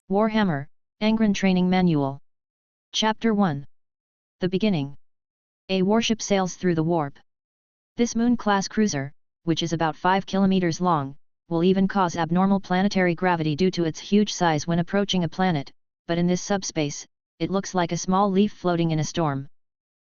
Warhammer, Angron Training Manual. Chapter 1. The Beginning. A warship sails through the warp. This Moon-class cruiser, which is about 5 kilometers long, will even cause abnormal planetary gravity due to its huge size when approaching a planet, but in this subspace, it looks like a small leaf floating in a storm.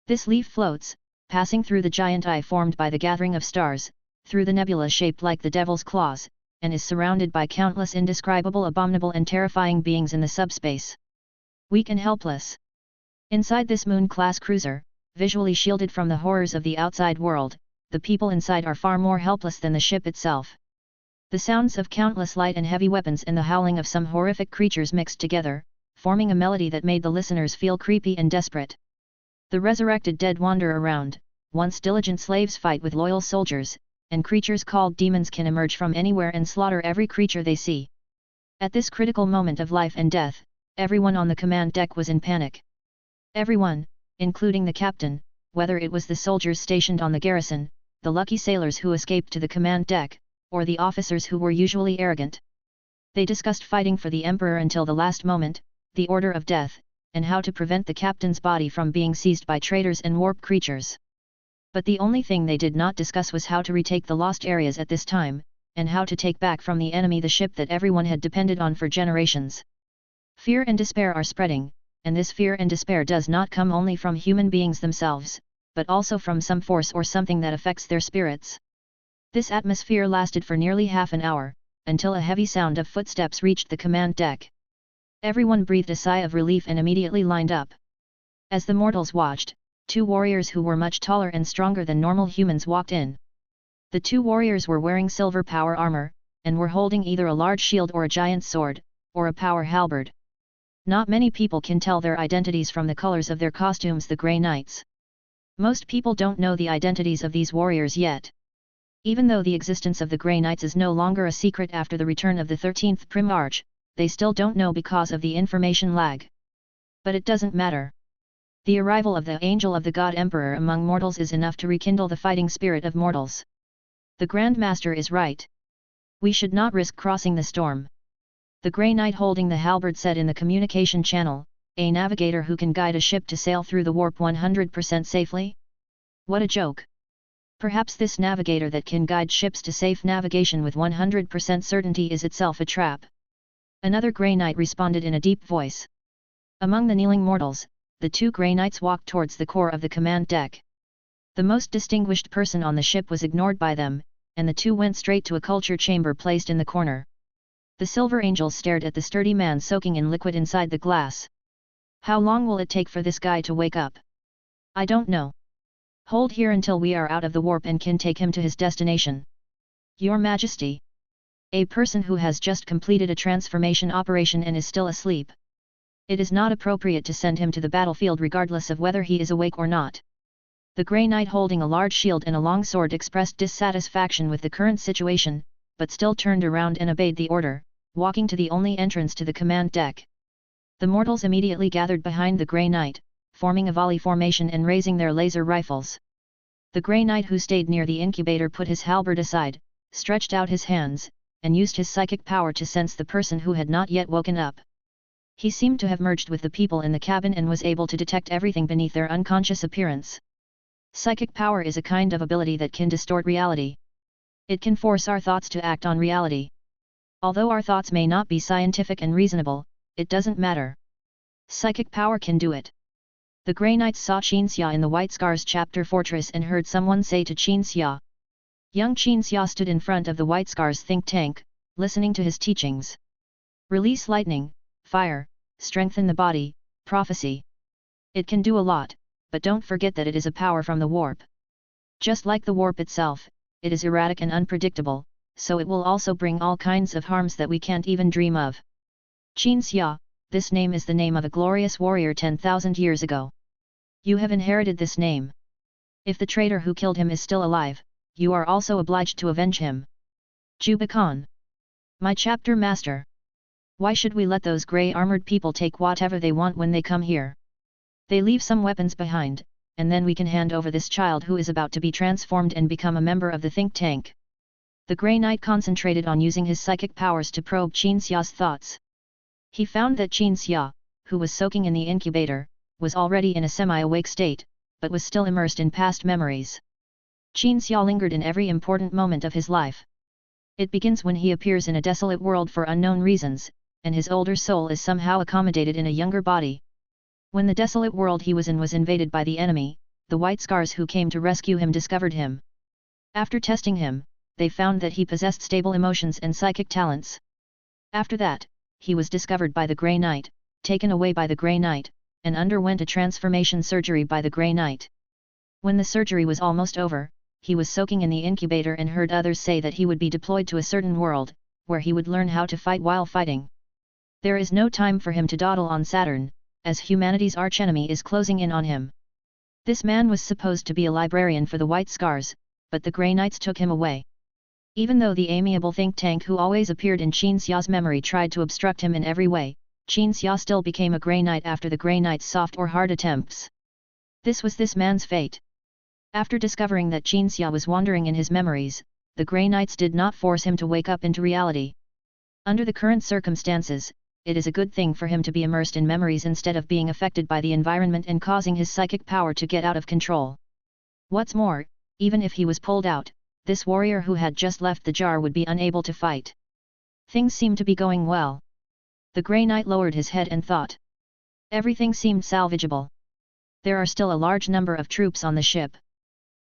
This leaf floats, passing through the giant eye formed by the gathering of stars, through the nebula shaped like the devil's claws, and is surrounded by countless indescribable, abominable and terrifying beings in the subspace. Weak and helpless. Inside this Moon-class cruiser, visually shielded from the horrors of the outside world, the people inside are far more helpless than the ship itself. The sounds of countless light and heavy weapons and the howling of some horrific creatures mixed together, forming a melody that made the listeners feel creepy and desperate. The resurrected dead wander around, once diligent slaves fight with loyal soldiers, and creatures called demons can emerge from anywhere and slaughter every creature they see. At this critical moment of life and death, everyone on the command deck was in panic. Everyone, including the captain, whether it was the soldiers stationed on the garrison, the lucky sailors who escaped to the command deck, or the officers who were usually arrogant. They discussed fighting for the emperor until the last moment, the order of death, and how to prevent the captain's body from being seized by traitors and warp creatures. But the only thing they did not discuss was how to retake the lost areas at this time, and how to take back from the enemy the ship that everyone had depended on for generations. Fear and despair are spreading, and this fear and despair does not come only from human beings themselves, but also from some force or something that affects their spirits. This atmosphere lasted for nearly half an hour, until a heavy sound of footsteps reached the command deck. Everyone breathed a sigh of relief and immediately lined up. As the mortals watched, 2 warriors who were much taller and stronger than normal humans walked in. The 2 warriors were wearing silver power armor, and were holding either a large shield or a giant sword, or a power halberd. Not many people can tell their identities from the colors of their costumes, the Grey Knights. Most people don't know the identities of these warriors yet. Even though the existence of the Grey Knights is no longer a secret after the return of the 13th primarch, they still don't know because of the information lag. But it doesn't matter. The arrival of the angel of the god emperor among mortals is enough to rekindle the fighting spirit of mortals. The Grand Master is right. We should not risk crossing the storm. The Grey Knight holding the halberd said in the communication channel, a navigator who can guide a ship to sail through the warp 100% safely? What a joke. Perhaps this navigator that can guide ships to safe navigation with 100% certainty is itself a trap. Another Grey Knight responded in a deep voice. Among the kneeling mortals, the 2 Grey Knights walked towards the core of the command deck. The most distinguished person on the ship was ignored by them, and the 2 went straight to a culture chamber placed in the corner. The Silver Angel stared at the sturdy man soaking in liquid inside the glass. How long will it take for this guy to wake up? I don't know. Hold here until we are out of the warp and can take him to his destination. Your Majesty. A person who has just completed a transformation operation and is still asleep. It is not appropriate to send him to the battlefield regardless of whether he is awake or not. The Grey Knight holding a large shield and a long sword expressed dissatisfaction with the current situation, but still turned around and obeyed the order, walking to the only entrance to the command deck. The mortals immediately gathered behind the Grey Knight, forming a volley formation and raising their laser rifles. The Grey Knight who stayed near the incubator put his halberd aside, stretched out his hands, and used his psychic power to sense the person who had not yet woken up. He seemed to have merged with the people in the cabin and was able to detect everything beneath their unconscious appearance. Psychic power is a kind of ability that can distort reality. It can force our thoughts to act on reality. Although our thoughts may not be scientific and reasonable, it doesn't matter. Psychic power can do it. The Grey Knights saw Qinxia in the White Scars chapter fortress and heard someone say to Qinxia. Young Qinxia stood in front of the White Scars think tank, listening to his teachings. Release lightning, fire, strengthen the body, prophecy. It can do a lot, but don't forget that it is a power from the warp. Just like the warp itself, it is erratic and unpredictable, so it will also bring all kinds of harms that we can't even dream of. Qinxia, this name is the name of a glorious warrior 10,000 years ago. You have inherited this name. If the traitor who killed him is still alive, you are also obliged to avenge him. Juba Khan. My chapter master. Why should we let those grey armored people take whatever they want when they come here? They leave some weapons behind, and then we can hand over this child who is about to be transformed and become a member of the think tank. The Grey Knight concentrated on using his psychic powers to probe Qinxia's thoughts. He found that Qin Xia, who was soaking in the incubator, was already in a semi-awake state, but was still immersed in past memories. Qin Xia lingered in every important moment of his life. It begins when he appears in a desolate world for unknown reasons, and his older soul is somehow accommodated in a younger body. When the desolate world he was in was invaded by the enemy, the White Scars who came to rescue him discovered him. After testing him, they found that he possessed stable emotions and psychic talents. After that, he was discovered by the Grey Knight, taken away by the Grey Knight, and underwent a transformation surgery by the Grey Knight. When the surgery was almost over, he was soaking in the incubator and heard others say that he would be deployed to a certain world, where he would learn how to fight while fighting. There is no time for him to dawdle on Saturn, as humanity's archenemy is closing in on him. This man was supposed to be a librarian for the White Scars, but the Grey Knights took him away. Even though the amiable think tank who always appeared in Qin Xia's memory tried to obstruct him in every way, Qin Xia still became a Grey Knight after the Grey Knight's soft or hard attempts. This was this man's fate. After discovering that Qin Xia was wandering in his memories, the Grey Knights did not force him to wake up into reality. Under the current circumstances, it is a good thing for him to be immersed in memories instead of being affected by the environment and causing his psychic power to get out of control. What's more, even if he was pulled out, this warrior who had just left the jar would be unable to fight. Things seemed to be going well. The Grey Knight lowered his head and thought. Everything seemed salvageable. There are still a large number of troops on the ship.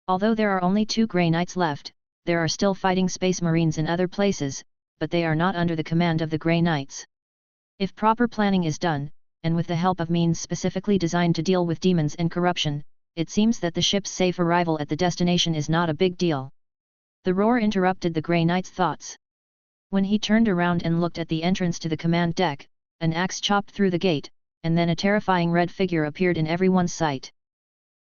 Although there are only 2 Grey Knights left, there are still fighting Space Marines in other places, but they are not under the command of the Grey Knights. If proper planning is done, and with the help of means specifically designed to deal with demons and corruption, it seems that the ship's safe arrival at the destination is not a big deal. The roar interrupted the Grey Knight's thoughts. When he turned around and looked at the entrance to the command deck, an axe chopped through the gate, and then a terrifying red figure appeared in everyone's sight.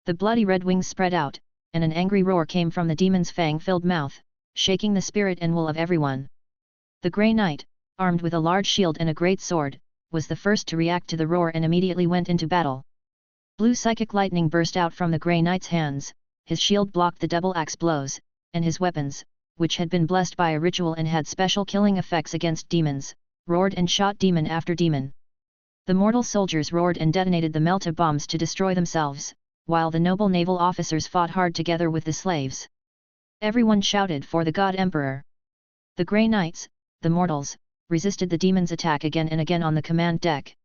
The bloody red wings spread out, and an angry roar came from the demon's fang-filled mouth, shaking the spirit and will of everyone. The Grey Knight, armed with a large shield and a great sword, was the first to react to the roar and immediately went into battle. Blue psychic lightning burst out from the Grey Knight's hands, his shield blocked the double axe blows, and his weapons, which had been blessed by a ritual and had special killing effects against demons, roared and shot demon after demon. The mortal soldiers roared and detonated the melta bombs to destroy themselves, while the noble naval officers fought hard together with the slaves. Everyone shouted for the God Emperor. The Grey Knights, the mortals, resisted the demon's attack again and again on the command deck.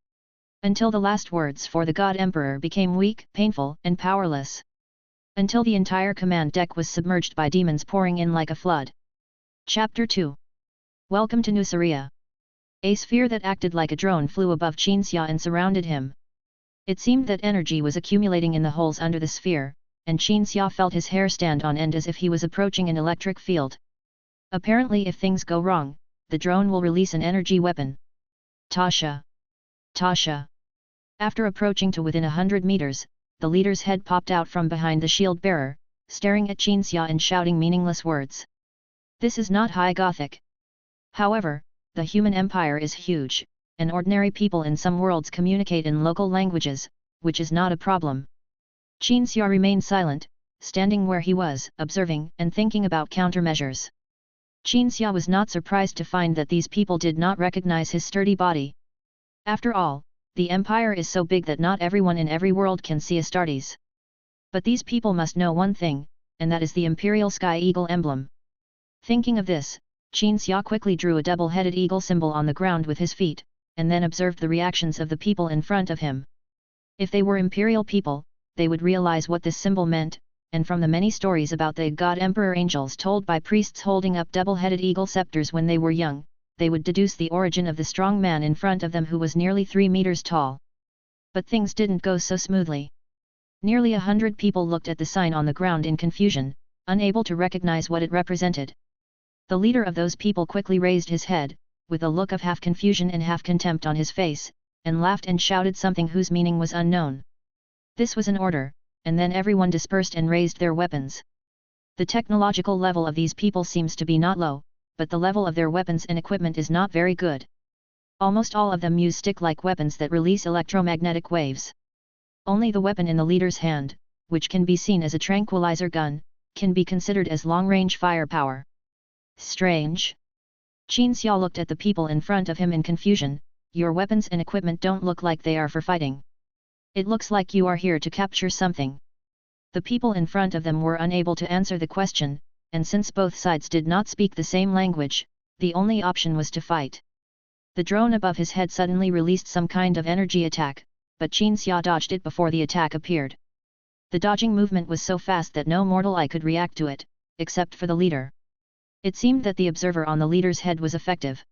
Until the last words for the God Emperor became weak, painful, and powerless. Until the entire command deck was submerged by demons pouring in like a flood. Chapter 2. Welcome to Nucria. A sphere that acted like a drone flew above Qin Xia and surrounded him. It seemed that energy was accumulating in the holes under the sphere, and Qin Xia felt his hair stand on end as if he was approaching an electric field. Apparently if things go wrong, the drone will release an energy weapon. Tasha! Tasha! After approaching to within 100 meters, the leader's head popped out from behind the shield bearer, staring at Qin Xia and shouting meaningless words. This is not High Gothic. However, the human empire is huge, and ordinary people in some worlds communicate in local languages, which is not a problem. Qin Xia remained silent, standing where he was, observing and thinking about countermeasures. Qin Xia was not surprised to find that these people did not recognize his sturdy body. After all, the empire is so big that not everyone in every world can see Astartes. But these people must know one thing, and that is the imperial sky eagle emblem. Thinking of this, Qin Xia quickly drew a double-headed eagle symbol on the ground with his feet, and then observed the reactions of the people in front of him. If they were imperial people, they would realize what this symbol meant, and from the many stories about the God Emperor angels told by priests holding up double-headed eagle scepters when they were young, they would deduce the origin of the strong man in front of them who was nearly 3 meters tall. But things didn't go so smoothly. Nearly 100 people looked at the sign on the ground in confusion, unable to recognize what it represented. The leader of those people quickly raised his head, with a look of half confusion and half contempt on his face, and laughed and shouted something whose meaning was unknown. This was an order, and then everyone dispersed and raised their weapons. The technological level of these people seems to be not low, but the level of their weapons and equipment is not very good. Almost all of them use stick-like weapons that release electromagnetic waves. Only the weapon in the leader's hand, which can be seen as a tranquilizer gun, can be considered as long-range firepower. Strange. Qin Xia looked at the people in front of him in confusion, your weapons and equipment don't look like they are for fighting. It looks like you are here to capture something. The people in front of them were unable to answer the question, and since both sides did not speak the same language, the only option was to fight. The drone above his head suddenly released some kind of energy attack, but Qin Xia dodged it before the attack appeared. The dodging movement was so fast that no mortal eye could react to it, except for the leader. It seemed that the observer on the leader's head was effective.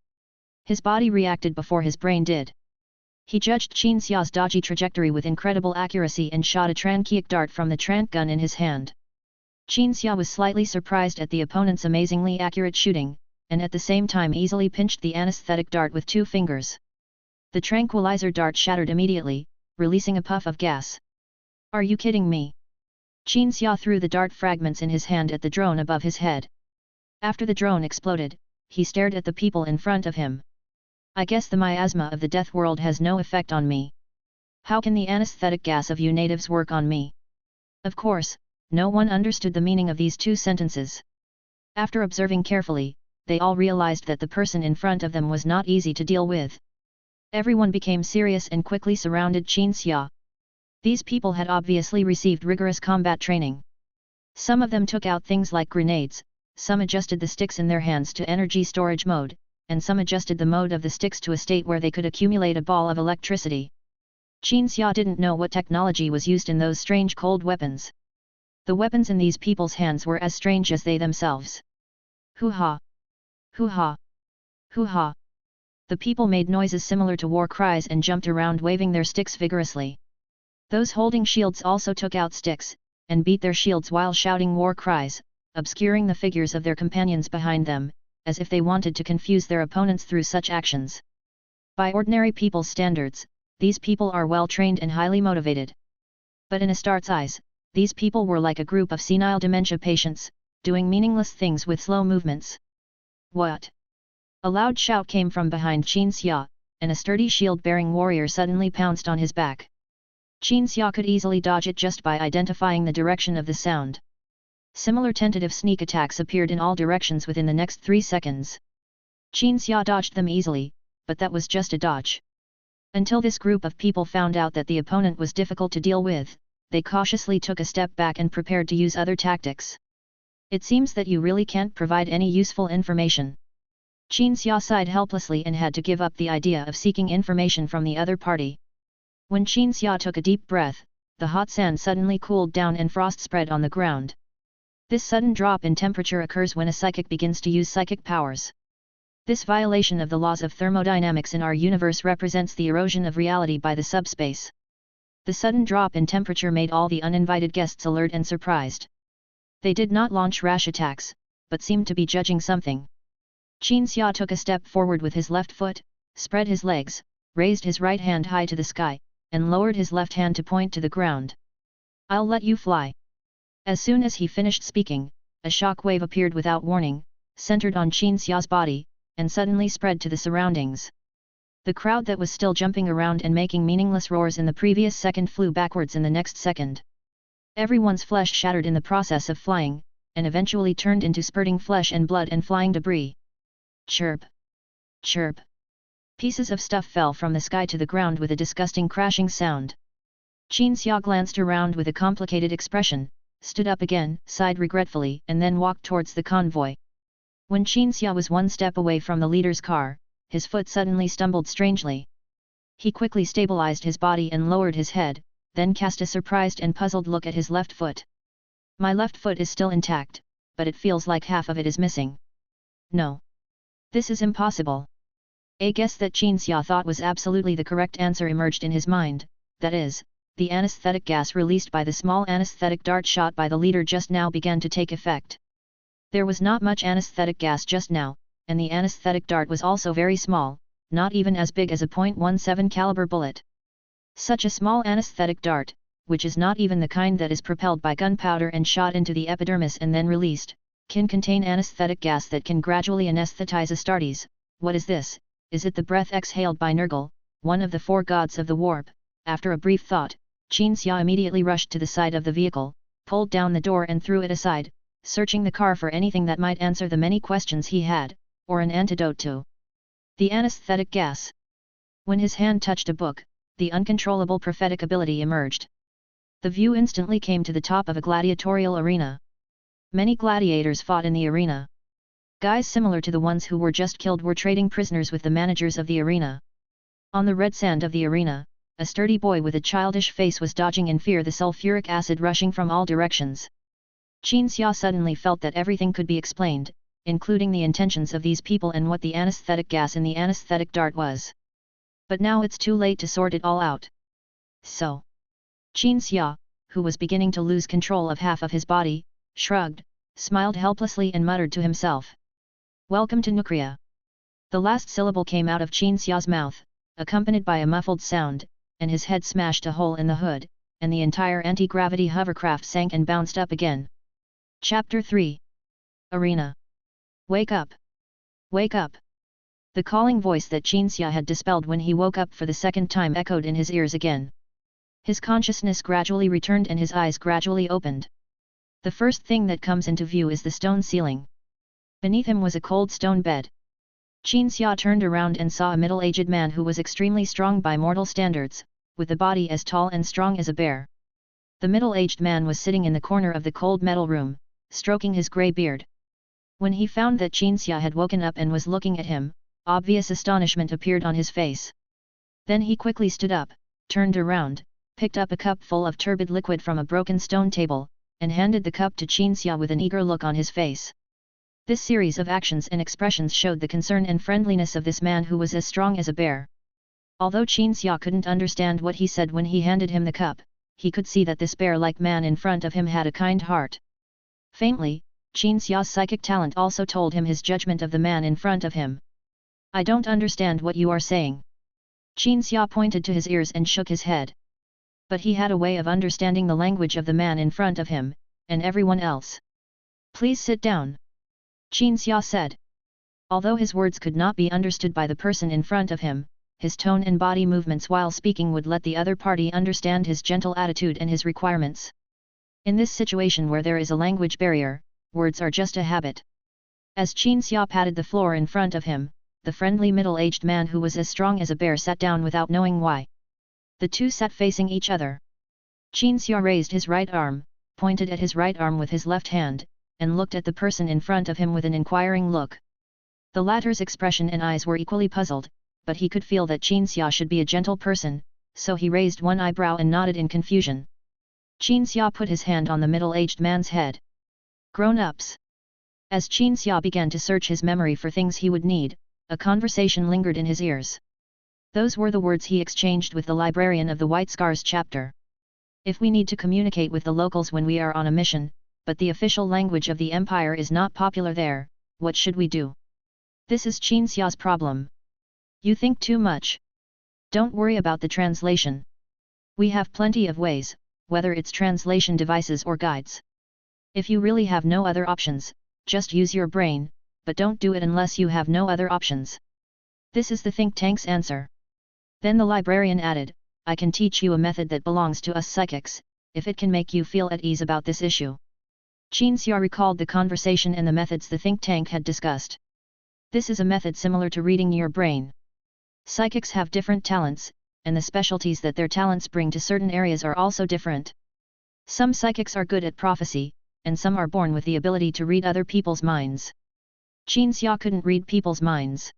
His body reacted before his brain did. He judged Qin Xia's dodgy trajectory with incredible accuracy and shot a tranqic dart from the tranq gun in his hand. Qin Xia was slightly surprised at the opponent's amazingly accurate shooting, and at the same time easily pinched the anesthetic dart with 2 fingers. The tranquilizer dart shattered immediately, releasing a puff of gas. Are you kidding me? Qin Xia threw the dart fragments in his hand at the drone above his head. After the drone exploded, he stared at the people in front of him. I guess the miasma of the death world has no effect on me. How can the anesthetic gas of you natives work on me? Of course, no one understood the meaning of these 2 sentences. After observing carefully, they all realized that the person in front of them was not easy to deal with. Everyone became serious and quickly surrounded Qin Xia. These people had obviously received rigorous combat training. Some of them took out things like grenades, some adjusted the sticks in their hands to energy storage mode, and some adjusted the mode of the sticks to a state where they could accumulate a ball of electricity. Qin Xia didn't know what technology was used in those strange cold weapons. The weapons in these people's hands were as strange as they themselves. Hoo-ha! Hoo-ha! Hoo-ha! The people made noises similar to war cries and jumped around waving their sticks vigorously. Those holding shields also took out sticks, and beat their shields while shouting war cries, obscuring the figures of their companions behind them, as if they wanted to confuse their opponents through such actions. By ordinary people's standards, these people are well trained and highly motivated. But in Astarte's eyes, these people were like a group of senile dementia patients, doing meaningless things with slow movements. What? A loud shout came from behind Qin Xia, and a sturdy shield-bearing warrior suddenly pounced on his back. Qin Xia could easily dodge it just by identifying the direction of the sound. Similar tentative sneak attacks appeared in all directions within the next 3 seconds. Qin Xia dodged them easily, but that was just a dodge. Until this group of people found out that the opponent was difficult to deal with, they cautiously took a step back and prepared to use other tactics. It seems that you really can't provide any useful information. Qin Xia sighed helplessly and had to give up the idea of seeking information from the other party. When Qin Xia took a deep breath, the hot sand suddenly cooled down and frost spread on the ground. This sudden drop in temperature occurs when a psychic begins to use psychic powers. This violation of the laws of thermodynamics in our universe represents the erosion of reality by the subspace. The sudden drop in temperature made all the uninvited guests alert and surprised. They did not launch rash attacks, but seemed to be judging something. Qin Xia took a step forward with his left foot, spread his legs, raised his right hand high to the sky, and lowered his left hand to point to the ground. I'll let you fly. As soon as he finished speaking, a shock wave appeared without warning, centered on Qin Xia's body, and suddenly spread to the surroundings. The crowd that was still jumping around and making meaningless roars in the previous second flew backwards in the next second. Everyone's flesh shattered in the process of flying, and eventually turned into spurting flesh and blood and flying debris. Chirp! Chirp! Pieces of stuff fell from the sky to the ground with a disgusting crashing sound. Qin Xia glanced around with a complicated expression, stood up again, sighed regretfully, and then walked towards the convoy. When Qin Xia was one step away from the leader's car, his foot suddenly stumbled strangely. He quickly stabilized his body and lowered his head, then cast a surprised and puzzled look at his left foot. My left foot is still intact, but it feels like half of it is missing. No. This is impossible. A guess that Qin Xia thought was absolutely the correct answer emerged in his mind, that is, the anesthetic gas released by the small anesthetic dart shot by the leader just now began to take effect. There was not much anesthetic gas just now, and the anesthetic dart was also very small, not even as big as a .17 caliber bullet. Such a small anesthetic dart, which is not even the kind that is propelled by gunpowder and shot into the epidermis and then released, can contain anesthetic gas that can gradually anesthetize Astartes. What is this? Is it the breath exhaled by Nergal, one of the 4 gods of the warp? After a brief thought, Qin Xia immediately rushed to the side of the vehicle, pulled down the door and threw it aside, searching the car for anything that might answer the many questions he had, or an antidote to the anesthetic gas. When his hand touched a book, the uncontrollable prophetic ability emerged. The view instantly came to the top of a gladiatorial arena. Many gladiators fought in the arena. Guys similar to the ones who were just killed were trading prisoners with the managers of the arena. On the red sand of the arena, a sturdy boy with a childish face was dodging in fear the sulfuric acid rushing from all directions. Qin Xia suddenly felt that everything could be explained, including the intentions of these people and what the anesthetic gas in the anesthetic dart was. But now it's too late to sort it all out. So, Qin Xia, who was beginning to lose control of half of his body, shrugged, smiled helplessly and muttered to himself. Welcome to Nucria. The last syllable came out of Qin Xia's mouth, accompanied by a muffled sound, and his head smashed a hole in the hood, and the entire anti-gravity hovercraft sank and bounced up again. Chapter 3. Arena. Wake up! Wake up! The calling voice that Qin Xia had dispelled when he woke up for the second time echoed in his ears again. His consciousness gradually returned and his eyes gradually opened. The first thing that comes into view is the stone ceiling. Beneath him was a cold stone bed. Qin Xia turned around and saw a middle-aged man who was extremely strong by mortal standards, with a body as tall and strong as a bear. The middle-aged man was sitting in the corner of the cold metal room, stroking his grey beard. When he found that Qin Xia had woken up and was looking at him, obvious astonishment appeared on his face. Then he quickly stood up, turned around, picked up a cup full of turbid liquid from a broken stone table, and handed the cup to Qin Xia with an eager look on his face. This series of actions and expressions showed the concern and friendliness of this man who was as strong as a bear. Although Qin Xia couldn't understand what he said when he handed him the cup, he could see that this bear-like man in front of him had a kind heart. Faintly, Qin Xia's psychic talent also told him his judgment of the man in front of him. I don't understand what you are saying. Qin Xia pointed to his ears and shook his head. But he had a way of understanding the language of the man in front of him, and everyone else. Please sit down. Qin Xia said. Although his words could not be understood by the person in front of him, his tone and body movements while speaking would let the other party understand his gentle attitude and his requirements. In this situation where there is a language barrier, words are just a habit. As Qin Xia patted the floor in front of him, the friendly middle-aged man who was as strong as a bear sat down without knowing why. The two sat facing each other. Qin Xia raised his right arm, pointed at his right arm with his left hand, and looked at the person in front of him with an inquiring look. The latter's expression and eyes were equally puzzled, but he could feel that Qin Xia should be a gentle person, so he raised one eyebrow and nodded in confusion. Qin Xia put his hand on the middle-aged man's head. Grown-ups. As Qin Xia began to search his memory for things he would need, a conversation lingered in his ears. Those were the words he exchanged with the librarian of the White Scars chapter. If we need to communicate with the locals when we are on a mission, but the official language of the Empire is not popular there, what should we do? This is Qin Xia's problem. You think too much. Don't worry about the translation. We have plenty of ways, whether it's translation devices or guides. If you really have no other options, just use your brain, but don't do it unless you have no other options. This is the think tank's answer. Then the librarian added, I can teach you a method that belongs to us psychics, if it can make you feel at ease about this issue. Qin Xia recalled the conversation and the methods the think tank had discussed. This is a method similar to reading your brain. Psychics have different talents, and the specialties that their talents bring to certain areas are also different. Some psychics are good at prophecy, and some are born with the ability to read other people's minds. Qin Xia couldn't read people's minds.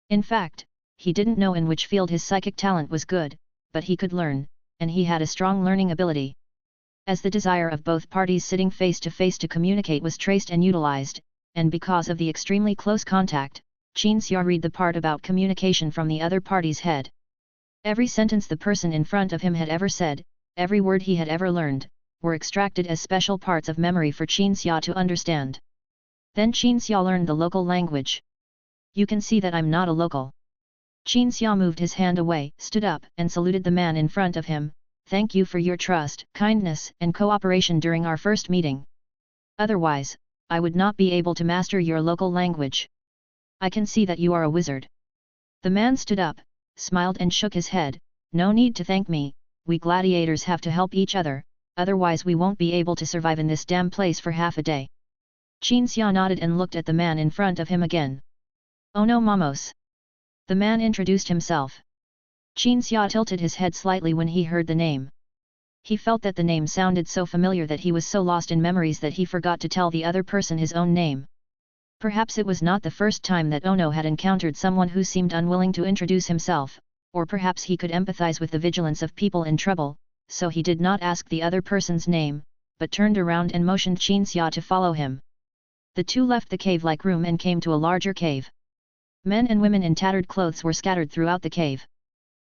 In fact, he didn't know in which field his psychic talent was good, but he could learn, and he had a strong learning ability. As the desire of both parties sitting face to face to communicate was traced and utilized, and because of the extremely close contact, Qin Xia read the part about communication from the other party's head. Every sentence the person in front of him had ever said, every word he had ever learned, were extracted as special parts of memory for Qin Xia to understand. Then Qin Xia learned the local language. You can see that I'm not a local. Qin Xia moved his hand away, stood up, and saluted the man in front of him. Thank you for your trust, kindness, and cooperation during our first meeting. Otherwise, I would not be able to master your local language. I can see that you are a wizard. The man stood up, smiled and shook his head. No need to thank me, we gladiators have to help each other, otherwise we won't be able to survive in this damn place for half a day. Qin Xia nodded and looked at the man in front of him again. Oh no, Mamos. The man introduced himself. Xia tilted his head slightly when he heard the name. He felt that the name sounded so familiar that he was so lost in memories that he forgot to tell the other person his own name. Perhaps it was not the first time that Ono had encountered someone who seemed unwilling to introduce himself, or perhaps he could empathize with the vigilance of people in trouble, so he did not ask the other person's name, but turned around and motioned Xia to follow him. The two left the cave-like room and came to a larger cave. Men and women in tattered clothes were scattered throughout the cave.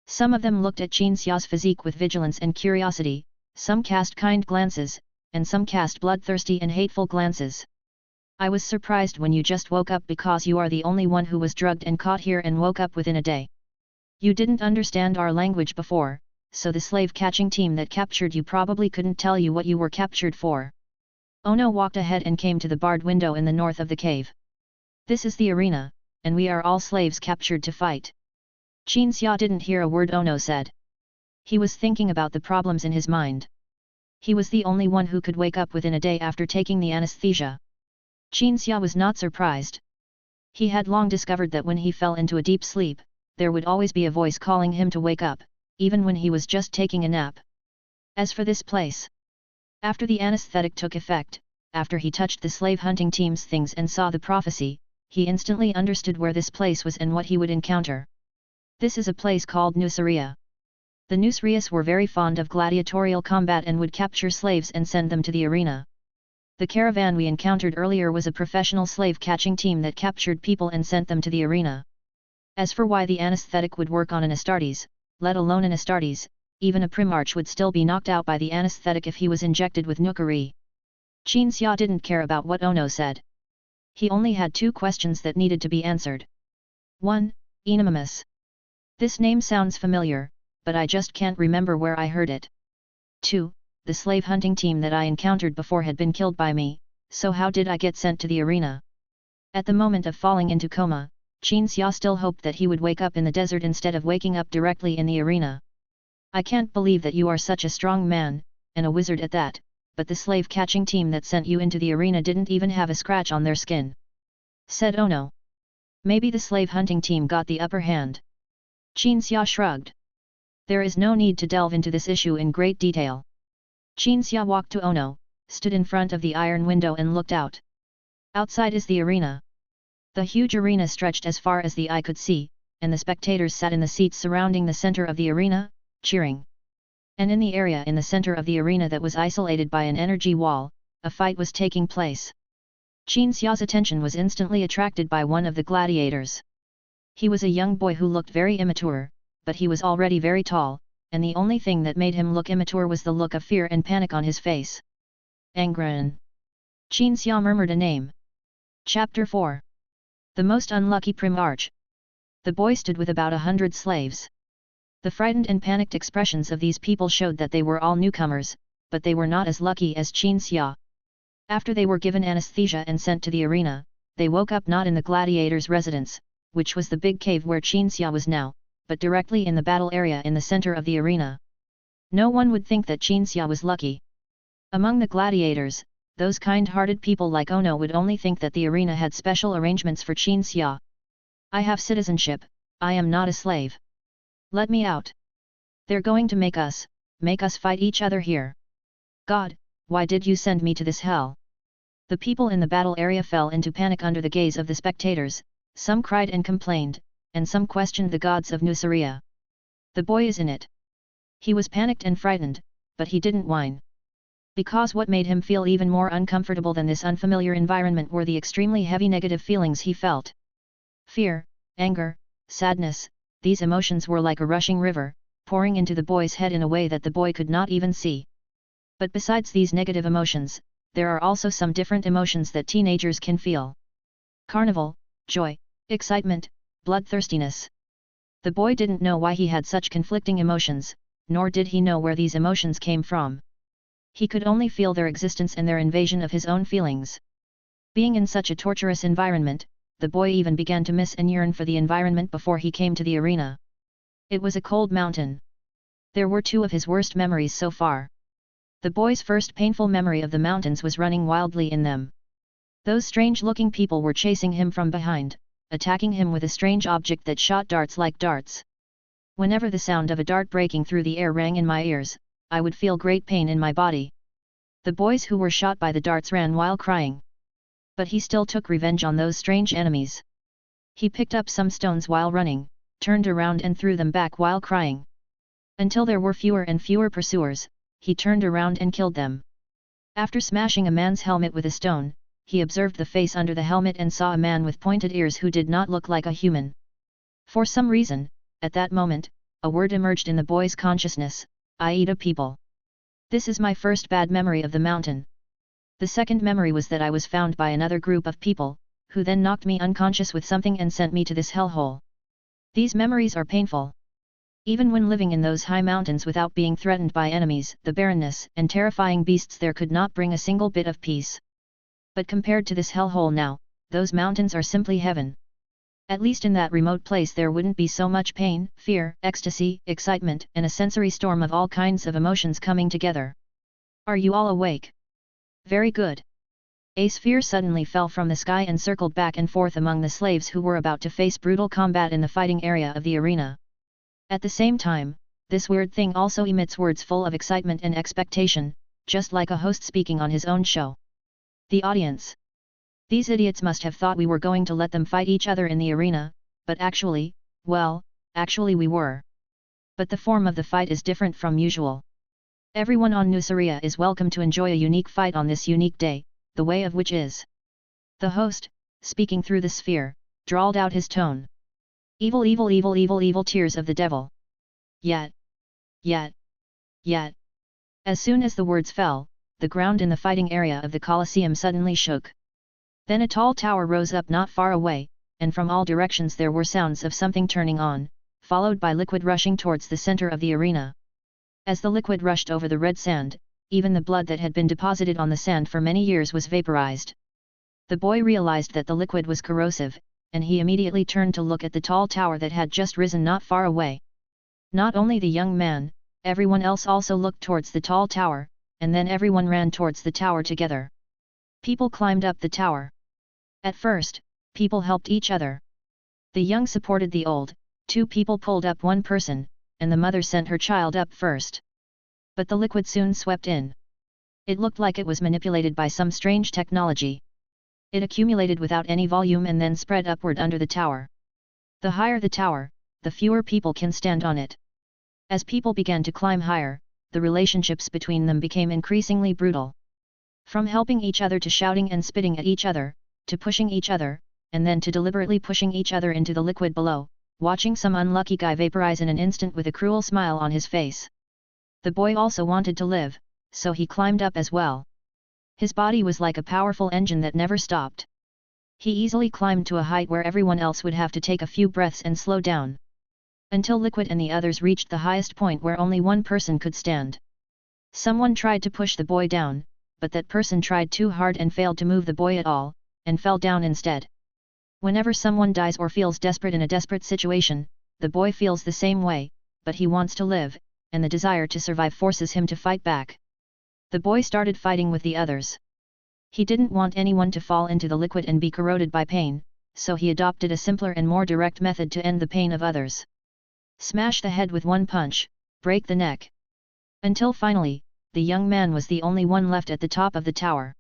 Some of them looked at Xia's physique with vigilance and curiosity, some cast kind glances, and some cast bloodthirsty and hateful glances. I was surprised when you just woke up because you are the only one who was drugged and caught here and woke up within a day. You didn't understand our language before, so the slave-catching team that captured you probably couldn't tell you what you were captured for. Ono walked ahead and came to the barred window in the north of the cave. This is the arena, and we are all slaves captured to fight. Xia didn't hear a word Ono said. He was thinking about the problems in his mind. He was the only one who could wake up within a day after taking the anesthesia. Xia was not surprised. He had long discovered that when he fell into a deep sleep, there would always be a voice calling him to wake up, even when he was just taking a nap. As for this place, after the anesthetic took effect, after he touched the slave hunting team's things and saw the prophecy, he instantly understood where this place was and what he would encounter. This is a place called Nucria. The Nucrias were very fond of gladiatorial combat and would capture slaves and send them to the arena. The caravan we encountered earlier was a professional slave-catching team that captured people and sent them to the arena. As for why the anesthetic would work on an Astartes, let alone an Astartes, even a primarch would still be knocked out by the anesthetic if he was injected with Nucria. Xia didn't care about what Ono said. He only had two questions that needed to be answered. 1. Enemamus. This name sounds familiar, but I just can't remember where I heard it. 2. The slave hunting team that I encountered before had been killed by me, so how did I get sent to the arena? At the moment of falling into coma, Xia still hoped that he would wake up in the desert instead of waking up directly in the arena. I can't believe that you are such a strong man, and a wizard at that, but the slave-catching team that sent you into the arena didn't even have a scratch on their skin. Said Ono. Maybe the slave hunting team got the upper hand. Xia shrugged. There is no need to delve into this issue in great detail. Xia walked to Ono, stood in front of the iron window and looked out. Outside is the arena. The huge arena stretched as far as the eye could see, and the spectators sat in the seats surrounding the center of the arena, cheering. And in the area in the center of the arena that was isolated by an energy wall, a fight was taking place. Xia's attention was instantly attracted by one of the gladiators. He was a young boy who looked very immature, but he was already very tall, and the only thing that made him look immature was the look of fear and panic on his face. Angron. Xia murmured a name. Chapter 4. The most unlucky primarch. The boy stood with about 100 slaves. The frightened and panicked expressions of these people showed that they were all newcomers, but they were not as lucky as Xia. After they were given anesthesia and sent to the arena, they woke up not in the gladiator's residence, which was the big cave where Xia was now, but directly in the battle area in the center of the arena. No one would think that Xia was lucky. Among the gladiators, those kind-hearted people like Ono would only think that the arena had special arrangements for Xia. I have citizenship, I am not a slave. Let me out. They're going to make us fight each other here. God, why did you send me to this hell? The people in the battle area fell into panic under the gaze of the spectators, some cried and complained, and some questioned the gods of Nucria. The boy is in it. He was panicked and frightened, but he didn't whine. Because what made him feel even more uncomfortable than this unfamiliar environment were the extremely heavy negative feelings he felt. Fear, anger, sadness, these emotions were like a rushing river, pouring into the boy's head in a way that the boy could not even see. But besides these negative emotions, there are also some different emotions that teenagers can feel. Carnival, joy, excitement, bloodthirstiness. The boy didn't know why he had such conflicting emotions, nor did he know where these emotions came from. He could only feel their existence and their invasion of his own feelings. Being in such a torturous environment, the boy even began to miss and yearn for the environment before he came to the arena. It was a cold mountain. There were two of his worst memories so far. The boy's first painful memory of the mountains was running wildly in them. Those strange-looking people were chasing him from behind, attacking him with a strange object that shot darts like darts. Whenever the sound of a dart breaking through the air rang in my ears, I would feel great pain in my body. The boys who were shot by the darts ran while crying. But he still took revenge on those strange enemies. He picked up some stones while running, turned around and threw them back while crying. Until there were fewer and fewer pursuers, he turned around and killed them. After smashing a man's helmet with a stone, he observed the face under the helmet and saw a man with pointed ears who did not look like a human. For some reason, at that moment, a word emerged in the boy's consciousness: Aida people. This is my first bad memory of the mountain. The second memory was that I was found by another group of people, who then knocked me unconscious with something and sent me to this hellhole. These memories are painful. Even when living in those high mountains without being threatened by enemies, the barrenness and terrifying beasts there could not bring a single bit of peace. But compared to this hellhole now, those mountains are simply heaven. At least in that remote place there wouldn't be so much pain, fear, ecstasy, excitement, and a sensory storm of all kinds of emotions coming together. Are you all awake? Very good. A sphere suddenly fell from the sky and circled back and forth among the slaves who were about to face brutal combat in the fighting area of the arena. At the same time, this weird thing also emits words full of excitement and expectation, just like a host speaking on his own show. The audience. These idiots must have thought we were going to let them fight each other in the arena, but actually, well, actually we were. But the form of the fight is different from usual. Everyone on Nucria is welcome to enjoy a unique fight on this unique day, the way of which is. The host, speaking through the sphere, drawled out his tone. Evil, evil, evil, evil, evil tears of the devil. Yet. As soon as the words fell, the ground in the fighting area of the Colosseum suddenly shook. Then a tall tower rose up not far away, and from all directions there were sounds of something turning on, followed by liquid rushing towards the center of the arena. As the liquid rushed over the red sand, even the blood that had been deposited on the sand for many years was vaporized. The boy realized that the liquid was corrosive, and he immediately turned to look at the tall tower that had just risen not far away. Not only the young man, everyone else also looked towards the tall tower, and then everyone ran towards the tower together. People climbed up the tower. At first, people helped each other. The young supported the old, 2 people pulled up one person, and the mother sent her child up first. But the liquid soon swept in. It looked like it was manipulated by some strange technology. It accumulated without any volume and then spread upward under the tower. The higher the tower, the fewer people can stand on it. As people began to climb higher, the relationships between them became increasingly brutal. From helping each other to shouting and spitting at each other, to pushing each other, and then to deliberately pushing each other into the liquid below, watching some unlucky guy vaporize in an instant with a cruel smile on his face. The boy also wanted to live, so he climbed up as well. His body was like a powerful engine that never stopped. He easily climbed to a height where everyone else would have to take a few breaths and slow down. Until Liquid and the others reached the highest point where only one person could stand. Someone tried to push the boy down, but that person tried too hard and failed to move the boy at all, and fell down instead. Whenever someone dies or feels desperate in a desperate situation, the boy feels the same way, but he wants to live, and the desire to survive forces him to fight back. The boy started fighting with the others. He didn't want anyone to fall into the liquid and be corroded by pain, so he adopted a simpler and more direct method to end the pain of others. Smash the head with one punch, break the neck. Until finally, the young man was the only one left at the top of the tower.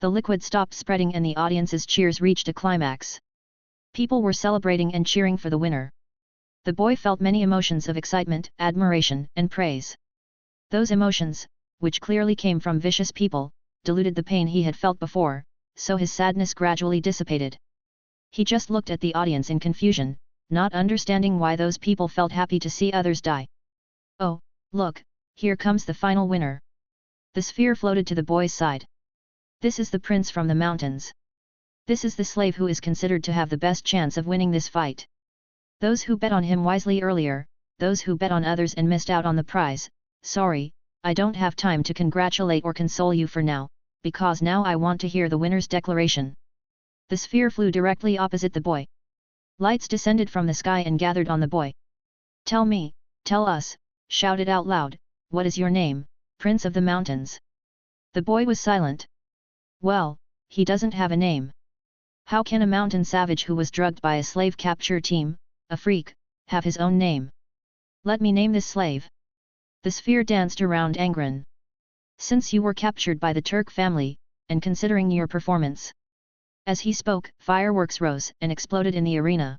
The liquid stopped spreading and the audience's cheers reached a climax. People were celebrating and cheering for the winner. The boy felt many emotions of excitement, admiration, and praise. Those emotions, which clearly came from vicious people, diluted the pain he had felt before, so his sadness gradually dissipated. He just looked at the audience in confusion, not understanding why those people felt happy to see others die. Oh, look, here comes the final winner. The sphere floated to the boy's side. This is the prince from the mountains. This is the slave who is considered to have the best chance of winning this fight. Those who bet on him wisely earlier, those who bet on others and missed out on the prize, sorry, I don't have time to congratulate or console you for now, because now I want to hear the winner's declaration. The sphere flew directly opposite the boy. Lights descended from the sky and gathered on the boy. Tell me, tell us, shouted out loud, what is your name, Prince of the Mountains? The boy was silent. Well, he doesn't have a name. How can a mountain savage who was drugged by a slave capture team, a freak, have his own name? Let me name this slave. The sphere danced around Angron. Since you were captured by the Turk family, and considering your performance. As he spoke, fireworks rose and exploded in the arena.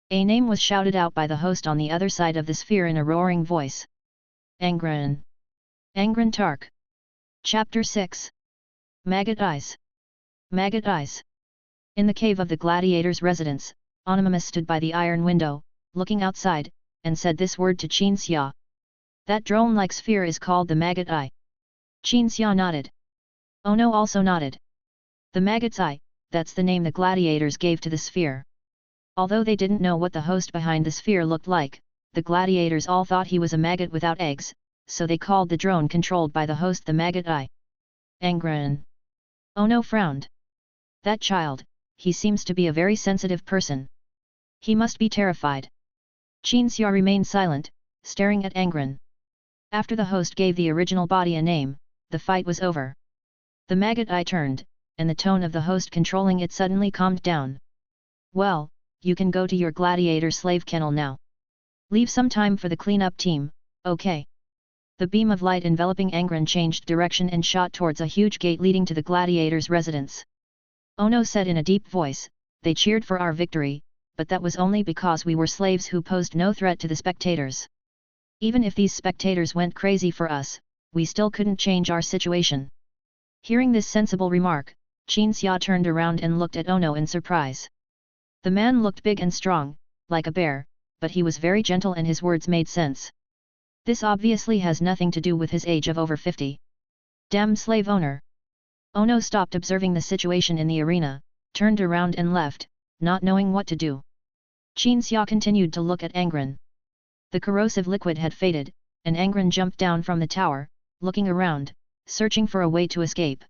A name was shouted out by the host on the other side of the sphere in a roaring voice. Angron. Angron Tark. Chapter 6. Maggot Eyes. Maggot Eyes. In the cave of the gladiator's residence, Anonymous stood by the iron window, looking outside, and said this word to Qin Xia. That drone-like sphere is called the Maggot Eye. Qin Xia nodded. Ono also nodded. The Maggot's Eye, that's the name the gladiators gave to the sphere. Although they didn't know what the host behind the sphere looked like, the gladiators all thought he was a maggot without eggs, so they called the drone controlled by the host the Maggot Eye. Angron. Ono frowned. That child, he seems to be a very sensitive person. He must be terrified. Qin Xia remained silent, staring at Angron. After the host gave the original body a name, the fight was over. The Maggot Eye turned, and the tone of the host controlling it suddenly calmed down. Well, you can go to your gladiator slave kennel now. Leave some time for the cleanup team, okay? The beam of light enveloping Angron changed direction and shot towards a huge gate leading to the gladiator's residence. Ono said in a deep voice, they cheered for our victory, but that was only because we were slaves who posed no threat to the spectators. Even if these spectators went crazy for us, we still couldn't change our situation. Hearing this sensible remark, Qin Xia turned around and looked at Ono in surprise. The man looked big and strong, like a bear, but he was very gentle and his words made sense. This obviously has nothing to do with his age of over 50. Damn slave owner! Ono stopped observing the situation in the arena, turned around and left, not knowing what to do. Qin Xia continued to look at Angron. The corrosive liquid had faded, and Angron jumped down from the tower, looking around, searching for a way to escape.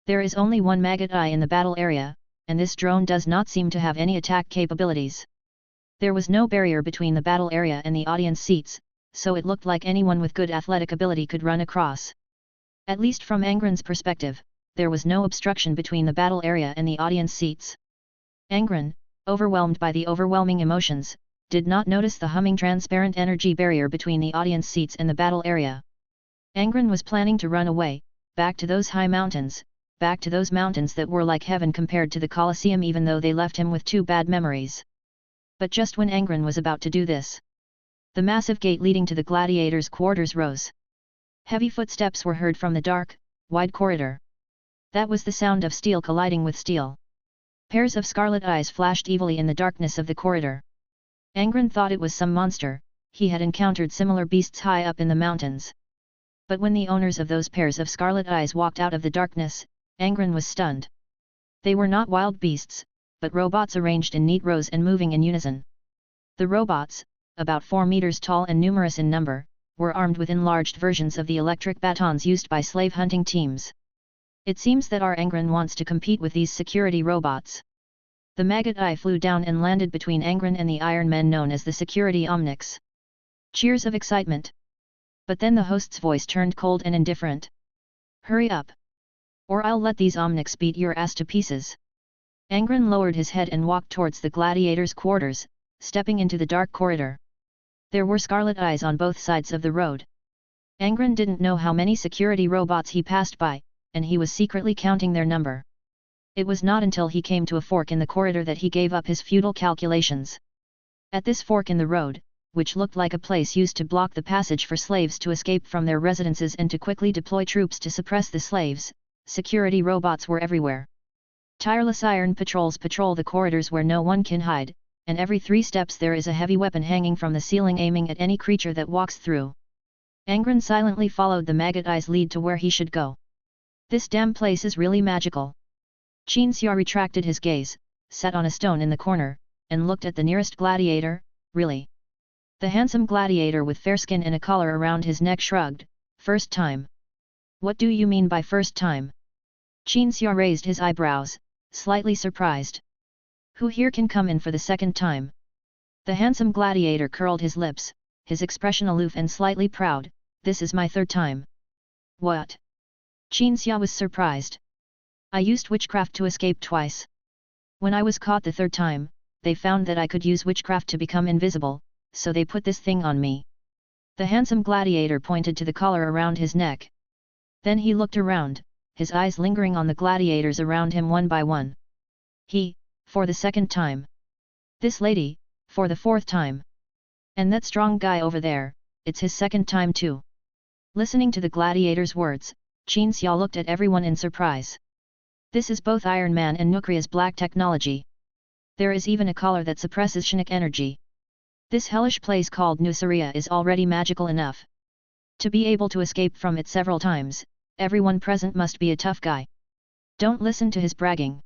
There is only one Maggot Eye in the battle area, and this drone does not seem to have any attack capabilities. There was no barrier between the battle area and the audience seats, so it looked like anyone with good athletic ability could run across. At least from Angron's perspective, there was no obstruction between the battle area and the audience seats. Angron, overwhelmed by the overwhelming emotions, did not notice the humming transparent energy barrier between the audience seats and the battle area. Angron was planning to run away, back to those high mountains, back to those mountains that were like heaven compared to the Colosseum, even though they left him with 2 bad memories. But just when Angron was about to do this, the massive gate leading to the gladiators' quarters rose. Heavy footsteps were heard from the dark, wide corridor. That was the sound of steel colliding with steel. Pairs of scarlet eyes flashed evilly in the darkness of the corridor. Angron thought it was some monster, he had encountered similar beasts high up in the mountains. But when the owners of those pairs of scarlet eyes walked out of the darkness, Angron was stunned. They were not wild beasts, but robots arranged in neat rows and moving in unison. The robots, about 4 meters tall and numerous in number, were armed with enlarged versions of the electric batons used by slave hunting teams. It seems that our Angron wants to compete with these security robots. The Maggot Eye flew down and landed between Angron and the Iron Men known as the Security Omnics. Cheers of excitement. But then the host's voice turned cold and indifferent. Hurry up! Or I'll let these Omnics beat your ass to pieces. Angron lowered his head and walked towards the gladiators' quarters, stepping into the dark corridor. There were scarlet eyes on both sides of the road. Angron didn't know how many security robots he passed by, and he was secretly counting their number. It was not until he came to a fork in the corridor that he gave up his futile calculations. At this fork in the road, which looked like a place used to block the passage for slaves to escape from their residences and to quickly deploy troops to suppress the slaves, security robots were everywhere. Tireless iron patrols patrol the corridors where no one can hide, and every 3 steps there is a heavy weapon hanging from the ceiling aiming at any creature that walks through. Angron silently followed the Maggot Eye's lead to where he should go. This damn place is really magical. Qin Xia retracted his gaze, sat on a stone in the corner, and looked at the nearest gladiator. Really? The handsome gladiator with fair skin and a collar around his neck shrugged. First time? What do you mean by first time? Qin Xia raised his eyebrows, slightly surprised. Who here can come in for the second time? The handsome gladiator curled his lips, his expression aloof and slightly proud. This is my 3rd time. What? Qin Xia was surprised. I used witchcraft to escape twice. When I was caught the 3rd time, they found that I could use witchcraft to become invisible, so they put this thing on me. The handsome gladiator pointed to the collar around his neck. Then he looked around, his eyes lingering on the gladiators around him one by one. He, for the second time. This lady, for the fourth time. And that strong guy over there, it's his second time too. Listening to the gladiator's words, Qin Xia looked at everyone in surprise. This is both Iron Man and Nucria's black technology. There is even a collar that suppresses Shinik energy. This hellish place called Nucria is already magical enough. To be able to escape from it several times, everyone present must be a tough guy. Don't listen to his bragging.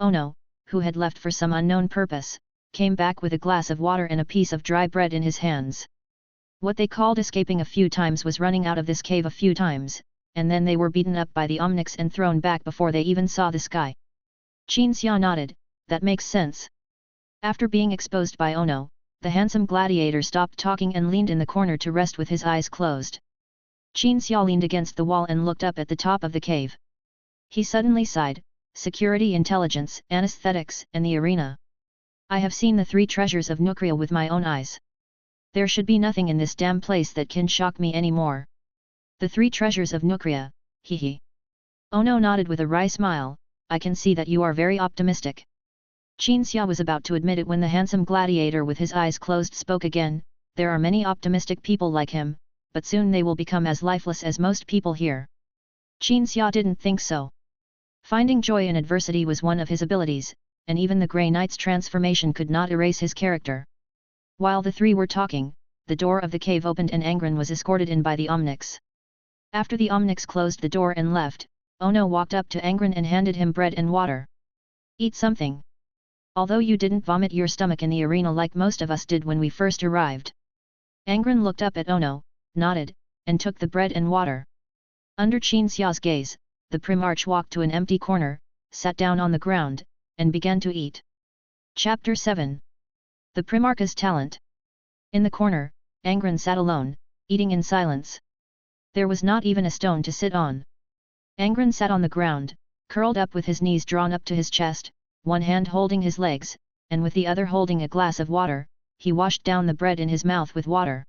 Ono, who had left for some unknown purpose, came back with a glass of water and a piece of dry bread in his hands. What they called escaping a few times was running out of this cave a few times, and then they were beaten up by the Omnics and thrown back before they even saw the sky. Qin Xia nodded, that makes sense. After being exposed by Ono, the handsome gladiator stopped talking and leaned in the corner to rest with his eyes closed. Qin Xia leaned against the wall and looked up at the top of the cave. He suddenly sighed, security, intelligence, anesthetics, and the arena. I have seen the 3 treasures of Nucria with my own eyes. There should be nothing in this damn place that can shock me anymore. The 3 treasures of Nucria, hee. Ono nodded with a wry smile, I can see that you are very optimistic. Qin Xia was about to admit it when the handsome gladiator with his eyes closed spoke again, there are many optimistic people like him, but soon they will become as lifeless as most people here. Qin Xia didn't think so. Finding joy in adversity was one of his abilities, and even the Grey Knight's transformation could not erase his character. While the 3 were talking, the door of the cave opened and Angron was escorted in by the Omnics. After the Omnics closed the door and left, Ono walked up to Angron and handed him bread and water. Eat something. Although you didn't vomit your stomach in the arena like most of us did when we first arrived. Angron looked up at Ono, nodded, and took the bread and water. Under Qin Xia's gaze, the primarch walked to an empty corner, sat down on the ground, and began to eat. Chapter 7. The Primarch's Talent. In the corner, Angron sat alone, eating in silence. There was not even a stone to sit on. Angron sat on the ground, curled up with his knees drawn up to his chest, one hand holding his legs, and with the other holding a glass of water, he washed down the bread in his mouth with water.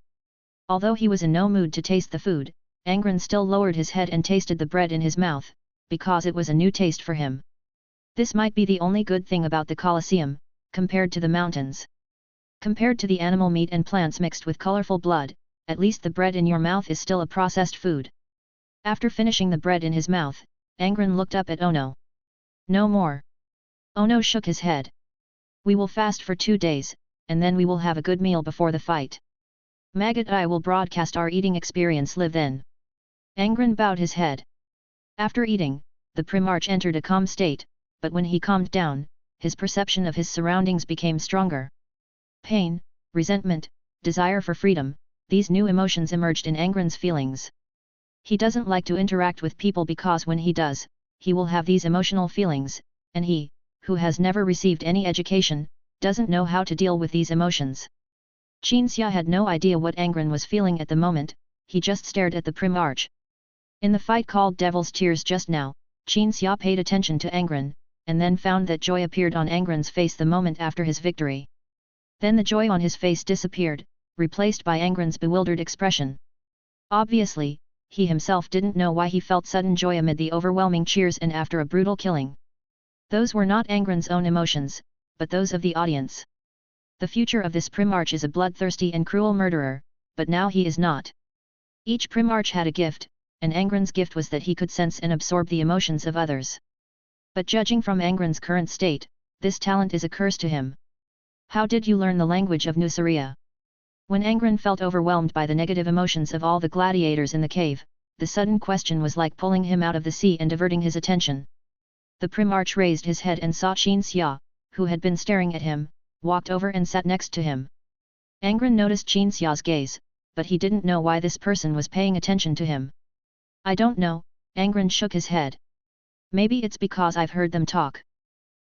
Although he was in no mood to taste the food, Angron still lowered his head and tasted the bread in his mouth, because it was a new taste for him. This might be the only good thing about the Colosseum, compared to the mountains. Compared to the animal meat and plants mixed with colorful blood, at least the bread in your mouth is still a processed food. After finishing the bread in his mouth, Angron looked up at Ono. No more. Ono shook his head. We will fast for 2 days, and then we will have a good meal before the fight. Maggot I will broadcast our eating experience live then. Angron bowed his head. After eating, the Primarch entered a calm state, but when he calmed down, his perception of his surroundings became stronger. Pain, resentment, desire for freedom, these new emotions emerged in Angron's feelings. He doesn't like to interact with people because when he does, he will have these emotional feelings, and he, who has never received any education, doesn't know how to deal with these emotions. Qin Xia had no idea what Angron was feeling at the moment, he just stared at the Primarch. In the fight called Devil's Tears just now, Qin Xia paid attention to Angron, and then found that joy appeared on Angron's face the moment after his victory. Then the joy on his face disappeared, replaced by Angron's bewildered expression. Obviously, he himself didn't know why he felt sudden joy amid the overwhelming cheers and after a brutal killing. Those were not Angron's own emotions, but those of the audience. The future of this Primarch is a bloodthirsty and cruel murderer, but now he is not. Each Primarch had a gift, and Angron's gift was that he could sense and absorb the emotions of others. But judging from Angron's current state, this talent is a curse to him. How did you learn the language of Nucria? When Angron felt overwhelmed by the negative emotions of all the gladiators in the cave, the sudden question was like pulling him out of the sea and diverting his attention. The Primarch raised his head and saw Qin Xia, who had been staring at him, walked over and sat next to him. Angron noticed Qin Xia's gaze, but he didn't know why this person was paying attention to him. I don't know, Angron shook his head. Maybe it's because I've heard them talk.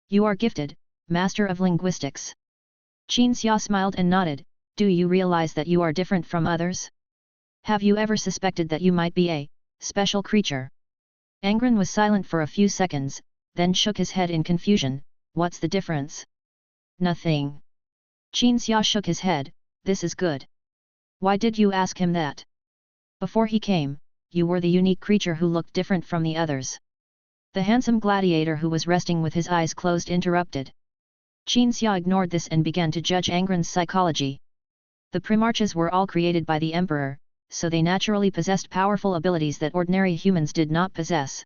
You are gifted, Master of Linguistics. Qin Xia smiled and nodded, do you realize that you are different from others? Have you ever suspected that you might be a special creature? Angron was silent for a few seconds, then shook his head in confusion, what's the difference? Nothing. Qin Xia shook his head, this is good. Why did you ask him that? Before he came, you were the unique creature who looked different from the others. The handsome gladiator who was resting with his eyes closed interrupted. Qin Xia ignored this and began to judge Angron's psychology. The primarches were all created by the emperor, so they naturally possessed powerful abilities that ordinary humans did not possess.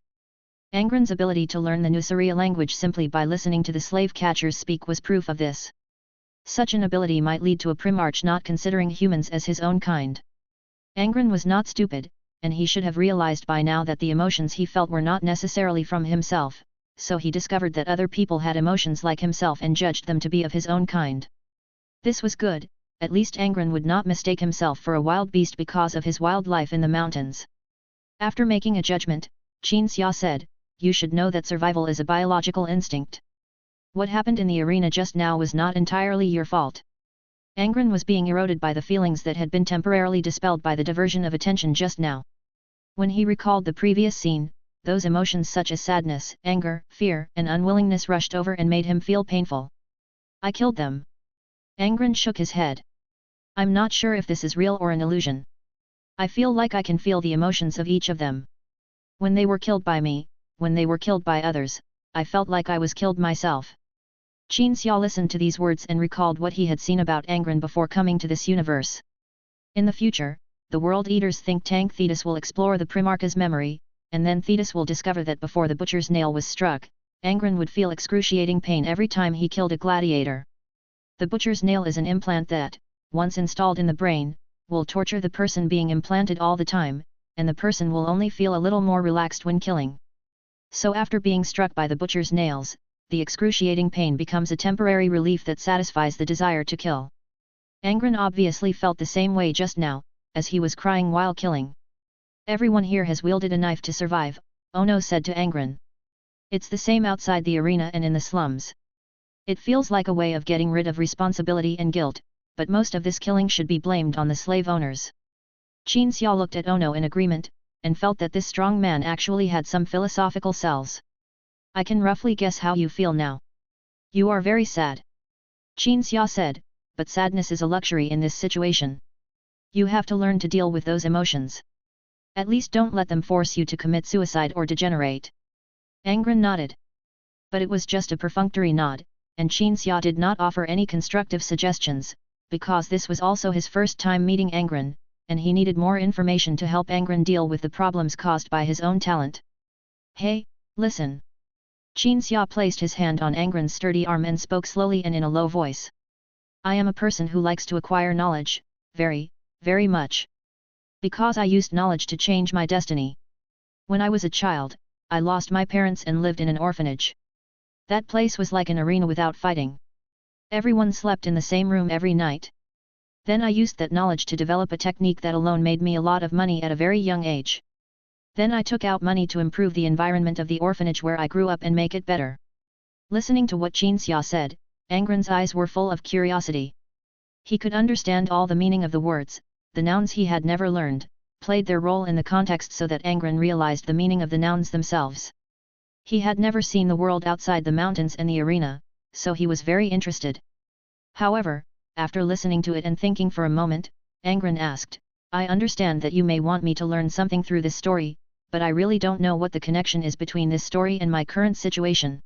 Angron's ability to learn the Nucria language simply by listening to the slave catchers speak was proof of this. Such an ability might lead to a primarch not considering humans as his own kind. Angron was not stupid, and he should have realized by now that the emotions he felt were not necessarily from himself, so he discovered that other people had emotions like himself and judged them to be of his own kind. This was good, at least Angron would not mistake himself for a wild beast because of his wild life in the mountains. After making a judgment, Qin Xia said, "You should know that survival is a biological instinct. What happened in the arena just now was not entirely your fault." Angron was being eroded by the feelings that had been temporarily dispelled by the diversion of attention just now. When he recalled the previous scene, those emotions such as sadness, anger, fear, and unwillingness rushed over and made him feel painful. "I killed them." Angron shook his head. "I'm not sure if this is real or an illusion. I feel like I can feel the emotions of each of them. When they were killed by me, when they were killed by others, I felt like I was killed myself." Qin Xia listened to these words and recalled what he had seen about Angron before coming to this universe. In the future, the World Eaters think tank Thetis will explore the Primarch's memory, and then Thetis will discover that before the butcher's nail was struck, Angron would feel excruciating pain every time he killed a gladiator. The butcher's nail is an implant that, once installed in the brain, will torture the person being implanted all the time, and the person will only feel a little more relaxed when killing. So after being struck by the butcher's nails, the excruciating pain becomes a temporary relief that satisfies the desire to kill. Angron obviously felt the same way just now, as he was crying while killing. "Everyone here has wielded a knife to survive," Ono said to Angron. "It's the same outside the arena and in the slums. It feels like a way of getting rid of responsibility and guilt, but most of this killing should be blamed on the slave owners." Qin Xia looked at Ono in agreement, and felt that this strong man actually had some philosophical cells. "I can roughly guess how you feel now. You are very sad." Qin Xia said, "But sadness is a luxury in this situation. You have to learn to deal with those emotions. At least don't let them force you to commit suicide or degenerate." Angron nodded. But it was just a perfunctory nod, and Qin Xia did not offer any constructive suggestions, because this was also his first time meeting Angron, and he needed more information to help Angron deal with the problems caused by his own talent. "Hey, listen." Qin Xia placed his hand on Angron's sturdy arm and spoke slowly and in a low voice. "I am a person who likes to acquire knowledge, very, very much. Because I used knowledge to change my destiny. When I was a child, I lost my parents and lived in an orphanage. That place was like an arena without fighting. Everyone slept in the same room every night. Then I used that knowledge to develop a technique that alone made me a lot of money at a very young age. Then I took out money to improve the environment of the orphanage where I grew up and make it better." Listening to what Qin Xia said, Angron's eyes were full of curiosity. He could understand all the meaning of the words, the nouns he had never learned, played their role in the context so that Angron realized the meaning of the nouns themselves. He had never seen the world outside the mountains and the arena, so he was very interested. However, after listening to it and thinking for a moment, Angron asked, "I understand that you may want me to learn something through this story, but I really don't know what the connection is between this story and my current situation."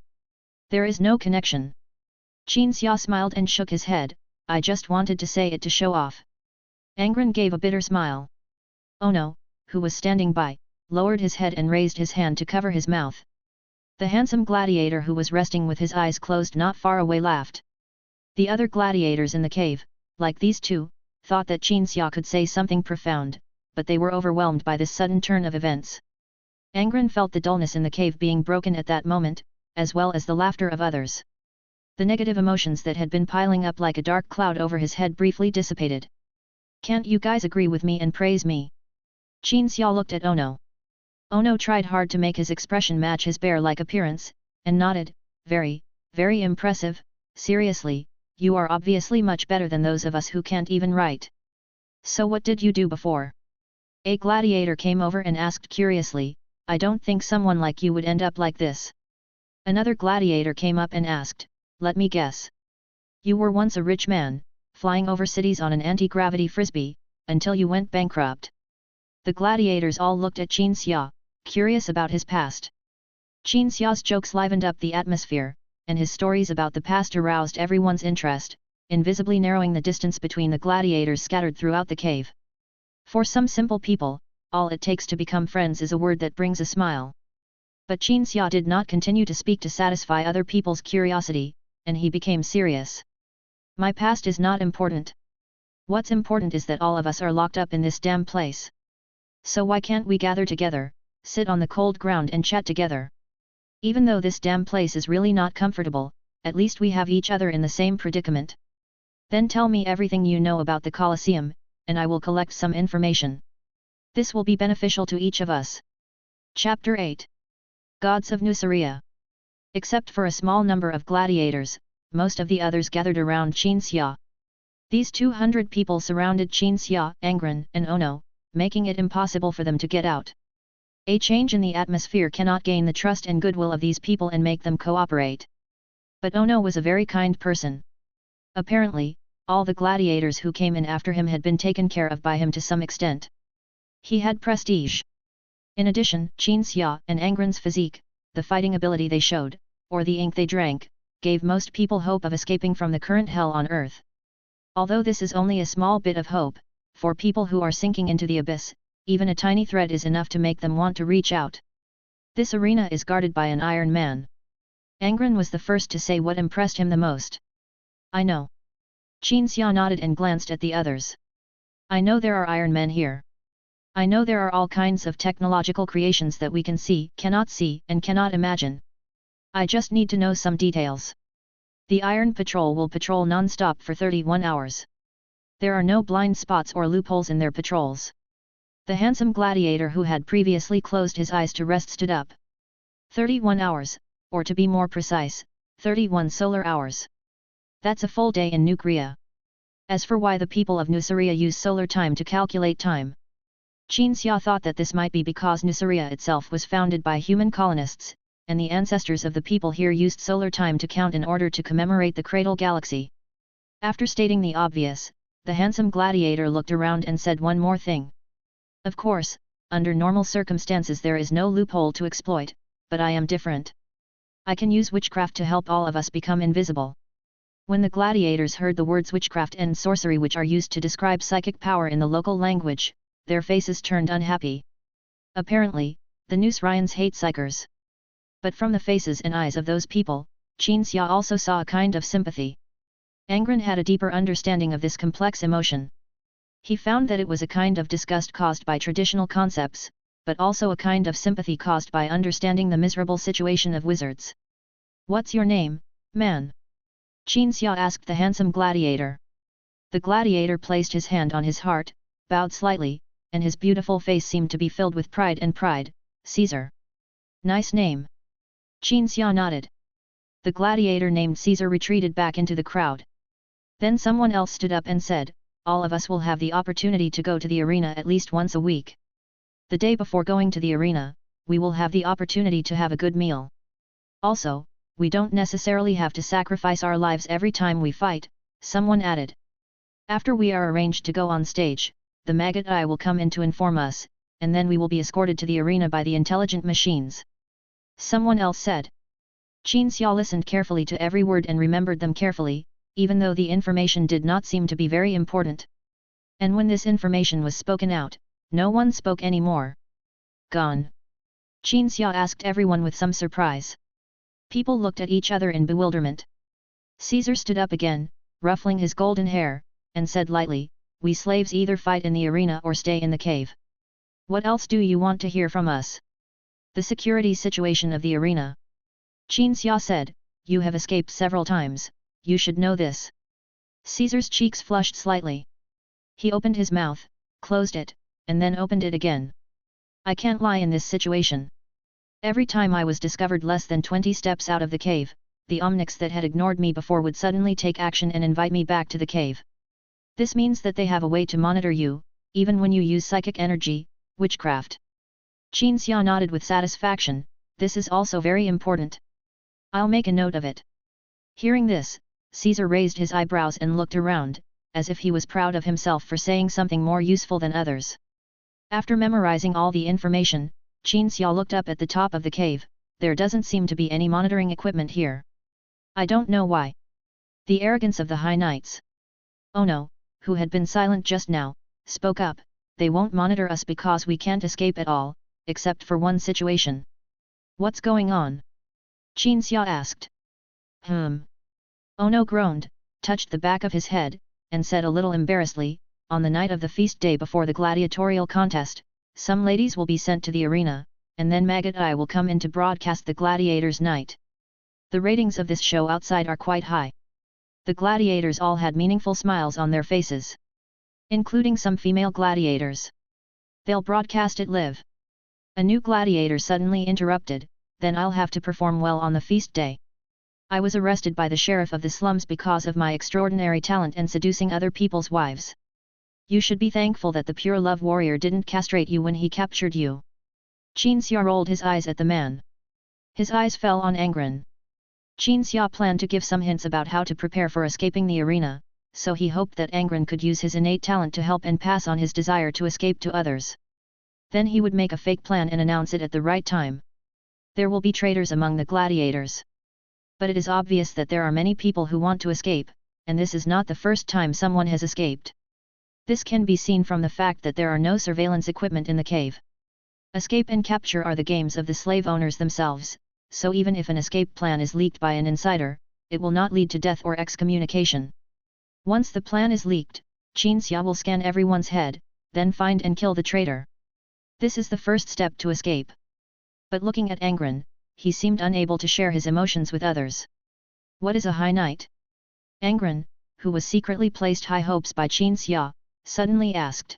"There is no connection." Qin Xia smiled and shook his head, "I just wanted to say it to show off." Angron gave a bitter smile. Ono, who was standing by, lowered his head and raised his hand to cover his mouth. The handsome gladiator who was resting with his eyes closed not far away laughed. The other gladiators in the cave, like these two, thought that Qin Xia could say something profound, but they were overwhelmed by this sudden turn of events. Angron felt the dullness in the cave being broken at that moment, as well as the laughter of others. The negative emotions that had been piling up like a dark cloud over his head briefly dissipated. "Can't you guys agree with me and praise me?" Qin Xia looked at Ono. Ono tried hard to make his expression match his bear-like appearance, and nodded, "Very, very impressive, seriously, you are obviously much better than those of us who can't even write. So what did you do before?" A gladiator came over and asked curiously, "I don't think someone like you would end up like this." Another gladiator came up and asked, "Let me guess. You were once a rich man, flying over cities on an anti-gravity frisbee, until you went bankrupt. The gladiators all looked at Qin Xia, curious about his past. Qin Xia's jokes livened up the atmosphere, and his stories about the past aroused everyone's interest, invisibly narrowing the distance between the gladiators scattered throughout the cave. For some simple people, all it takes to become friends is a word that brings a smile. But Qin Xia did not continue to speak to satisfy other people's curiosity, and he became serious. My past is not important. What's important is that all of us are locked up in this damn place. So why can't we gather together, sit on the cold ground and chat together? Even though this damn place is really not comfortable, at least we have each other in the same predicament. Then tell me everything you know about the Colosseum, and I will collect some information. This will be beneficial to each of us. Chapter 8. Gods of Nucria. Except for a small number of gladiators, most of the others gathered around Qin Xia. These 200 people surrounded Qin Xia, Angron, and Ono, making it impossible for them to get out. A change in the atmosphere cannot gain the trust and goodwill of these people and make them cooperate. But Ono was a very kind person. Apparently, all the gladiators who came in after him had been taken care of by him to some extent. He had prestige. In addition, Qin Xia and Angron's physique, the fighting ability they showed, or the ink they drank, gave most people hope of escaping from the current hell on earth. Although this is only a small bit of hope, for people who are sinking into the abyss, even a tiny thread is enough to make them want to reach out. This arena is guarded by an Iron Man. Angron was the first to say what impressed him the most. I know. Qin Xia nodded and glanced at the others. I know there are Iron Men here. I know there are all kinds of technological creations that we can see, cannot see, and cannot imagine. I just need to know some details. The Iron Patrol will patrol non-stop for 31 hours. There are no blind spots or loopholes in their patrols. The handsome gladiator who had previously closed his eyes to rest stood up. 31 hours, or to be more precise, 31 solar hours. That's a full day in Nucria. As for why the people of Nucria use solar time to calculate time, Qin Xia thought that this might be because Nucria itself was founded by human colonists, and the ancestors of the people here used solar time to count in order to commemorate the Cradle Galaxy. After stating the obvious, the handsome gladiator looked around and said one more thing. Of course, under normal circumstances there is no loophole to exploit, but I am different. I can use witchcraft to help all of us become invisible. When the gladiators heard the words witchcraft and sorcery, which are used to describe psychic power in the local language, their faces turned unhappy. Apparently, the Nucrians hate psychers. But from the faces and eyes of those people, Qin Xia also saw a kind of sympathy. Angron had a deeper understanding of this complex emotion. He found that it was a kind of disgust caused by traditional concepts, but also a kind of sympathy caused by understanding the miserable situation of wizards. What's your name, man? Qin Xia asked the handsome gladiator. The gladiator placed his hand on his heart, bowed slightly, and his beautiful face seemed to be filled with pride. Caesar. Nice name. Qin Xia nodded. The gladiator named Caesar retreated back into the crowd. Then someone else stood up and said, all of us will have the opportunity to go to the arena at least once a week. The day before going to the arena, we will have the opportunity to have a good meal. Also, we don't necessarily have to sacrifice our lives every time we fight, someone added. After we are arranged to go on stage, the maggot eye will come in to inform us, and then we will be escorted to the arena by the intelligent machines. Someone else said. Qin Xia listened carefully to every word and remembered them carefully, even though the information did not seem to be very important. And when this information was spoken out, no one spoke anymore. Gone? Qin Xia asked everyone with some surprise. People looked at each other in bewilderment. Caesar stood up again, ruffling his golden hair, and said lightly, we slaves either fight in the arena or stay in the cave. What else do you want to hear from us? The security situation of the arena. Qin Xia said, you have escaped several times, you should know this. Caesar's cheeks flushed slightly. He opened his mouth, closed it, and then opened it again. I can't lie in this situation. Every time I was discovered less than 20 steps out of the cave, the Omnics that had ignored me before would suddenly take action and invite me back to the cave. This means that they have a way to monitor you, even when you use psychic energy, witchcraft. Qin Xia nodded with satisfaction, this is also very important. I'll make a note of it. Hearing this, Caesar raised his eyebrows and looked around, as if he was proud of himself for saying something more useful than others. After memorizing all the information, Qin Xia looked up at the top of the cave. There doesn't seem to be any monitoring equipment here. I don't know why. The arrogance of the High Knights. Ono, who had been silent just now, spoke up. They won't monitor us because we can't escape at all, except for one situation. What's going on? Qin Xia asked. Ono groaned, touched the back of his head, and said a little embarrassedly, on the night of the feast day before the gladiatorial contest, some ladies will be sent to the arena, and then Maggot I will come in to broadcast the gladiators' night. The ratings of this show outside are quite high. The gladiators all had meaningful smiles on their faces. Including some female gladiators. They'll broadcast it live. A new gladiator suddenly interrupted, then I'll have to perform well on the feast day. I was arrested by the sheriff of the slums because of my extraordinary talent in seducing other people's wives. You should be thankful that the pure love warrior didn't castrate you when he captured you. Qin Xia rolled his eyes at the man. His eyes fell on Angron. Qin Xia planned to give some hints about how to prepare for escaping the arena, so he hoped that Angron could use his innate talent to help and pass on his desire to escape to others. Then he would make a fake plan and announce it at the right time. There will be traitors among the gladiators. But it is obvious that there are many people who want to escape, and this is not the first time someone has escaped. This can be seen from the fact that there are no surveillance equipment in the cave. Escape and capture are the games of the slave owners themselves, so even if an escape plan is leaked by an insider, it will not lead to death or excommunication. Once the plan is leaked, Qin Xia will scan everyone's head, then find and kill the traitor. This is the first step to escape. But looking at Angron, he seemed unable to share his emotions with others. What is a High Knight? Angron, who was secretly placed high hopes by Qin Xia, suddenly asked.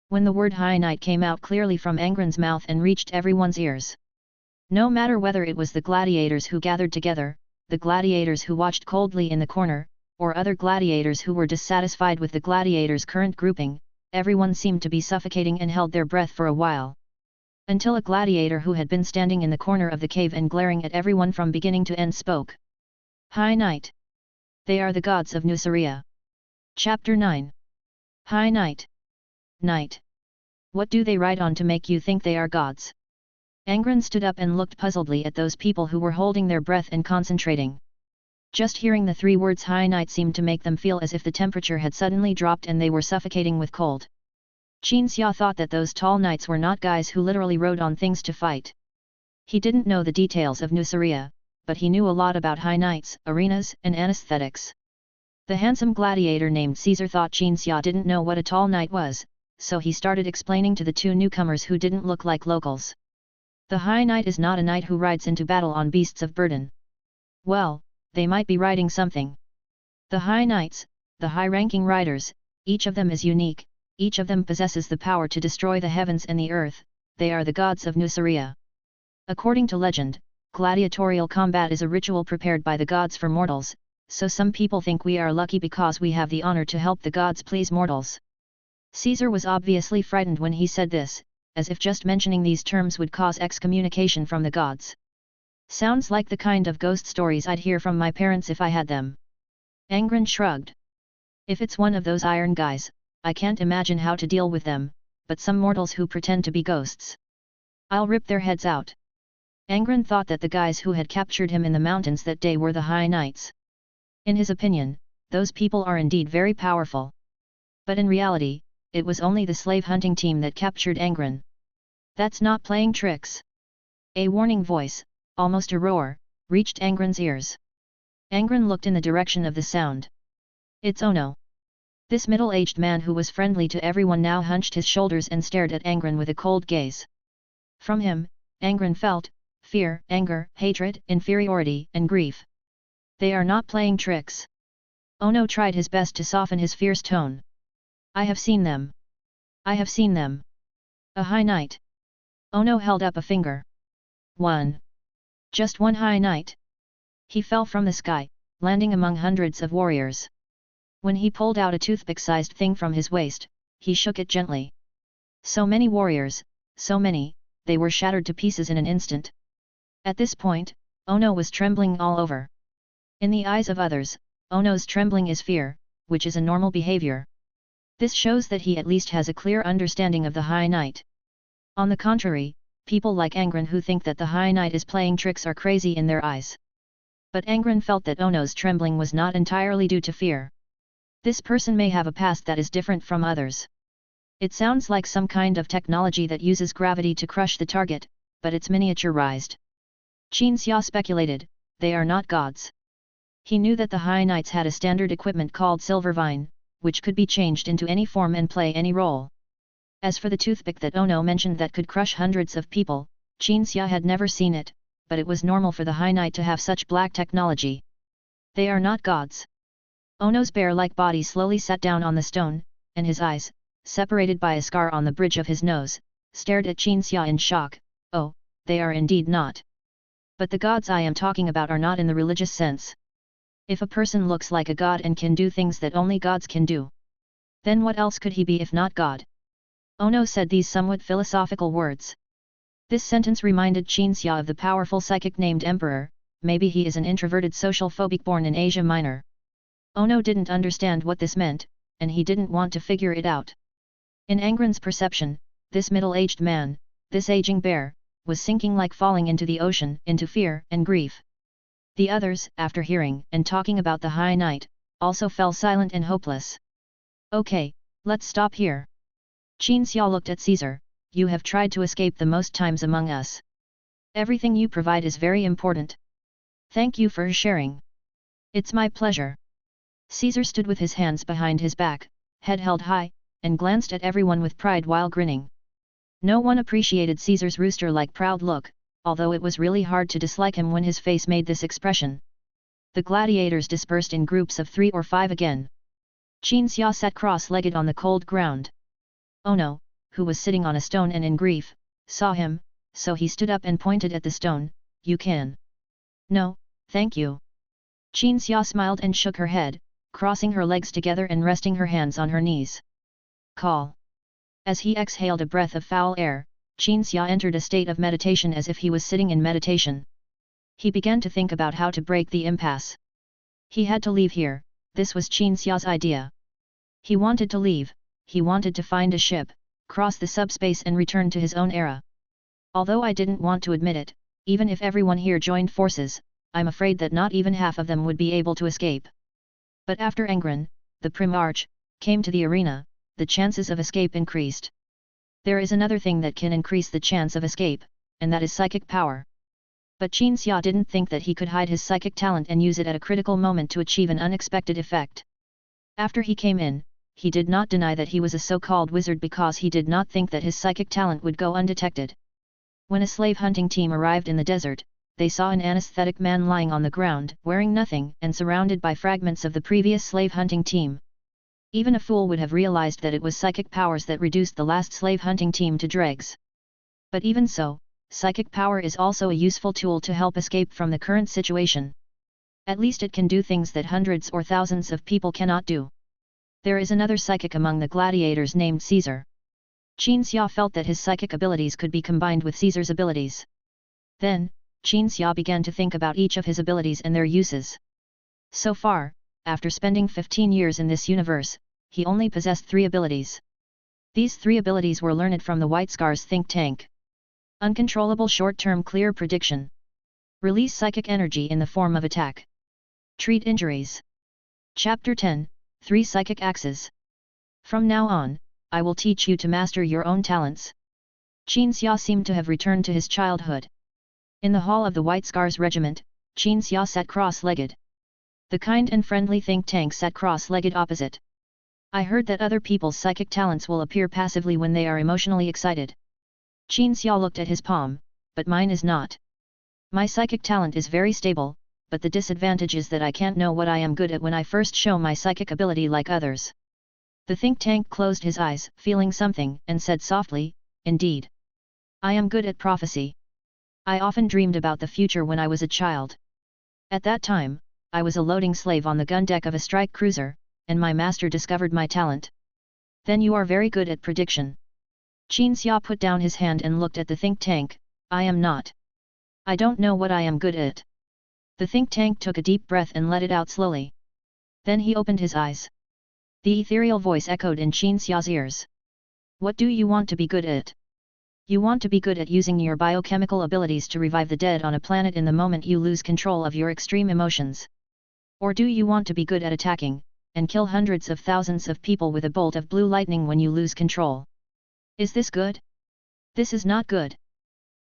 When the word High Knight came out clearly from Angron's mouth and reached everyone's ears. No matter whether it was the gladiators who gathered together, the gladiators who watched coldly in the corner, or other gladiators who were dissatisfied with the gladiators' current grouping, everyone seemed to be suffocating and held their breath for a while. Until a gladiator who had been standing in the corner of the cave and glaring at everyone from beginning to end spoke. High Knight. They are the gods of Nucria. Chapter 9. High Knight. Knight. What do they write on to make you think they are gods? Angron stood up and looked puzzledly at those people who were holding their breath and concentrating. Just hearing the three words High Knight seemed to make them feel as if the temperature had suddenly dropped and they were suffocating with cold. Qin Xia thought that those tall knights were not guys who literally rode on things to fight. He didn't know the details of Nucria, but he knew a lot about high knights, arenas, and anesthetics. The handsome gladiator named Caesar thought Qin Xia didn't know what a tall knight was, so he started explaining to the two newcomers who didn't look like locals. The High Knight is not a knight who rides into battle on beasts of burden. Well, they might be riding something. The High Knights, the high-ranking riders, each of them is unique. Each of them possesses the power to destroy the heavens and the earth. They are the gods of Nucria. According to legend, gladiatorial combat is a ritual prepared by the gods for mortals, so some people think we are lucky because we have the honor to help the gods please mortals. Caesar was obviously frightened when he said this, as if just mentioning these terms would cause excommunication from the gods. Sounds like the kind of ghost stories I'd hear from my parents if I had them. Angron shrugged. If it's one of those iron guys, I can't imagine how to deal with them, but some mortals who pretend to be ghosts. I'll rip their heads out. Angron thought that the guys who had captured him in the mountains that day were the High Knights. In his opinion, those people are indeed very powerful. But in reality, it was only the slave hunting team that captured Angron. That's not playing tricks. A warning voice, almost a roar, reached Angron's ears. Angron looked in the direction of the sound. It's Ono. This middle-aged man who was friendly to everyone now hunched his shoulders and stared at Angron with a cold gaze. From him, Angron felt fear, anger, hatred, inferiority, and grief. They are not playing tricks. Ono tried his best to soften his fierce tone. I have seen them. I have seen them. A High Knight. Ono held up a finger. One. Just one High Knight. He fell from the sky, landing among hundreds of warriors. When he pulled out a toothpick-sized thing from his waist, he shook it gently. So many warriors, so many, they were shattered to pieces in an instant. At this point, Ono was trembling all over. In the eyes of others, Ono's trembling is fear, which is a normal behavior. This shows that he at least has a clear understanding of the High Knight. On the contrary, people like Angron who think that the High Knight is playing tricks are crazy in their eyes. But Angron felt that Ono's trembling was not entirely due to fear. This person may have a past that is different from others. It sounds like some kind of technology that uses gravity to crush the target, but it's miniaturized. Qin Xia speculated, they are not gods. He knew that the High Knights had a standard equipment called Silver Vine, which could be changed into any form and play any role. As for the toothpick that Ono mentioned that could crush hundreds of people, Qin Xia had never seen it, but it was normal for the High Knight to have such black technology. They are not gods. Ono's bear-like body slowly sat down on the stone, and his eyes, separated by a scar on the bridge of his nose, stared at Qin Xia in shock. Oh, they are indeed not. But the gods I am talking about are not in the religious sense. If a person looks like a god and can do things that only gods can do, then what else could he be if not God? Ono said these somewhat philosophical words. This sentence reminded Qin Xia of the powerful psychic named Emperor. Maybe he is an introverted social phobic born in Asia Minor. Ono didn't understand what this meant, and he didn't want to figure it out. In Angron's perception, this middle-aged man, this aging bear, was sinking like falling into the ocean, into fear and grief. The others, after hearing and talking about the High Knight, also fell silent and hopeless. Okay, let's stop here. Qin Xia looked at Caesar. You have tried to escape the most times among us. Everything you provide is very important. Thank you for sharing. It's my pleasure. Caesar stood with his hands behind his back, head held high, and glanced at everyone with pride while grinning. No one appreciated Caesar's rooster-like proud look, although it was really hard to dislike him when his face made this expression. The gladiators dispersed in groups of 3 or 5 again. Qin Xia sat cross-legged on the cold ground. Ono, who was sitting on a stone and in grief, saw him, so he stood up and pointed at the stone. You can. No, thank you. Qin Xia smiled and shook her head, crossing her legs together and resting her hands on her knees. Call. As he exhaled a breath of foul air, Qin Xia entered a state of meditation as if he was sitting in meditation. He began to think about how to break the impasse. He had to leave here, this was Qin Xia's idea. He wanted to leave, he wanted to find a ship, cross the subspace and return to his own era. Although I didn't want to admit it, even if everyone here joined forces, I'm afraid that not even half of them would be able to escape. But after Angron, the primarch, came to the arena, the chances of escape increased. There is another thing that can increase the chance of escape, and that is psychic power. But Qin Xia didn't think that he could hide his psychic talent and use it at a critical moment to achieve an unexpected effect. After he came in, he did not deny that he was a so-called wizard because he did not think that his psychic talent would go undetected. When a slave hunting team arrived in the desert, they saw an anesthetic man lying on the ground, wearing nothing and surrounded by fragments of the previous slave hunting team. Even a fool would have realized that it was psychic powers that reduced the last slave hunting team to dregs. But even so, psychic power is also a useful tool to help escape from the current situation. At least it can do things that hundreds or thousands of people cannot do. There is another psychic among the gladiators named Caesar. Qin Xia felt that his psychic abilities could be combined with Caesar's abilities. Then, Qin Xia began to think about each of his abilities and their uses. So far, after spending 15 years in this universe, he only possessed 3 abilities. These 3 abilities were learned from the White Scar's think tank. Uncontrollable short-term clear prediction. Release psychic energy in the form of attack. Treat injuries. Chapter 10, 3 Psychic Axes. From now on, I will teach you to master your own talents. Qin Xia seemed to have returned to his childhood. In the hall of the White Scar's regiment, Qin Xia sat cross-legged. The kind and friendly think tank sat cross-legged opposite. I heard that other people's psychic talents will appear passively when they are emotionally excited. Qin Xia looked at his palm, but mine is not. My psychic talent is very stable, but the disadvantage is that I can't know what I am good at when I first show my psychic ability like others. The think tank closed his eyes, feeling something, and said softly, Indeed. I am good at prophecy. I often dreamed about the future when I was a child. At that time, I was a loading slave on the gun deck of a strike cruiser, and my master discovered my talent. Then you are very good at prediction. Qin Xia put down his hand and looked at the think tank. I am not. I don't know what I am good at. The think tank took a deep breath and let it out slowly. Then he opened his eyes. The ethereal voice echoed in Qin Xia's ears. What do you want to be good at? You want to be good at using your biochemical abilities to revive the dead on a planet in the moment you lose control of your extreme emotions. Or do you want to be good at attacking, and kill hundreds of thousands of people with a bolt of blue lightning when you lose control? Is this good? This is not good.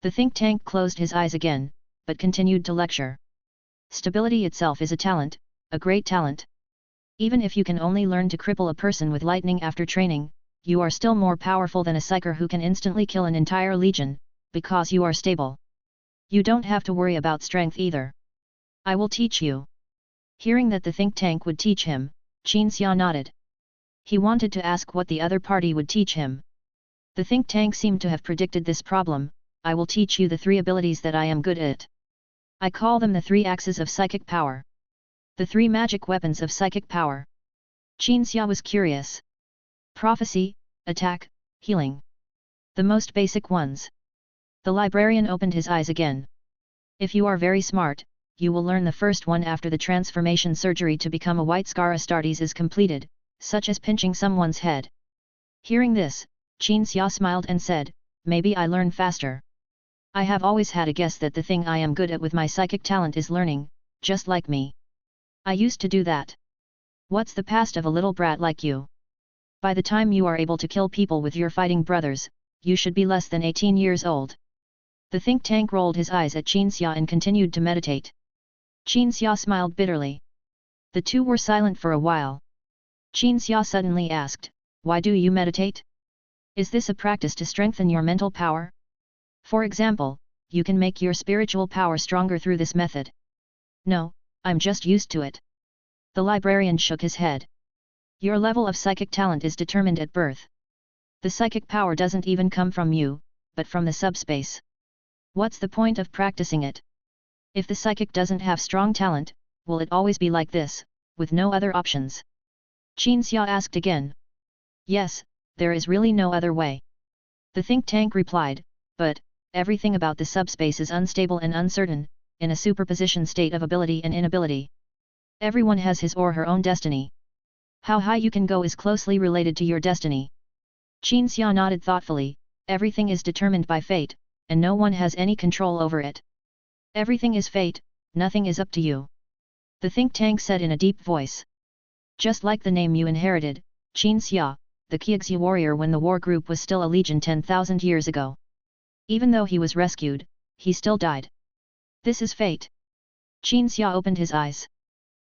The think tank closed his eyes again, but continued to lecture. Stability itself is a talent, a great talent. Even if you can only learn to cripple a person with lightning after training, you are still more powerful than a psyker who can instantly kill an entire legion, because you are stable. You don't have to worry about strength either. I will teach you. Hearing that the think tank would teach him, Qin Xia nodded. He wanted to ask what the other party would teach him. The think tank seemed to have predicted this problem. I will teach you the 3 abilities that I am good at. I call them the 3 axes of psychic power. The 3 magic weapons of psychic power. Qin Xia was curious. Prophecy, attack, healing. The most basic ones. The librarian opened his eyes again. If you are very smart, you will learn the first one after the transformation surgery to become a white scar Astartes is completed, such as pinching someone's head. Hearing this, Qin Xia smiled and said, maybe I learn faster. I have always had a guess that the thing I am good at with my psychic talent is learning, just like me. I used to do that. What's the past of a little brat like you? By the time you are able to kill people with your fighting brothers, you should be less than 18 years old. The think tank rolled his eyes at Qin Xia and continued to meditate. Qin Xia smiled bitterly. The two were silent for a while. Qin Xia suddenly asked, why do you meditate? Is this a practice to strengthen your mental power? For example, you can make your spiritual power stronger through this method. No, I'm just used to it. The librarian shook his head. Your level of psychic talent is determined at birth. The psychic power doesn't even come from you, but from the subspace. What's the point of practicing it? If the psychic doesn't have strong talent, will it always be like this, with no other options? Qin Xia asked again. Yes, there is really no other way. The think tank replied, but, everything about the subspace is unstable and uncertain, in a superposition state of ability and inability. Everyone has his or her own destiny. How high you can go is closely related to your destiny. Qin Xia nodded thoughtfully, everything is determined by fate, and no one has any control over it. Everything is fate, nothing is up to you. The think tank said in a deep voice. Just like the name you inherited, Qin Xia, the Qiexi warrior when the war group was still a legion 10,000 years ago. Even though he was rescued, he still died. This is fate. Qin Xia opened his eyes.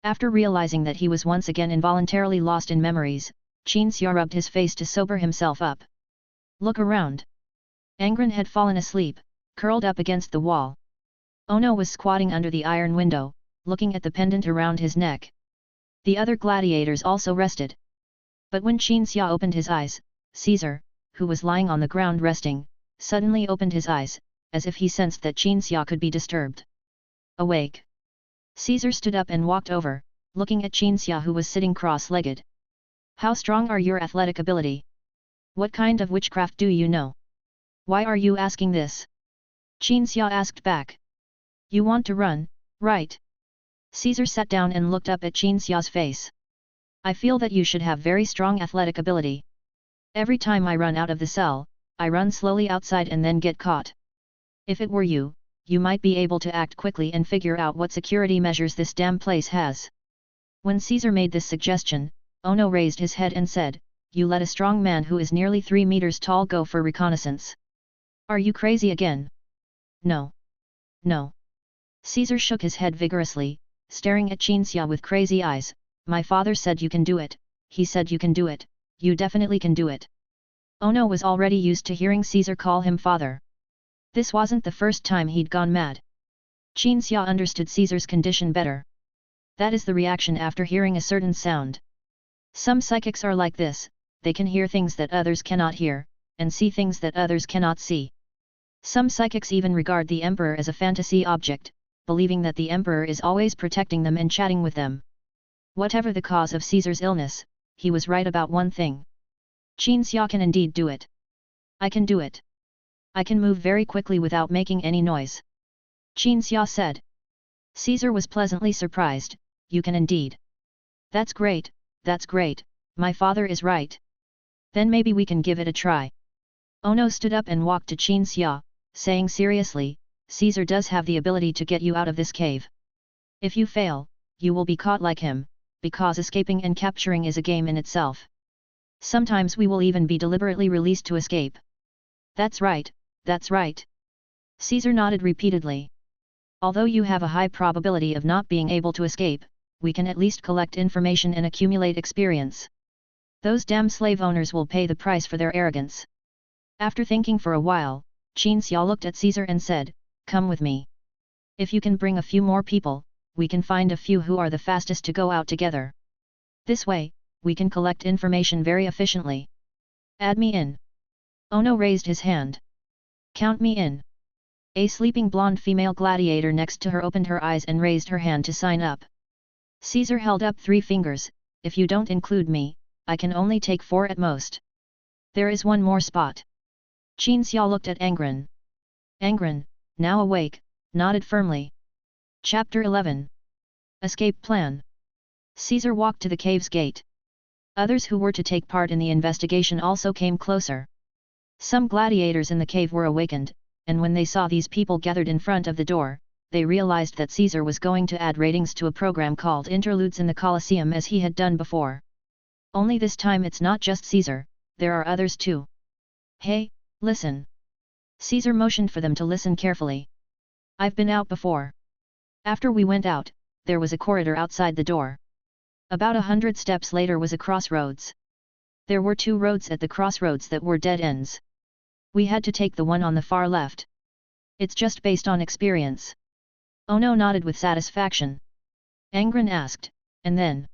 After realizing that he was once again involuntarily lost in memories, Qin Xia rubbed his face to sober himself up. Look around. Angron had fallen asleep, curled up against the wall. Ono was squatting under the iron window, looking at the pendant around his neck. The other gladiators also rested. But when Qin Xia opened his eyes, Caesar, who was lying on the ground resting, suddenly opened his eyes, as if he sensed that Qin Xia could be disturbed. Awake. Caesar stood up and walked over, looking at Qin Xia who was sitting cross-legged. How strong are your athletic ability? What kind of witchcraft do you know? Why are you asking this? Qin Xia asked back. You want to run, right? Caesar sat down and looked up at Qin Xia's face. I feel that you should have very strong athletic ability. Every time I run out of the cell, I run slowly outside and then get caught. If it were you, you might be able to act quickly and figure out what security measures this damn place has. When Caesar made this suggestion, Ono raised his head and said, you let a strong man who is nearly 3 meters tall go for reconnaissance. Are you crazy again? No. No. Caesar shook his head vigorously, staring at Qin Xia with crazy eyes. My father said you can do it, he said you can do it, you definitely can do it. Ono was already used to hearing Caesar call him father. This wasn't the first time he'd gone mad. Qin Xia understood Caesar's condition better. That is the reaction after hearing a certain sound. Some psychics are like this, they can hear things that others cannot hear, and see things that others cannot see. Some psychics even regard the emperor as a fantasy object, believing that the emperor is always protecting them and chatting with them. Whatever the cause of Caesar's illness, he was right about one thing. Qin Xia can indeed do it. I can do it. I can move very quickly without making any noise. Qin Xia said. Caesar was pleasantly surprised, you can indeed. That's great, My father is right. Then maybe we can give it a try. Ono stood up and walked to Qin Xia, saying seriously, Caesar does have the ability to get you out of this cave. If you fail, you will be caught like him, because escaping and capturing is a game in itself. Sometimes we will even be deliberately released to escape. That's right, that's right. Caesar nodded repeatedly. Although you have a high probability of not being able to escape, we can at least collect information and accumulate experience. Those damn slave owners will pay the price for their arrogance. After thinking for a while, Qin Xia looked at Caesar and said, Come with me. If you can bring a few more people, we can find a few who are the fastest to go out together. This way, we can collect information very efficiently. Add me in. Ono raised his hand. Count me in. A sleeping blonde female gladiator next to her opened her eyes and raised her hand to sign up. Caesar held up 3 fingers, if you don't include me, I can only take 4 at most. There is one more spot. Qin Xia looked at Angron. Angron, now awake, nodded firmly. Chapter 11. Escape Plan. Caesar walked to the cave's gate. Others who were to take part in the investigation also came closer. Some gladiators in the cave were awakened, and when they saw these people gathered in front of the door, they realized that Caesar was going to add ratings to a program called Interludes in the Colosseum as he had done before. Only this time it's not just Caesar, there are others too. Hey, listen. Caesar motioned for them to listen carefully. I've been out before. After we went out, there was a corridor outside the door. About 100 steps later was a crossroads. There were 2 roads at the crossroads that were dead ends. We had to take the one on the far left. It's just based on experience. Ono nodded with satisfaction. Angron asked, and then?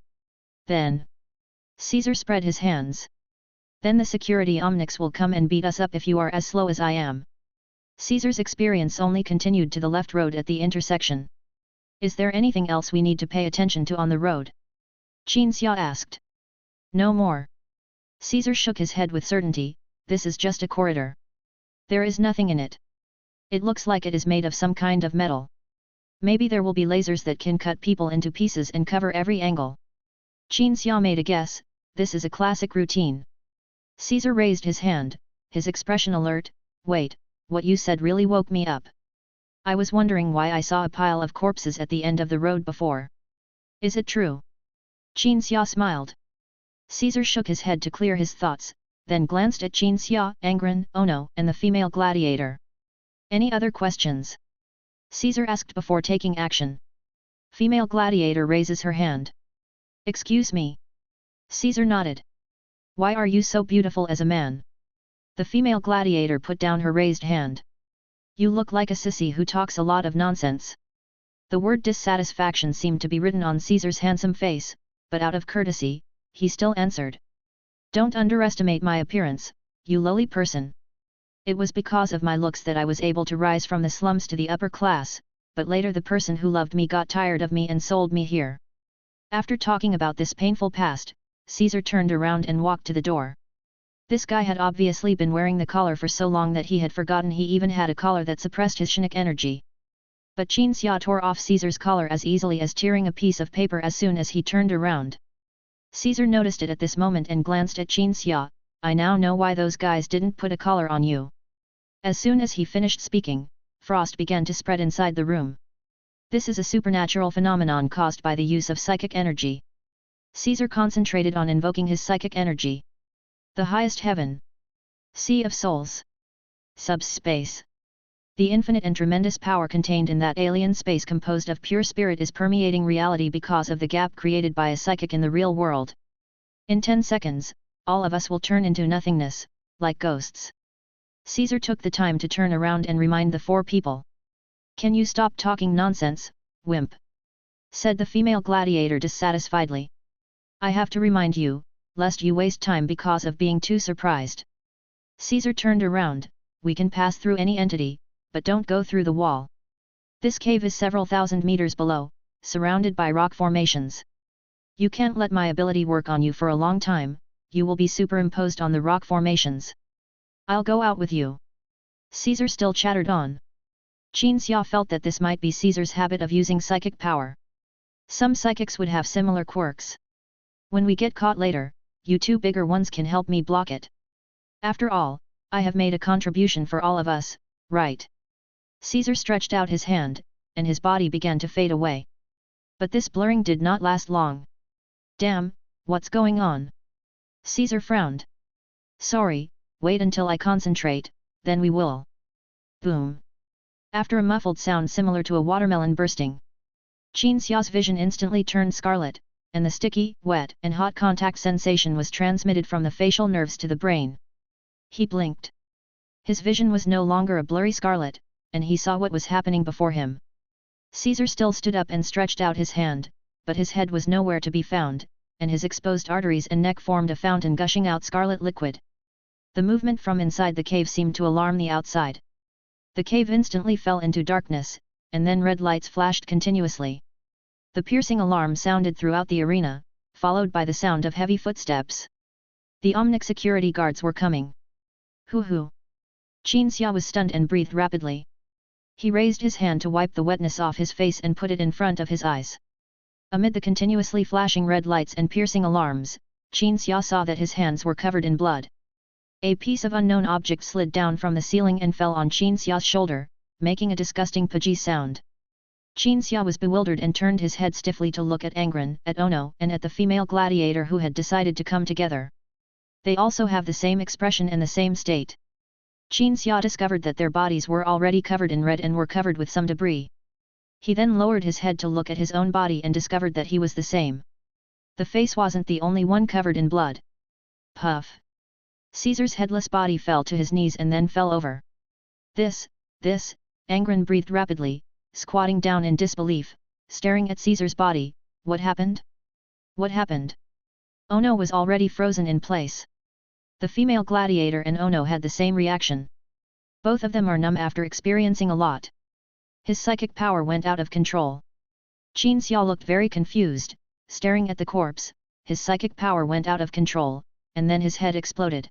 Then? Caesar spread his hands. Then the security omnics will come and beat us up if you are as slow as I am. Caesar's experience only continued to the left road at the intersection. Is there anything else we need to pay attention to on the road? Qin Xia asked. No more. Caesar shook his head with certainty, this is just a corridor. There is nothing in it. It looks like it is made of some kind of metal. Maybe there will be lasers that can cut people into pieces and cover every angle. Qin Xia made a guess, this is a classic routine. Caesar raised his hand, his expression alert, wait, what you said really woke me up. I was wondering why I saw a pile of corpses at the end of the road before. Is it true? Qin Xia smiled. Caesar shook his head to clear his thoughts, then glanced at Qin Xia, Angron, Ono, and the female gladiator. Any other questions? Caesar asked before taking action. Female gladiator raises her hand. Excuse me. Caesar nodded. Why are you so beautiful as a man? The female gladiator put down her raised hand. You look like a sissy who talks a lot of nonsense. The word dissatisfaction seemed to be written on Caesar's handsome face, but out of courtesy, he still answered. Don't underestimate my appearance, you lowly person. It was because of my looks that I was able to rise from the slums to the upper class, but later the person who loved me got tired of me and sold me here. After talking about this painful past, Caesar turned around and walked to the door. This guy had obviously been wearing the collar for so long that he had forgotten he even had a collar that suppressed his Chinook energy. But Qin Xia tore off Caesar's collar as easily as tearing a piece of paper as soon as he turned around. Caesar noticed it at this moment and glanced at Qin Xia, I now know why those guys didn't put a collar on you. As soon as he finished speaking, frost began to spread inside the room. This is a supernatural phenomenon caused by the use of psychic energy. Caesar concentrated on invoking his psychic energy. The highest heaven. Sea of souls. Subspace. The infinite and tremendous power contained in that alien space composed of pure spirit is permeating reality because of the gap created by a psychic in the real world. In 10 seconds, all of us will turn into nothingness, like ghosts. Caesar took the time to turn around and remind the 4 people. Can you stop talking nonsense, wimp? Said the female gladiator dissatisfiedly. I have to remind you, lest you waste time because of being too surprised. Caesar turned around, we can pass through any entity, but don't go through the wall. This cave is several thousand meters below, surrounded by rock formations. You can't let my ability work on you for a long time, you will be superimposed on the rock formations. I'll go out with you. Caesar still chattered on. Qin Xia felt that this might be Caesar's habit of using psychic power. Some psychics would have similar quirks. When we get caught later, you two bigger ones can help me block it. After all, I have made a contribution for all of us, right? Caesar stretched out his hand, and his body began to fade away. But this blurring did not last long. Damn, what's going on? Caesar frowned. Sorry, wait until I concentrate, then we will. Boom. After a muffled sound similar to a watermelon bursting, Qin Xia's vision instantly turned scarlet, and the sticky, wet and hot contact sensation was transmitted from the facial nerves to the brain. He blinked. His vision was no longer a blurry scarlet, and he saw what was happening before him. Caesar still stood up and stretched out his hand, but his head was nowhere to be found, and his exposed arteries and neck formed a fountain gushing out scarlet liquid. The movement from inside the cave seemed to alarm the outside. The cave instantly fell into darkness, and then red lights flashed continuously. The piercing alarm sounded throughout the arena, followed by the sound of heavy footsteps. The Omnic security guards were coming. Hoo-hoo! Qin Xia was stunned and breathed rapidly. He raised his hand to wipe the wetness off his face and put it in front of his eyes. Amid the continuously flashing red lights and piercing alarms, Qin Xia saw that his hands were covered in blood. A piece of unknown object slid down from the ceiling and fell on Qin Xia's shoulder, making a disgusting pudgy sound. Qin Xia was bewildered and turned his head stiffly to look at Angron, at Ono, and at the female gladiator who had decided to come together. They also have the same expression and the same state. Qin Xia discovered that their bodies were already covered in red and were covered with some debris. He then lowered his head to look at his own body and discovered that he was the same. The face wasn't the only one covered in blood. Puff! Caesar's headless body fell to his knees and then fell over. This, Angron breathed rapidly, squatting down in disbelief, staring at Caesar's body. What happened? What happened? Ono was already frozen in place. The female gladiator and Ono had the same reaction. Both of them are numb after experiencing a lot. His psychic power went out of control. Qin Xia looked very confused, staring at the corpse. His psychic power went out of control, and then his head exploded.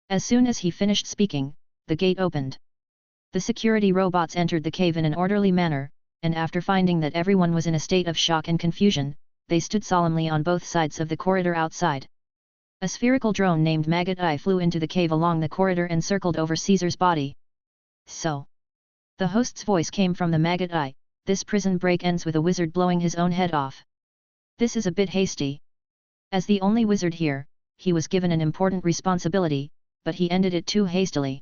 As soon as he finished speaking, the gate opened. The security robots entered the cave in an orderly manner, and after finding that everyone was in a state of shock and confusion, they stood solemnly on both sides of the corridor outside. A spherical drone named Maggot Eye flew into the cave along the corridor and circled over Caesar's body. So, the host's voice came from the Maggot Eye, this prison break ends with a wizard blowing his own head off. This is a bit hasty. As the only wizard here, he was given an important responsibility, but he ended it too hastily.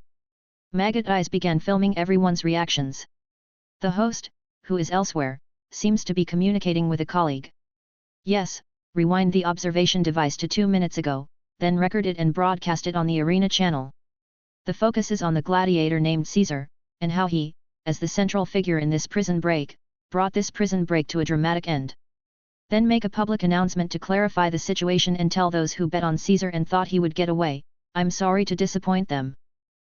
Maggot Eyes began filming everyone's reactions. The host, who is elsewhere, seems to be communicating with a colleague. Yes, rewind the observation device to 2 minutes ago, then record it and broadcast it on the arena channel. The focus is on the gladiator named Caesar, and how he, as the central figure in this prison break, brought this prison break to a dramatic end. Then make a public announcement to clarify the situation and tell those who bet on Caesar and thought he would get away, I'm sorry to disappoint them.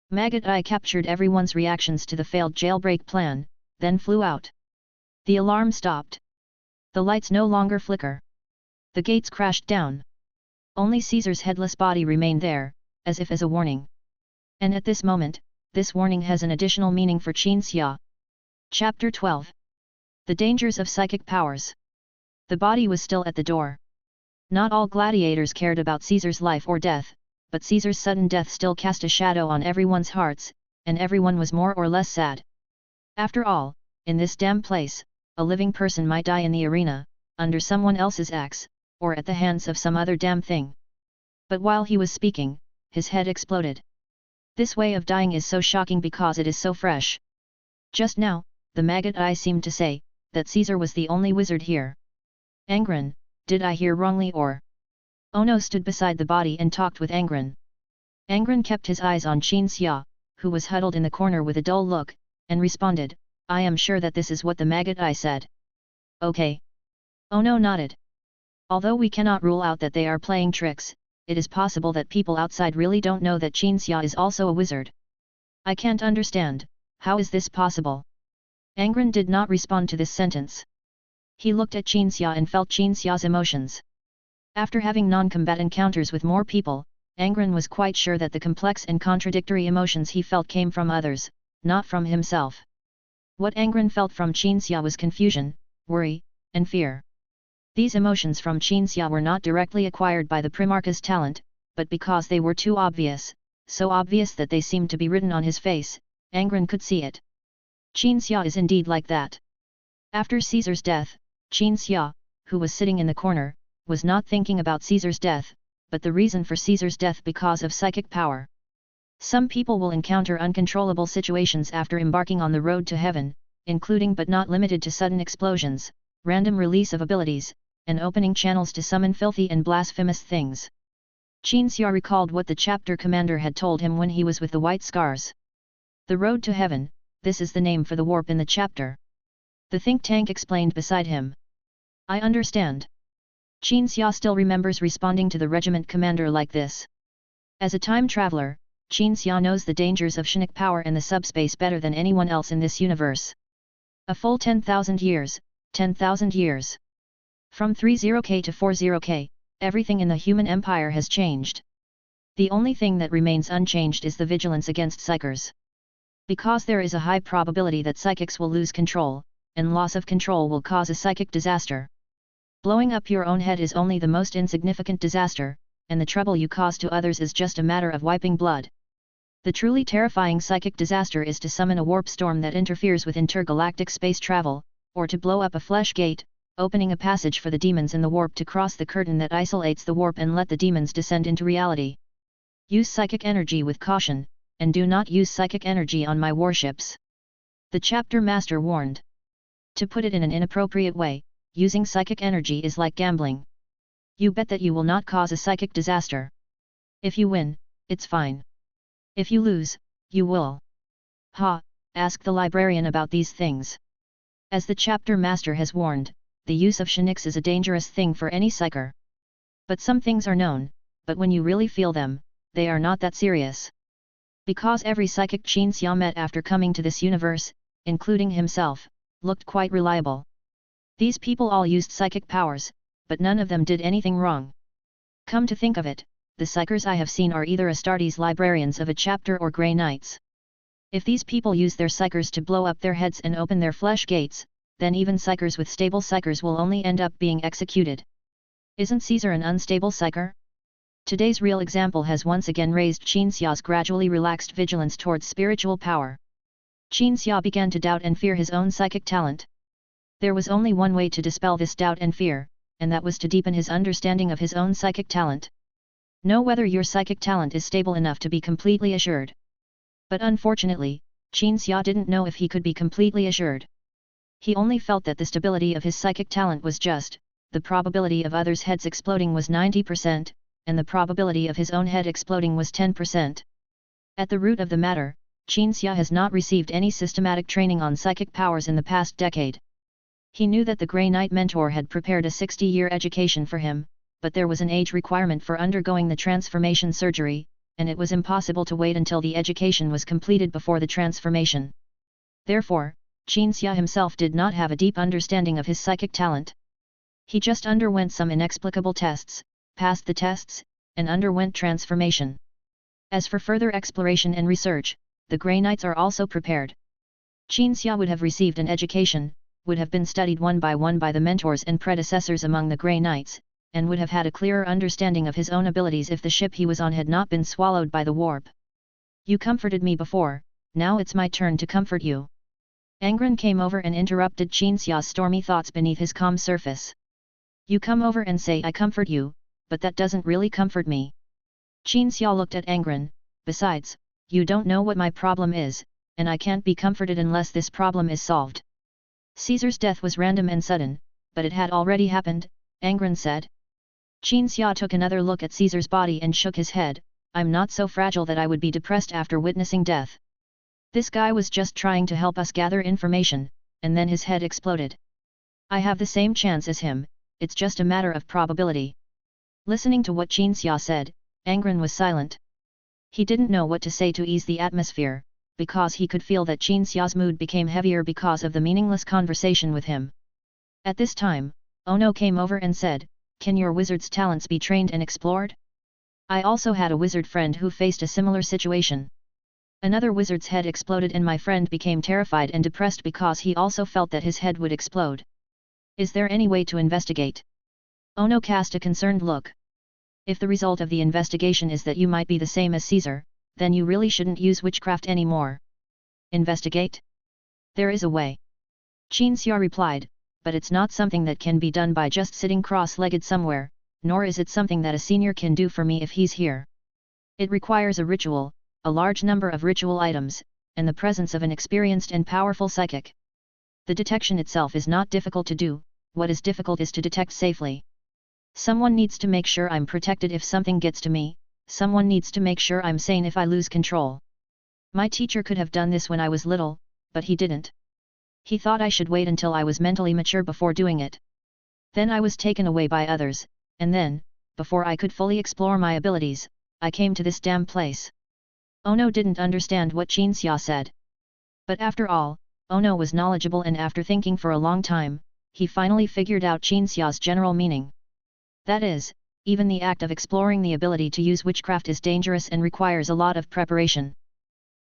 Maggot Eye captured everyone's reactions to the failed jailbreak plan, then flew out. The alarm stopped. The lights no longer flicker. The gates crashed down. Only Caesar's headless body remained there, as if as a warning. And at this moment, this warning has an additional meaning for Qin Xia. Chapter 12. The Dangers of Psychic Powers. The body was still at the door. Not all gladiators cared about Caesar's life or death, but Caesar's sudden death still cast a shadow on everyone's hearts, and everyone was more or less sad. After all, in this damn place, a living person might die in the arena, under someone else's axe, or at the hands of some other damn thing. But while he was speaking, his head exploded. This way of dying is so shocking because it is so fresh. Just now, the Maggot Eye seemed to say, that Caesar was the only wizard here. Angron, did I hear wrongly or? Ono stood beside the body and talked with Angron. Angron kept his eyes on Qin Xia, who was huddled in the corner with a dull look, and responded, I am sure that this is what the Maggot Eye said. Okay. Ono nodded. Although we cannot rule out that they are playing tricks, it is possible that people outside really don't know that Qin Xia is also a wizard. I can't understand, how is this possible? Angron did not respond to this sentence. He looked at Qin Xia and felt Qin Xia's emotions. After having non-combat encounters with more people, Angron was quite sure that the complex and contradictory emotions he felt came from others, not from himself. What Angron felt from Qin Xia was confusion, worry, and fear. These emotions from Qinxia were not directly acquired by the primarch's talent, but because they were too obvious, so obvious that they seemed to be written on his face. Angron could see it. Qinxia is indeed like that. After Caesar's death, Qinxia, who was sitting in the corner, was not thinking about Caesar's death, but the reason for Caesar's death because of psychic power. Some people will encounter uncontrollable situations after embarking on the road to heaven, including but not limited to sudden explosions, random release of abilities, and opening channels to summon filthy and blasphemous things. Qinxia recalled what the chapter commander had told him when he was with the White Scars. The road to heaven, this is the name for the warp in the chapter. The think tank explained beside him. I understand. Qinxia still remembers responding to the regiment commander like this. As a time traveler, Qinxia knows the dangers of Shinik power and the subspace better than anyone else in this universe. A full 10,000 years, 10,000 years. From 30k to 40k, everything in the human empire has changed. The only thing that remains unchanged is the vigilance against psychers. Because there is a high probability that psychics will lose control, and loss of control will cause a psychic disaster. Blowing up your own head is only the most insignificant disaster, and the trouble you cause to others is just a matter of wiping blood. The truly terrifying psychic disaster is to summon a warp storm that interferes with intergalactic space travel, or to blow up a flesh gate, opening a passage for the demons in the warp to cross the curtain that isolates the warp and let the demons descend into reality. Use psychic energy with caution, and do not use psychic energy on my warships. The chapter master warned. To put it in an inappropriate way, using psychic energy is like gambling. You bet that you will not cause a psychic disaster. If you win, it's fine. If you lose, you will. Ask the librarian about these things. As the chapter master has warned, the use of Shiniks is a dangerous thing for any psyker. But some things are known, but when you really feel them, they are not that serious. Because every psychic Qinxia met after coming to this universe, including himself, looked quite reliable. These people all used psychic powers, but none of them did anything wrong. Come to think of it, the psychers I have seen are either Astartes librarians of a chapter or Grey Knights. If these people use their psychers to blow up their heads and open their flesh gates, then even psychers with stable psychers will only end up being executed. Isn't Caesar an unstable psycher? Today's real example has once again raised Qinxia's gradually relaxed vigilance towards spiritual power. Qinxia began to doubt and fear his own psychic talent. There was only one way to dispel this doubt and fear, and that was to deepen his understanding of his own psychic talent. Know whether your psychic talent is stable enough to be completely assured. But unfortunately, Qinxia didn't know if he could be completely assured. He only felt that the stability of his psychic talent was just, the probability of others' heads exploding was 90%, and the probability of his own head exploding was 10%. At the root of the matter, Qinxia has not received any systematic training on psychic powers in the past decade. He knew that the Grey Knight mentor had prepared a 60-year education for him, but there was an age requirement for undergoing the transformation surgery, and it was impossible to wait until the education was completed before the transformation. Therefore, Qinxia himself did not have a deep understanding of his psychic talent. He just underwent some inexplicable tests, passed the tests, and underwent transformation. As for further exploration and research, the Grey Knights are also prepared. Qinxia would have received an education, would have been studied one by the mentors and predecessors among the Grey Knights, and would have had a clearer understanding of his own abilities if the ship he was on had not been swallowed by the warp. You comforted me before, now it's my turn to comfort you. Angron came over and interrupted Qinxia's stormy thoughts beneath his calm surface. You come over and say I comfort you, but that doesn't really comfort me. Qinxia looked at Angron. Besides, you don't know what my problem is, and I can't be comforted unless this problem is solved. Caesar's death was random and sudden, but it had already happened, Angron said. Qinxia took another look at Caesar's body and shook his head. I'm not so fragile that I would be depressed after witnessing death. This guy was just trying to help us gather information, and then his head exploded. I have the same chance as him, it's just a matter of probability. Listening to what Qinxia said, Angron was silent. He didn't know what to say to ease the atmosphere, because he could feel that Qinxia's mood became heavier because of the meaningless conversation with him. At this time, Ono came over and said, Can your wizard's talents be trained and explored? I also had a wizard friend who faced a similar situation. Another wizard's head exploded and my friend became terrified and depressed because he also felt that his head would explode. Is there any way to investigate? Ono cast a concerned look. If the result of the investigation is that you might be the same as Caesar, then you really shouldn't use witchcraft anymore. Investigate? There is a way. Qinxia replied, but it's not something that can be done by just sitting cross-legged somewhere, nor is it something that a senior can do for me if he's here. It requires a ritual, a large number of ritual items, and the presence of an experienced and powerful psychic. The detection itself is not difficult to do, what is difficult is to detect safely. Someone needs to make sure I'm protected if something gets to me, someone needs to make sure I'm sane if I lose control. My teacher could have done this when I was little, but he didn't. He thought I should wait until I was mentally mature before doing it. Then I was taken away by others, and then, before I could fully explore my abilities, I came to this damn place. Ono didn't understand what Qinxia said. But after all, Ono was knowledgeable, and after thinking for a long time, he finally figured out Qinxia's general meaning. That is, even the act of exploring the ability to use witchcraft is dangerous and requires a lot of preparation.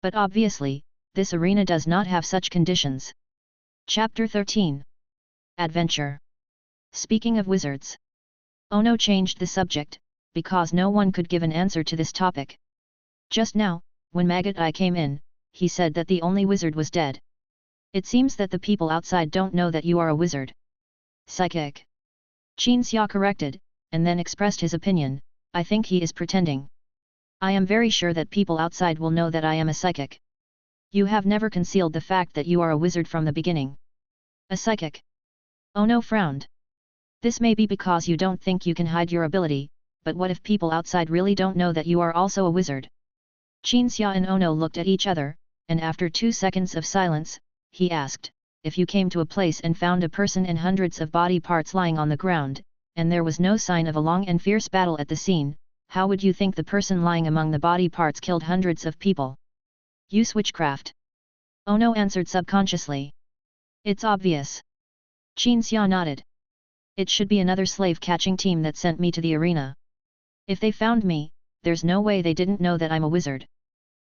But obviously, this arena does not have such conditions. Chapter 13. Adventure. Speaking of wizards. Ono changed the subject, because no one could give an answer to this topic. Just now, when Maggot Eye came in, he said that the only wizard was dead. It seems that the people outside don't know that you are a wizard. Psychic. Qinxia corrected, and then expressed his opinion, I think he is pretending. I am very sure that people outside will know that I am a psychic. You have never concealed the fact that you are a wizard from the beginning. A psychic. Ono frowned. This may be because you don't think you can hide your ability, but what if people outside really don't know that you are also a wizard? Qinxia and Ono looked at each other, and after 2 seconds of silence, he asked, if you came to a place and found a person and hundreds of body parts lying on the ground, and there was no sign of a long and fierce battle at the scene, how would you think the person lying among the body parts killed hundreds of people? Use witchcraft. Ono answered subconsciously. It's obvious. Qinxia nodded. It should be another slave-catching team that sent me to the arena. If they found me, there's no way they didn't know that I'm a wizard.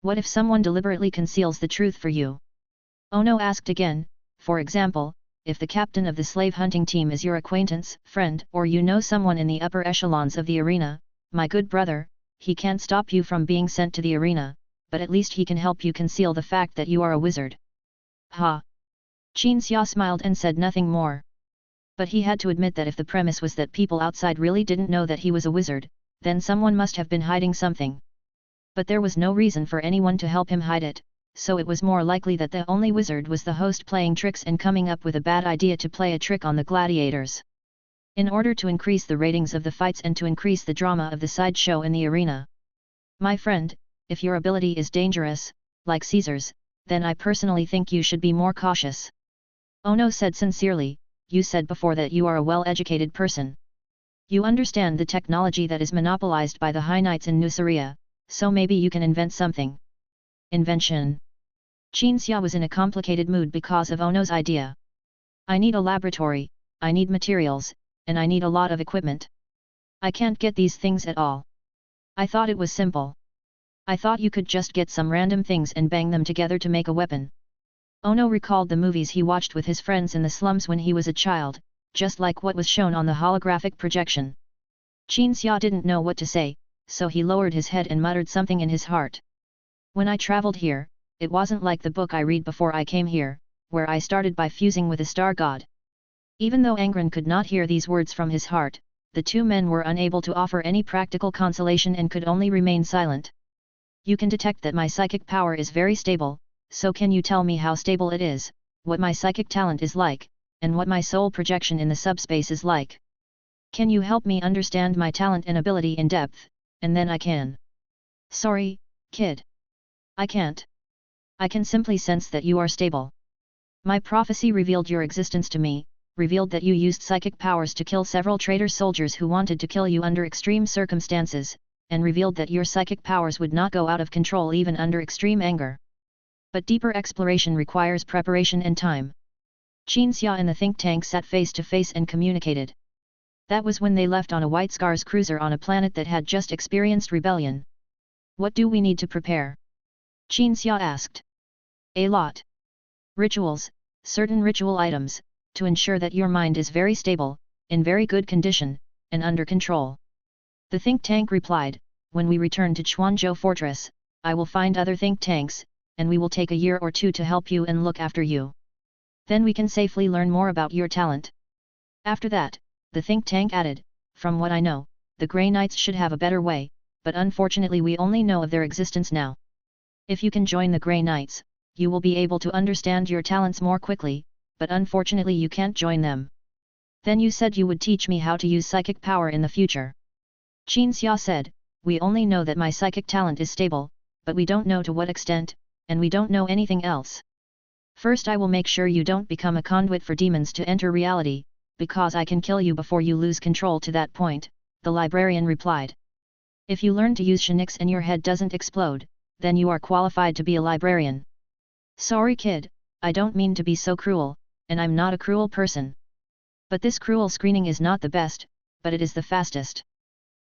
What if someone deliberately conceals the truth for you? Ono asked again, for example, if the captain of the slave-hunting team is your acquaintance, friend, or you know someone in the upper echelons of the arena, my good brother, he can't stop you from being sent to the arena, but at least he can help you conceal the fact that you are a wizard. Ha! Qinxia smiled and said nothing more. But he had to admit that if the premise was that people outside really didn't know that he was a wizard, then someone must have been hiding something. But there was no reason for anyone to help him hide it, so it was more likely that the only wizard was the host playing tricks and coming up with a bad idea to play a trick on the gladiators. In order to increase the ratings of the fights and to increase the drama of the sideshow in the arena. My friend, if your ability is dangerous, like Caesar's, then I personally think you should be more cautious. Ono said sincerely, you said before that you are a well-educated person. You understand the technology that is monopolized by the High Knights in Nucria, so maybe you can invent something. Invention. Qinxia was in a complicated mood because of Ono's idea. I need a laboratory, I need materials, and I need a lot of equipment. I can't get these things at all. I thought it was simple. I thought you could just get some random things and bang them together to make a weapon. Ono recalled the movies he watched with his friends in the slums when he was a child, just like what was shown on the holographic projection. Qinxia didn't know what to say, so he lowered his head and muttered something in his heart. When I traveled here, it wasn't like the book I read before I came here, where I started by fusing with a star god. Even though Angron could not hear these words from his heart, the two men were unable to offer any practical consolation and could only remain silent. You can detect that my psychic power is very stable, so can you tell me how stable it is, what my psychic talent is like, and what my soul projection in the subspace is like? Can you help me understand my talent and ability in depth, and then I can. Sorry, kid. I can't. I can simply sense that you are stable. My prophecy revealed your existence to me, revealed that you used psychic powers to kill several traitor soldiers who wanted to kill you under extreme circumstances, and revealed that your psychic powers would not go out of control even under extreme anger. But deeper exploration requires preparation and time. Qinxia and the think tank sat face to face and communicated. That was when they left on a White Scars cruiser on a planet that had just experienced rebellion. What do we need to prepare? Qinxia asked. A lot. Rituals, certain ritual items, to ensure that your mind is very stable, in very good condition, and under control. The think tank replied, when we return to Chuanzhou Fortress, I will find other think tanks, and we will take a year or two to help you and look after you. Then we can safely learn more about your talent. After that, the think tank added, from what I know, the Grey Knights should have a better way, but unfortunately we only know of their existence now. If you can join the Grey Knights, you will be able to understand your talents more quickly, but unfortunately you can't join them. Then you said you would teach me how to use psychic power in the future. Qin Xia said, we only know that my psychic talent is stable, but we don't know to what extent, and we don't know anything else. First I will make sure you don't become a conduit for demons to enter reality, because I can kill you before you lose control to that point, the librarian replied. If you learn to use Shinix and your head doesn't explode, then you are qualified to be a librarian. Sorry kid, I don't mean to be so cruel, and I'm not a cruel person. But this cruel screening is not the best, but it is the fastest.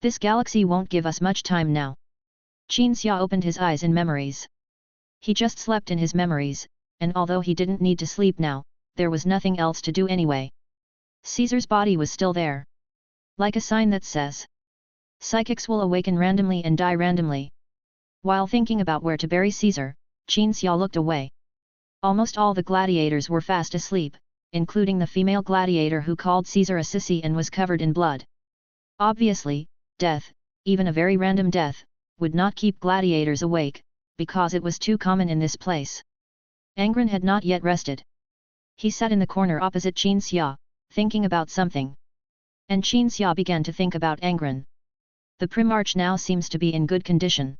This galaxy won't give us much time now. Qin Xia opened his eyes in memories. He just slept in his memories, and although he didn't need to sleep now, there was nothing else to do anyway. Caesar's body was still there. Like a sign that says, psychics will awaken randomly and die randomly. While thinking about where to bury Caesar, Qin Xia looked away. Almost all the gladiators were fast asleep, including the female gladiator who called Caesar a sissy and was covered in blood. Obviously, death, even a very random death, would not keep gladiators awake, because it was too common in this place. Angron had not yet rested. He sat in the corner opposite Qin Xia, thinking about something. And Qin Xia began to think about Angron. The primarch now seems to be in good condition.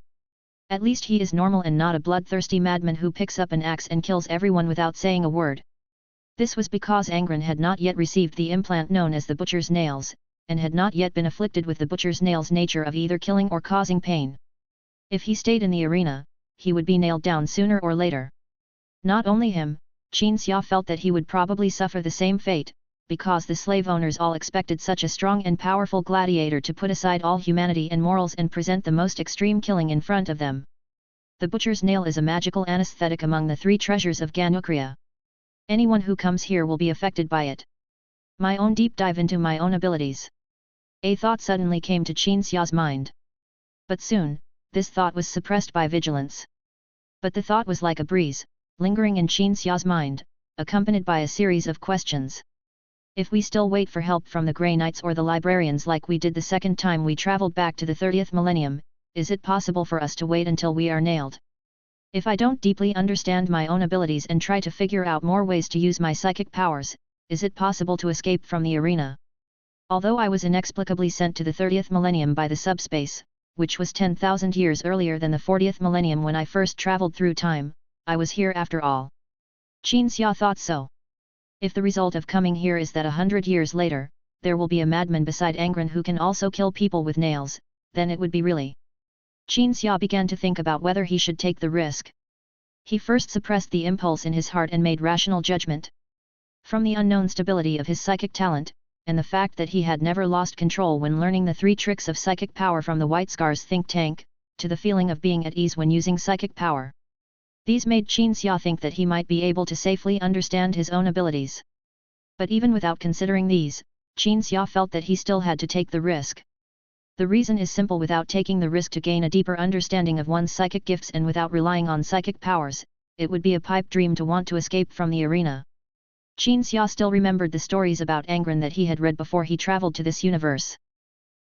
At least he is normal and not a bloodthirsty madman who picks up an axe and kills everyone without saying a word. This was because Angron had not yet received the implant known as the butcher's nails, and had not yet been afflicted with the butcher's nails' nature of either killing or causing pain. If he stayed in the arena, he would be nailed down sooner or later. Not only him, Qin Xia felt that he would probably suffer the same fate, because the slave owners all expected such a strong and powerful gladiator to put aside all humanity and morals and present the most extreme killing in front of them. The butcher's nail is a magical anesthetic among the 3 treasures of Nucria. Anyone who comes here will be affected by it. My own deep dive into my own abilities. A thought suddenly came to Qin Xia's mind. But soon, this thought was suppressed by vigilance. But the thought was like a breeze, lingering in Qin Xia's mind, accompanied by a series of questions. If we still wait for help from the Grey Knights or the librarians like we did the second time we traveled back to the 30th millennium, is it possible for us to wait until we are nailed? If I don't deeply understand my own abilities and try to figure out more ways to use my psychic powers, is it possible to escape from the arena? Although I was inexplicably sent to the 30th millennium by the subspace, which was 10,000 years earlier than the 40th millennium when I first traveled through time, I was here after all. Qin Xia thought so. If the result of coming here is that 100 years later, there will be a madman beside Angron who can also kill people with nails, then it would be really. Qin Xia began to think about whether he should take the risk. He first suppressed the impulse in his heart and made rational judgment. From the unknown stability of his psychic talent, and the fact that he had never lost control when learning the 3 tricks of psychic power from the White Scars think tank, to the feeling of being at ease when using psychic power. These made Qin Xia think that he might be able to safely understand his own abilities. But even without considering these, Qin Xia felt that he still had to take the risk. The reason is simple: without taking the risk to gain a deeper understanding of one's psychic gifts and without relying on psychic powers, it would be a pipe dream to want to escape from the arena. Qin Xia still remembered the stories about Angron that he had read before he traveled to this universe.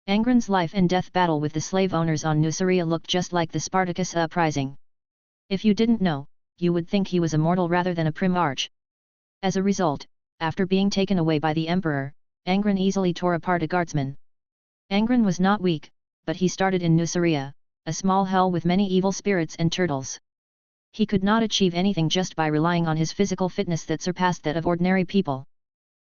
Angron's life and death battle with the slave owners on Nucria looked just like the Spartacus uprising. If you didn't know, you would think he was a mortal rather than a primarch. As a result, after being taken away by the emperor, Angron easily tore apart a guardsman. Angron was not weak, but he started in Nucria, a small hell with many evil spirits and turtles. He could not achieve anything just by relying on his physical fitness that surpassed that of ordinary people.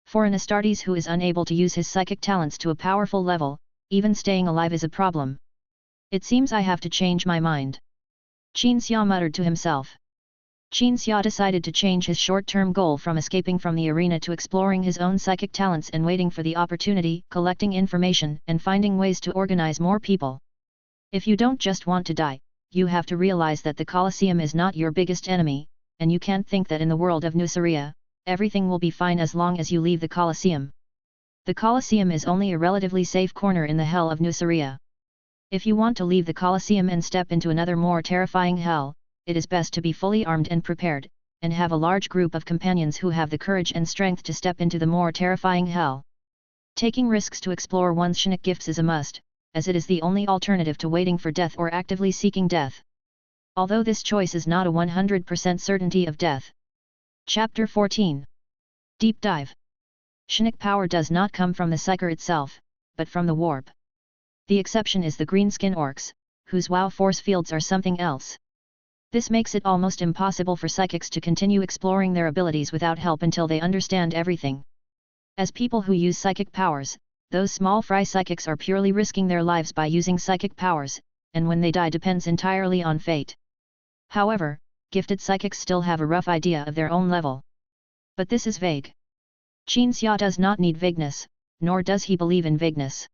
For an Astartes who is unable to use his psychic talents to a powerful level, even staying alive is a problem. It seems I have to change my mind. Qin Xia muttered to himself. Qin Xia decided to change his short-term goal from escaping from the arena to exploring his own psychic talents and waiting for the opportunity, collecting information and finding ways to organize more people. If you don't just want to die, you have to realize that the Colosseum is not your biggest enemy, and you can't think that in the world of Nucria, everything will be fine as long as you leave the Colosseum. The Colosseum is only a relatively safe corner in the hell of Nucria. If you want to leave the Colosseum and step into another more terrifying hell, it is best to be fully armed and prepared, and have a large group of companions who have the courage and strength to step into the more terrifying hell. Taking risks to explore one's Shinic gifts is a must, as it is the only alternative to waiting for death or actively seeking death. Although this choice is not a 100% certainty of death. Chapter 14. Deep Dive. Shinic power does not come from the Psyker itself, but from the warp. The exception is the greenskin orcs, whose WoW force fields are something else. This makes it almost impossible for psychics to continue exploring their abilities without help until they understand everything. As people who use psychic powers, those small fry psychics are purely risking their lives by using psychic powers, and when they die depends entirely on fate. However, gifted psychics still have a rough idea of their own level. But this is vague. Qin Xia does not need vagueness, nor does he believe in vagueness.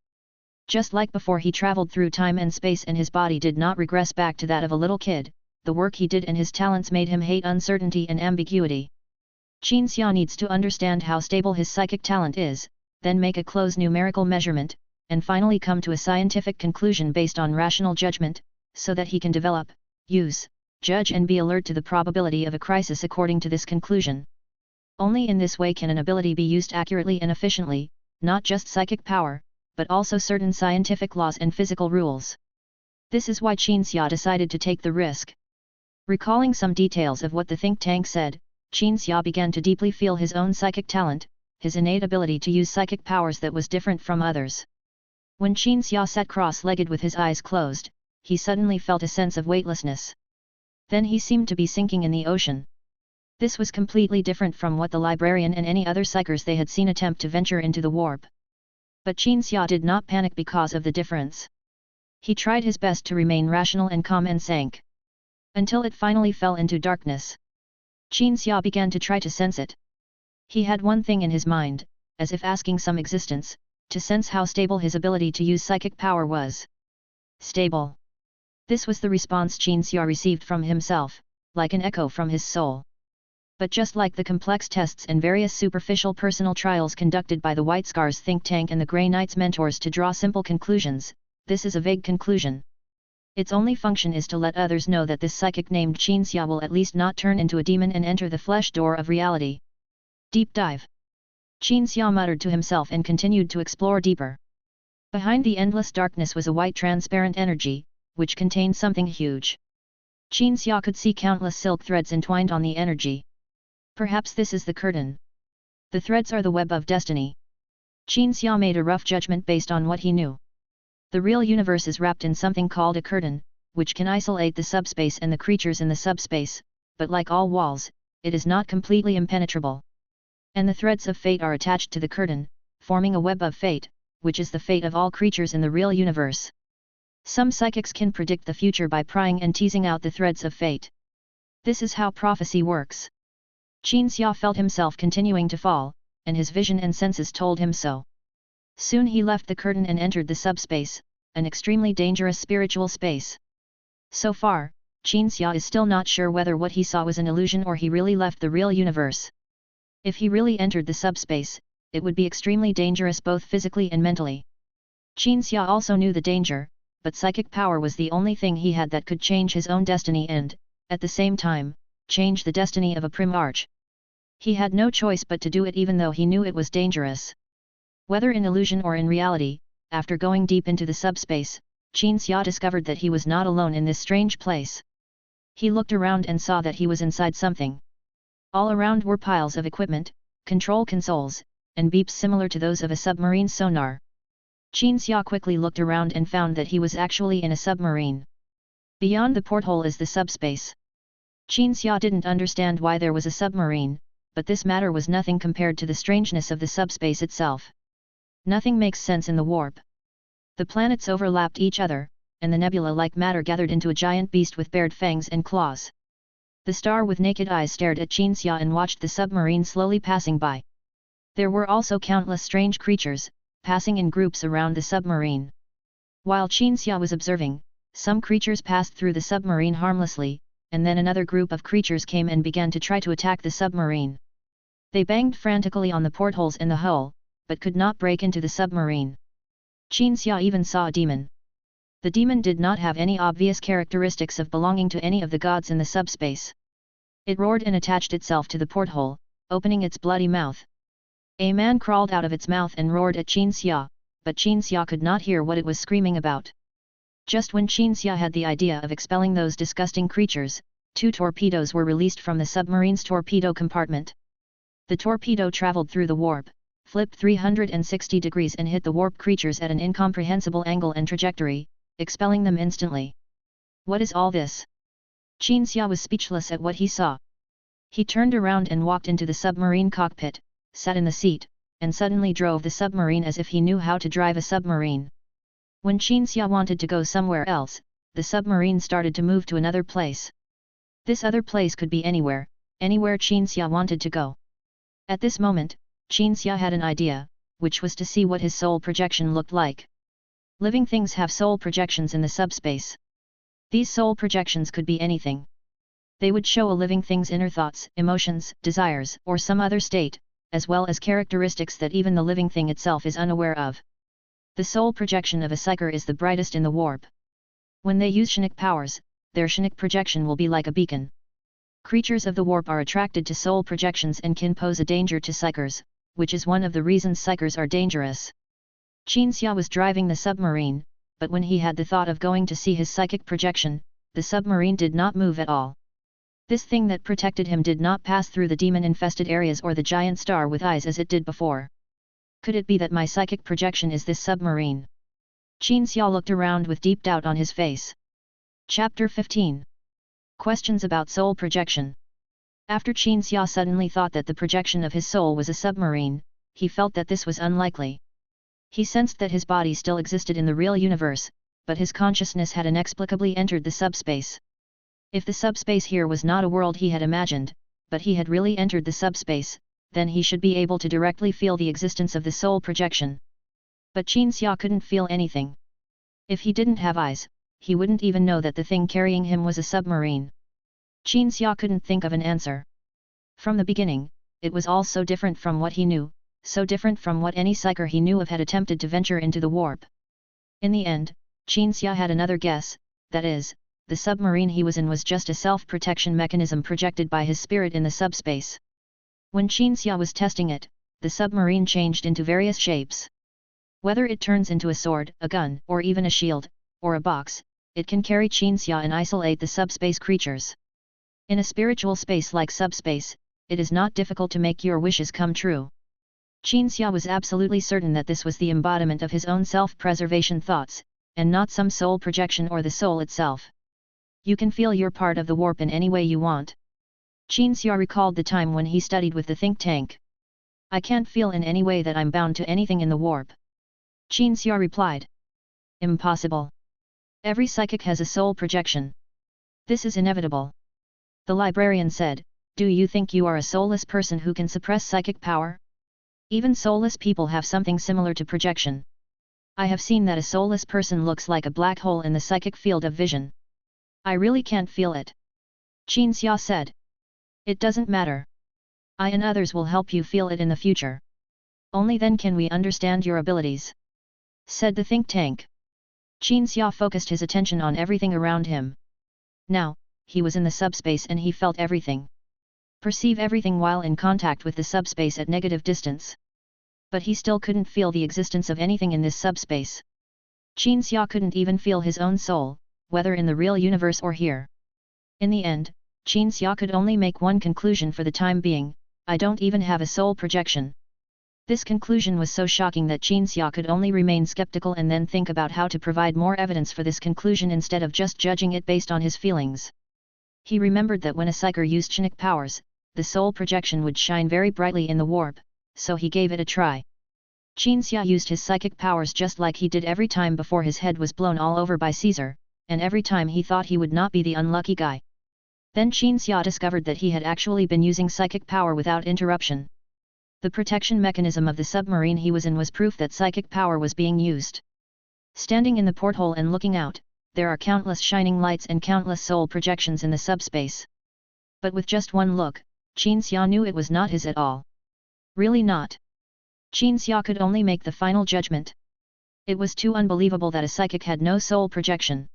Just like before he traveled through time and space and his body did not regress back to that of a little kid, the work he did and his talents made him hate uncertainty and ambiguity. Qin Xia needs to understand how stable his psychic talent is, then make a close numerical measurement, and finally come to a scientific conclusion based on rational judgment, so that he can develop, use, judge and be alert to the probability of a crisis according to this conclusion. Only in this way can an ability be used accurately and efficiently, not just psychic power, but also certain scientific laws and physical rules. This is why Qin Xia decided to take the risk. Recalling some details of what the think tank said, Qin Xia began to deeply feel his own psychic talent, his innate ability to use psychic powers that was different from others. When Qin Xia sat cross-legged with his eyes closed, he suddenly felt a sense of weightlessness. Then he seemed to be sinking in the ocean. This was completely different from what the librarian and any other psychers they had seen attempt to venture into the warp. But Qin Xia did not panic because of the difference. He tried his best to remain rational and calm and sank. Until it finally fell into darkness. Qin Xia began to try to sense it. He had one thing in his mind, as if asking some existence, to sense how stable his ability to use psychic power was. Stable. This was the response Qin Xia received from himself, like an echo from his soul. But just like the complex tests and various superficial personal trials conducted by the White Scars think tank and the Grey Knight's mentors to draw simple conclusions, this is a vague conclusion. Its only function is to let others know that this psychic named Qin Xia will at least not turn into a demon and enter the flesh door of reality. Deep dive. Qin Xia muttered to himself and continued to explore deeper. Behind the endless darkness was a white transparent energy, which contained something huge. Qin Xia could see countless silk threads entwined on the energy. Perhaps this is the curtain. The threads are the web of destiny. Qin Xia made a rough judgment based on what he knew. The real universe is wrapped in something called a curtain, which can isolate the subspace and the creatures in the subspace, but like all walls, it is not completely impenetrable. And the threads of fate are attached to the curtain, forming a web of fate, which is the fate of all creatures in the real universe. Some psychics can predict the future by prying and teasing out the threads of fate. This is how prophecy works. Qin Xia felt himself continuing to fall, and his vision and senses told him so. Soon he left the curtain and entered the subspace, an extremely dangerous spiritual space. So far, Qin Xia is still not sure whether what he saw was an illusion or he really left the real universe. If he really entered the subspace, it would be extremely dangerous both physically and mentally. Qin Xia also knew the danger, but psychic power was the only thing he had that could change his own destiny and, at the same time, change the destiny of a primarch. He had no choice but to do it even though he knew it was dangerous. Whether in illusion or in reality, after going deep into the subspace, Qin Xia discovered that he was not alone in this strange place. He looked around and saw that he was inside something. All around were piles of equipment, control consoles, and beeps similar to those of a submarine sonar. Qin Xia quickly looked around and found that he was actually in a submarine. Beyond the porthole is the subspace. Qin Xia didn't understand why there was a submarine, but this matter was nothing compared to the strangeness of the subspace itself. Nothing makes sense in the warp. The planets overlapped each other, and the nebula-like matter gathered into a giant beast with bared fangs and claws. The star with naked eyes stared at Qin Xia and watched the submarine slowly passing by. There were also countless strange creatures, passing in groups around the submarine. While Qin Xia was observing, some creatures passed through the submarine harmlessly, and then another group of creatures came and began to try to attack the submarine. They banged frantically on the portholes in the hull, but could not break into the submarine. Qin Xia even saw a demon. The demon did not have any obvious characteristics of belonging to any of the gods in the subspace. It roared and attached itself to the porthole, opening its bloody mouth. A man crawled out of its mouth and roared at Qin Xia, but Qin Xia could not hear what it was screaming about. Just when Qin Xia had the idea of expelling those disgusting creatures, 2 torpedoes were released from the submarine's torpedo compartment. The torpedo traveled through the warp, flipped 360 degrees and hit the warp creatures at an incomprehensible angle and trajectory, expelling them instantly. What is all this? Qin Xia was speechless at what he saw. He turned around and walked into the submarine cockpit, sat in the seat, and suddenly drove the submarine as if he knew how to drive a submarine. When Qin Xia wanted to go somewhere else, the submarine started to move to another place. This other place could be anywhere Qin Xia wanted to go. At this moment, Qin Xia had an idea, which was to see what his soul projection looked like. Living things have soul projections in the subspace. These soul projections could be anything. They would show a living thing's inner thoughts, emotions, desires, or some other state, as well as characteristics that even the living thing itself is unaware of. The soul projection of a psyker is the brightest in the warp. When they use Sonic powers, their Sonic projection will be like a beacon. Creatures of the warp are attracted to soul projections and can pose a danger to psykers, which is one of the reasons psykers are dangerous. Qin Xia was driving the submarine, but when he had the thought of going to see his psychic projection, the submarine did not move at all. This thing that protected him did not pass through the demon-infested areas or the giant star with eyes as it did before. Could it be that my psychic projection is this submarine? Qin Xia looked around with deep doubt on his face. Chapter 15. Questions about soul projection. After Qin Xia suddenly thought that the projection of his soul was a submarine, he felt that this was unlikely. He sensed that his body still existed in the real universe, but his consciousness had inexplicably entered the subspace. If the subspace here was not a world he had imagined, but he had really entered the subspace, then he should be able to directly feel the existence of the soul projection. But Qin Xia couldn't feel anything. If he didn't have eyes, he wouldn't even know that the thing carrying him was a submarine. Qin Xia couldn't think of an answer. From the beginning, it was all so different from what he knew, so different from what any psyker he knew of had attempted to venture into the warp. In the end, Qin Xia had another guess, that is, the submarine he was in was just a self-protection mechanism projected by his spirit in the subspace. When Qin Xia was testing it, the submarine changed into various shapes. Whether it turns into a sword, a gun, or even a shield, or a box, it can carry Qin Xia and isolate the subspace creatures. In a spiritual space like subspace, it is not difficult to make your wishes come true. Qin Xia was absolutely certain that this was the embodiment of his own self-preservation thoughts, and not some soul projection or the soul itself. You can feel you're part of the warp in any way you want. Qin Xia recalled the time when he studied with the think tank. I can't feel in any way that I'm bound to anything in the warp. Qin Xia replied. Impossible. Every psychic has a soul projection. This is inevitable. The librarian said, do you think you are a soulless person who can suppress psychic power? Even soulless people have something similar to projection. I have seen that a soulless person looks like a black hole in the psychic field of vision. I really can't feel it. Qin Xia said. It doesn't matter. I and others will help you feel it in the future. Only then can we understand your abilities, said the think tank. Qin Xia focused his attention on everything around him. Now, he was in the subspace and he felt everything. Perceive everything while in contact with the subspace at negative distance. But he still couldn't feel the existence of anything in this subspace. Qin Xia couldn't even feel his own soul, whether in the real universe or here. In the end, Qin Xia could only make one conclusion for the time being, I don't even have a soul projection. This conclusion was so shocking that Qin Xia could only remain skeptical and then think about how to provide more evidence for this conclusion instead of just judging it based on his feelings. He remembered that when a psyker used Sonic powers, the soul projection would shine very brightly in the warp, so he gave it a try. Qin Xia used his psychic powers just like he did every time before his head was blown all over by Caesar, and every time he thought he would not be the unlucky guy. Then Qin Xia discovered that he had actually been using psychic power without interruption. The protection mechanism of the submarine he was in was proof that psychic power was being used. Standing in the porthole and looking out, there are countless shining lights and countless soul projections in the subspace. But with just one look, Qin Xia knew it was not his at all. Really not. Qin Xia could only make the final judgment. It was too unbelievable that a psychic had no soul projection.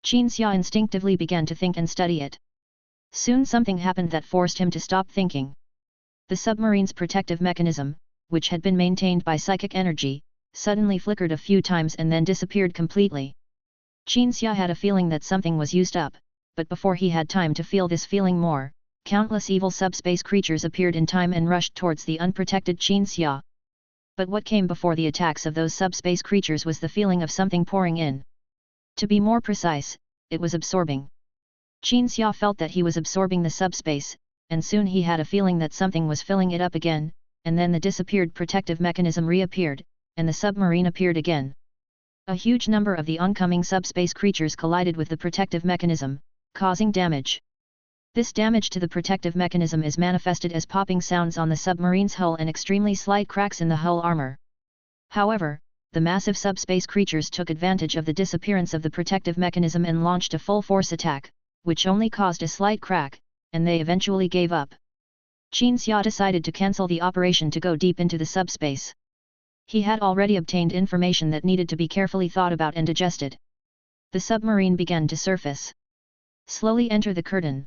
Qin Xia instinctively began to think and study it. Soon something happened that forced him to stop thinking. The submarine's protective mechanism, which had been maintained by psychic energy, suddenly flickered a few times and then disappeared completely. Qin Xia had a feeling that something was used up, but before he had time to feel this feeling more, countless evil subspace creatures appeared in time and rushed towards the unprotected Qin Xia. But what came before the attacks of those subspace creatures was the feeling of something pouring in. To be more precise, it was absorbing. Qin Xia felt that he was absorbing the subspace, and soon he had a feeling that something was filling it up again, and then the disappeared protective mechanism reappeared, and the submarine appeared again. A huge number of the oncoming subspace creatures collided with the protective mechanism, causing damage. This damage to the protective mechanism is manifested as popping sounds on the submarine's hull and extremely slight cracks in the hull armor. However, the massive subspace creatures took advantage of the disappearance of the protective mechanism and launched a full-force attack, which only caused a slight crack, and they eventually gave up. Qin Xia decided to cancel the operation to go deep into the subspace. He had already obtained information that needed to be carefully thought about and digested. The submarine began to surface. Slowly enter the curtain.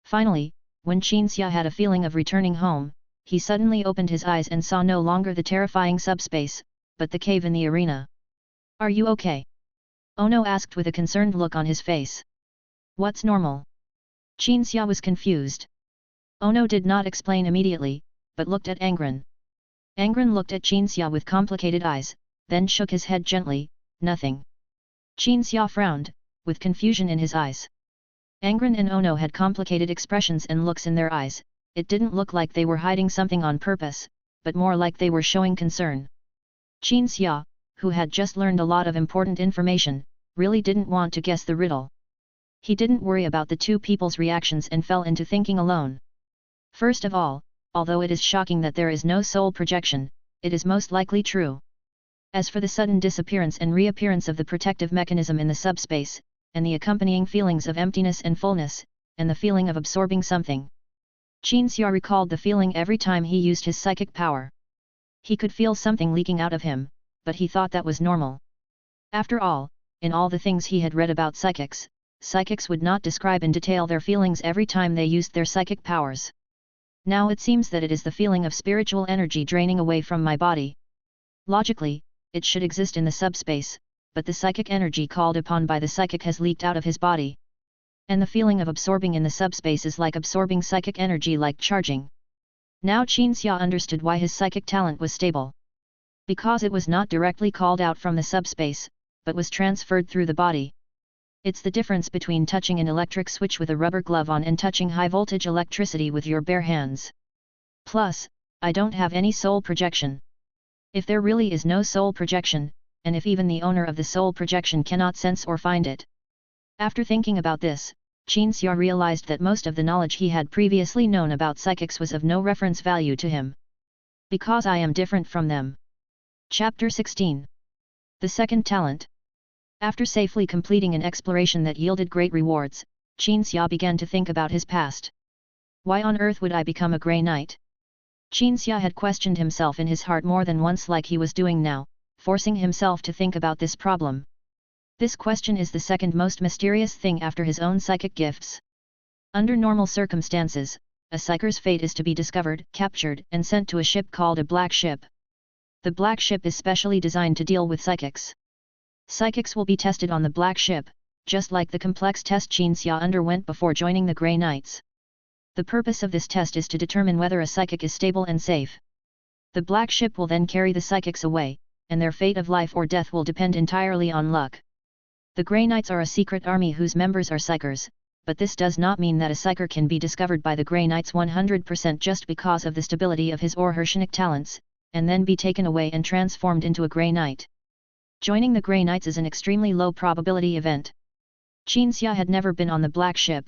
Finally, when Qin Xia had a feeling of returning home, he suddenly opened his eyes and saw no longer the terrifying subspace, but the cave in the arena. "Are you okay?" Ono asked with a concerned look on his face. "What's normal?" Qin Xia was confused. Ono did not explain immediately, but looked at Angron. Angron looked at Qin Xia with complicated eyes, then shook his head gently, "Nothing." Qin Xia frowned, with confusion in his eyes. Angron and Ono had complicated expressions and looks in their eyes. It didn't look like they were hiding something on purpose, but more like they were showing concern. Qin Xia, who had just learned a lot of important information, really didn't want to guess the riddle. He didn't worry about the two people's reactions and fell into thinking alone. First of all, although it is shocking that there is no soul projection, it is most likely true. As for the sudden disappearance and reappearance of the protective mechanism in the subspace, and the accompanying feelings of emptiness and fullness, and the feeling of absorbing something. Qin Xia recalled the feeling every time he used his psychic power. He could feel something leaking out of him, but he thought that was normal. After all, in all the things he had read about psychics, psychics would not describe in detail their feelings every time they used their psychic powers. Now it seems that it is the feeling of spiritual energy draining away from my body. Logically, it should exist in the subspace, but the psychic energy called upon by the psychic has leaked out of his body. And the feeling of absorbing in the subspace is like absorbing psychic energy, like charging. Now Qin Xia understood why his psychic talent was stable. Because it was not directly called out from the subspace, but was transferred through the body. It's the difference between touching an electric switch with a rubber glove on and touching high-voltage electricity with your bare hands. Plus, I don't have any soul projection. If there really is no soul projection, and if even the owner of the soul projection cannot sense or find it. After thinking about this, Qin Xia realized that most of the knowledge he had previously known about psychics was of no reference value to him. Because I am different from them. Chapter 16. The Second Talent. After safely completing an exploration that yielded great rewards, Qin Xia began to think about his past. Why on earth would I become a Grey Knight? Qin Xia had questioned himself in his heart more than once, like he was doing now, forcing himself to think about this problem. This question is the second most mysterious thing after his own psychic gifts. Under normal circumstances, a psyker's fate is to be discovered, captured, and sent to a ship called a black ship. The black ship is specially designed to deal with psychics. Psychics will be tested on the black ship, just like the complex test Qin Xia underwent before joining the Grey Knights. The purpose of this test is to determine whether a psychic is stable and safe. The black ship will then carry the psychics away, and their fate of life or death will depend entirely on luck. The Grey Knights are a secret army whose members are psychers, but this does not mean that a psyker can be discovered by the Grey Knights 100% just because of the stability of his or her Shinic talents, and then be taken away and transformed into a Grey Knight. Joining the Grey Knights is an extremely low probability event. Qin Xia had never been on the black ship.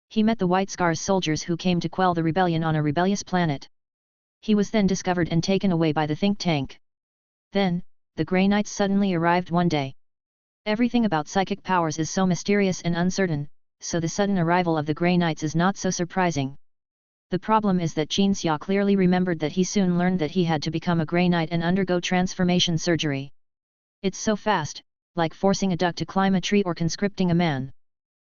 He met the White Scars soldiers who came to quell the rebellion on a rebellious planet. He was then discovered and taken away by the think tank. Then, the Grey Knights suddenly arrived one day. Everything about psychic powers is so mysterious and uncertain, so the sudden arrival of the Grey Knights is not so surprising. The problem is that Qin Xia clearly remembered that he soon learned that he had to become a Grey Knight and undergo transformation surgery. It's so fast, like forcing a duck to climb a tree or conscripting a man.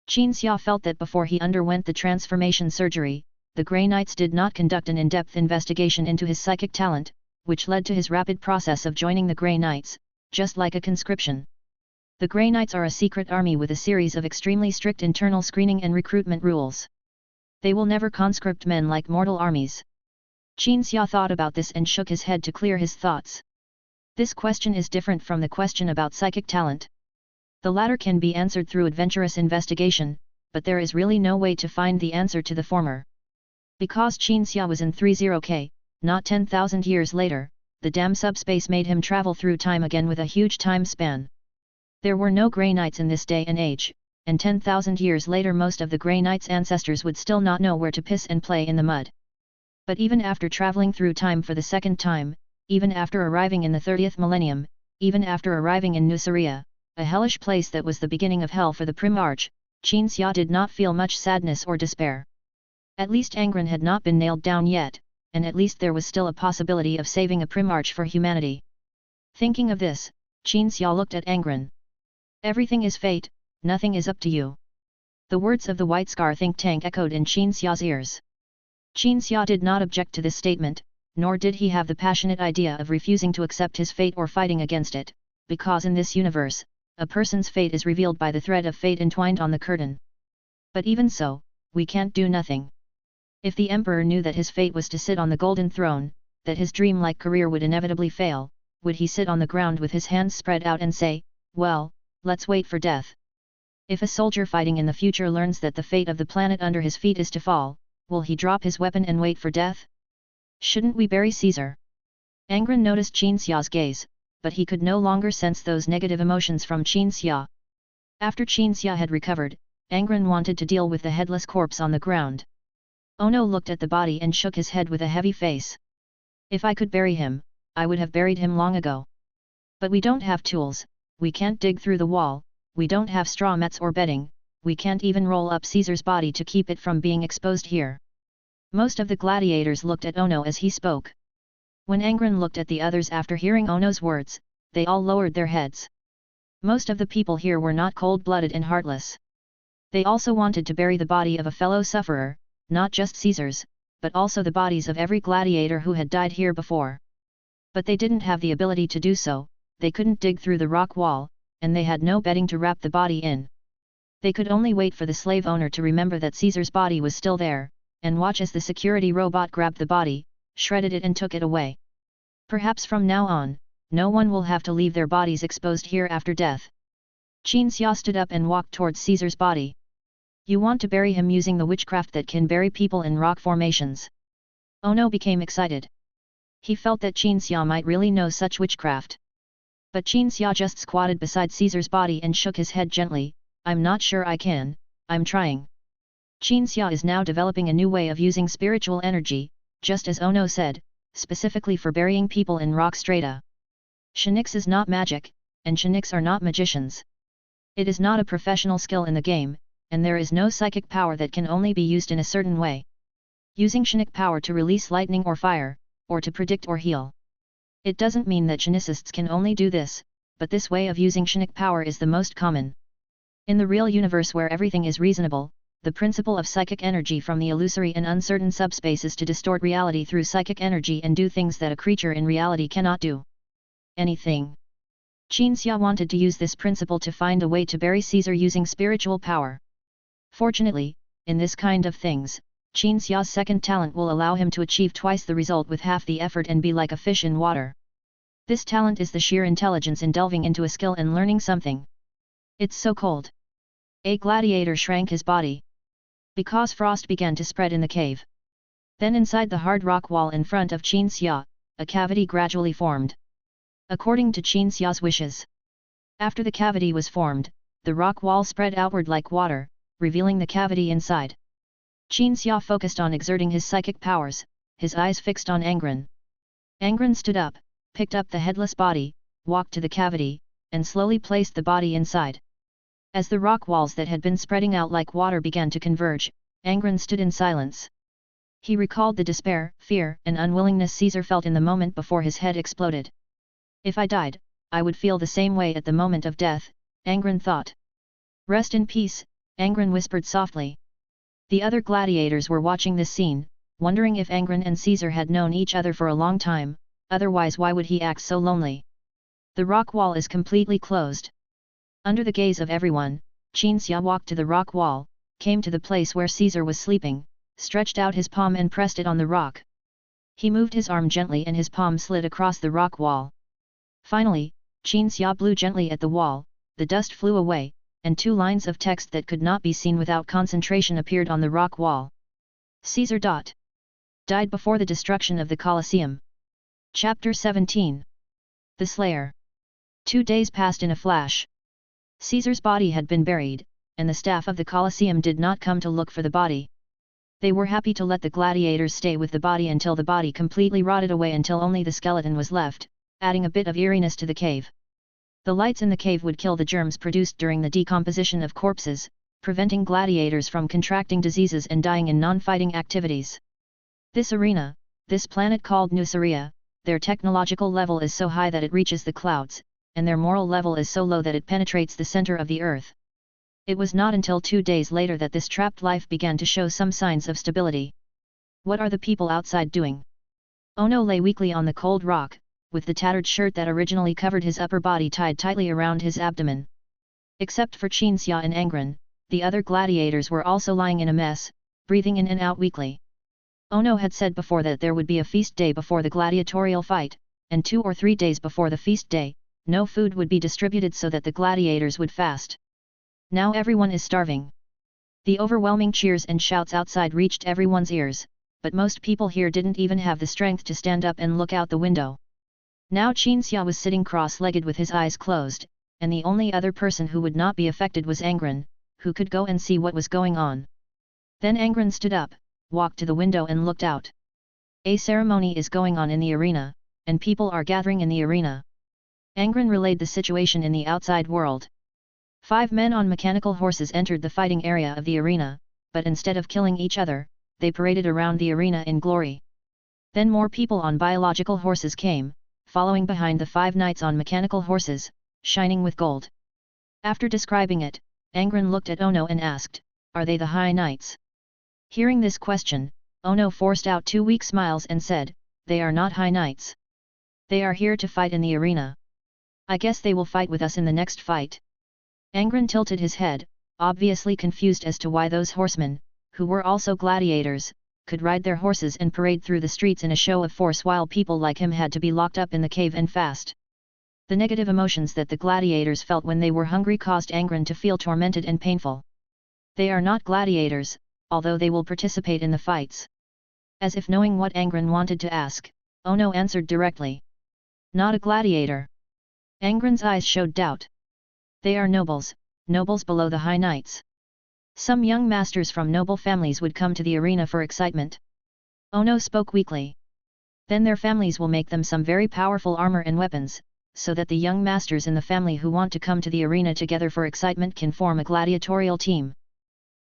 Qin Xia felt that before he underwent the transformation surgery, the Grey Knights did not conduct an in-depth investigation into his psychic talent, which led to his rapid process of joining the Grey Knights, just like a conscription. The Grey Knights are a secret army with a series of extremely strict internal screening and recruitment rules. They will never conscript men like mortal armies. Qin Xia thought about this and shook his head to clear his thoughts. This question is different from the question about psychic talent. The latter can be answered through adventurous investigation, but there is really no way to find the answer to the former. Because Qin Xia was in 30K, not 10,000 years later, the damn subspace made him travel through time again with a huge time span. There were no Grey Knights in this day and age, and 10,000 years later most of the Grey Knights' ancestors would still not know where to piss and play in the mud. But even after traveling through time for the second time, even after arriving in the 30th millennium, even after arriving in Nucria, a hellish place that was the beginning of hell for the primarch, Qin Xia did not feel much sadness or despair. At least Angron had not been nailed down yet, and at least there was still a possibility of saving a primarch for humanity. Thinking of this, Qin Xia looked at Angron. Everything is fate, nothing is up to you. The words of the White Scar think tank echoed in Qin Xia's ears. Qin Xia did not object to this statement, nor did he have the passionate idea of refusing to accept his fate or fighting against it, because in this universe, a person's fate is revealed by the thread of fate entwined on the curtain. But even so, we can't do nothing. If the emperor knew that his fate was to sit on the golden throne, that his dream-like career would inevitably fail, would he sit on the ground with his hands spread out and say, well, let's wait for death? If a soldier fighting in the future learns that the fate of the planet under his feet is to fall, will he drop his weapon and wait for death? Shouldn't we bury Caesar? Angron noticed Qin Xia's gaze, but he could no longer sense those negative emotions from Qin Xia. After Qin Xia had recovered, Angron wanted to deal with the headless corpse on the ground. Ono looked at the body and shook his head with a heavy face. If I could bury him, I would have buried him long ago. But we don't have tools, we can't dig through the wall, we don't have straw mats or bedding, we can't even roll up Caesar's body to keep it from being exposed here. Most of the gladiators looked at Ono as he spoke. When Angron looked at the others after hearing Ono's words, they all lowered their heads. Most of the people here were not cold-blooded and heartless. They also wanted to bury the body of a fellow sufferer, not just Caesar's, but also the bodies of every gladiator who had died here before. But they didn't have the ability to do so, they couldn't dig through the rock wall, and they had no bedding to wrap the body in. They could only wait for the slave owner to remember that Caesar's body was still there, and watch as the security robot grabbed the body, shredded it and took it away. Perhaps from now on, no one will have to leave their bodies exposed here after death. Qin Xia stood up and walked towards Caesar's body. You want to bury him using the witchcraft that can bury people in rock formations? Ono became excited. He felt that Qin Xia might really know such witchcraft. But Qin Xia just squatted beside Caesar's body and shook his head gently. I'm not sure I can, I'm trying. Qin Xia is now developing a new way of using spiritual energy, just as Ono said, specifically for burying people in rock strata. Shinix is not magic, and Shinix are not magicians. It is not a professional skill in the game, and there is no psychic power that can only be used in a certain way. Using Shinix power to release lightning or fire, or to predict or heal. It doesn't mean that Shinicists can only do this, but this way of using Shinix power is the most common. In the real universe where everything is reasonable, the principle of psychic energy from the illusory and uncertain subspace is to distort reality through psychic energy and do things that a creature in reality cannot do. Anything. Qin Xia wanted to use this principle to find a way to bury Caesar using spiritual power. Fortunately, in this kind of things, Qin Xia's second talent will allow him to achieve twice the result with half the effort and be like a fish in water. This talent is the sheer intelligence in delving into a skill and learning something. It's so cold. A gladiator shrank his body. Because frost began to spread in the cave. Then inside the hard rock wall in front of Qin Xia, a cavity gradually formed. According to Qin Xia's wishes. After the cavity was formed, the rock wall spread outward like water, revealing the cavity inside. Qin Xia focused on exerting his psychic powers, his eyes fixed on Angron. Angron stood up, picked up the headless body, walked to the cavity, and slowly placed the body inside. As the rock walls that had been spreading out like water began to converge, Angron stood in silence. He recalled the despair, fear, and unwillingness Caesar felt in the moment before his head exploded. If I died, I would feel the same way at the moment of death, Angron thought. Rest in peace, Angron whispered softly. The other gladiators were watching this scene, wondering if Angron and Caesar had known each other for a long time, otherwise why would he act so lonely? The rock wall is completely closed. Under the gaze of everyone, Qinxia walked to the rock wall, came to the place where Caesar was sleeping, stretched out his palm and pressed it on the rock. He moved his arm gently and his palm slid across the rock wall. Finally, Qinxia blew gently at the wall, the dust flew away, and 2 lines of text that could not be seen without concentration appeared on the rock wall. Caesar. Died before the destruction of the Colosseum. Chapter 17. The Slayer. 2 days passed in a flash. Caesar's body had been buried, and the staff of the Colosseum did not come to look for the body. They were happy to let the gladiators stay with the body until the body completely rotted away until only the skeleton was left, adding a bit of eeriness to the cave. The lights in the cave would kill the germs produced during the decomposition of corpses, preventing gladiators from contracting diseases and dying in non-fighting activities. This arena, this planet called Nucria, their technological level is so high that it reaches the clouds, and their moral level is so low that it penetrates the center of the earth. It was not until 2 days later that this trapped life began to show some signs of stability. What are the people outside doing? Ono lay weakly on the cold rock, with the tattered shirt that originally covered his upper body tied tightly around his abdomen. Except for Qinxia and Angron, the other gladiators were also lying in a mess, breathing in and out weakly. Ono had said before that there would be a feast day before the gladiatorial fight, and 2 or 3 days before the feast day, no food would be distributed so that the gladiators would fast. Now everyone is starving. The overwhelming cheers and shouts outside reached everyone's ears, but most people here didn't even have the strength to stand up and look out the window. Now Qinxia was sitting cross-legged with his eyes closed, and the only other person who would not be affected was Angron, who could go and see what was going on. Then Angron stood up, walked to the window and looked out. A ceremony is going on in the arena, and people are gathering in the arena. Angron relayed the situation in the outside world. 5 men on mechanical horses entered the fighting area of the arena, but instead of killing each other, they paraded around the arena in glory. Then more people on biological horses came, following behind the 5 knights on mechanical horses, shining with gold. After describing it, Angron looked at Ono and asked, "Are they the High Knights?" Hearing this question, Ono forced out 2 weak smiles and said, "They are not High Knights. They are here to fight in the arena. I guess they will fight with us in the next fight." Angron tilted his head, obviously confused as to why those horsemen, who were also gladiators, could ride their horses and parade through the streets in a show of force while people like him had to be locked up in the cave and fast. The negative emotions that the gladiators felt when they were hungry caused Angron to feel tormented and painful. They are not gladiators, although they will participate in the fights. As if knowing what Angron wanted to ask, Ono answered directly. Not a gladiator. Angron's eyes showed doubt. They are nobles, nobles below the High Knights. Some young masters from noble families would come to the arena for excitement. Ono spoke weakly. Then their families will make them some very powerful armor and weapons, so that the young masters in the family who want to come to the arena together for excitement can form a gladiatorial team.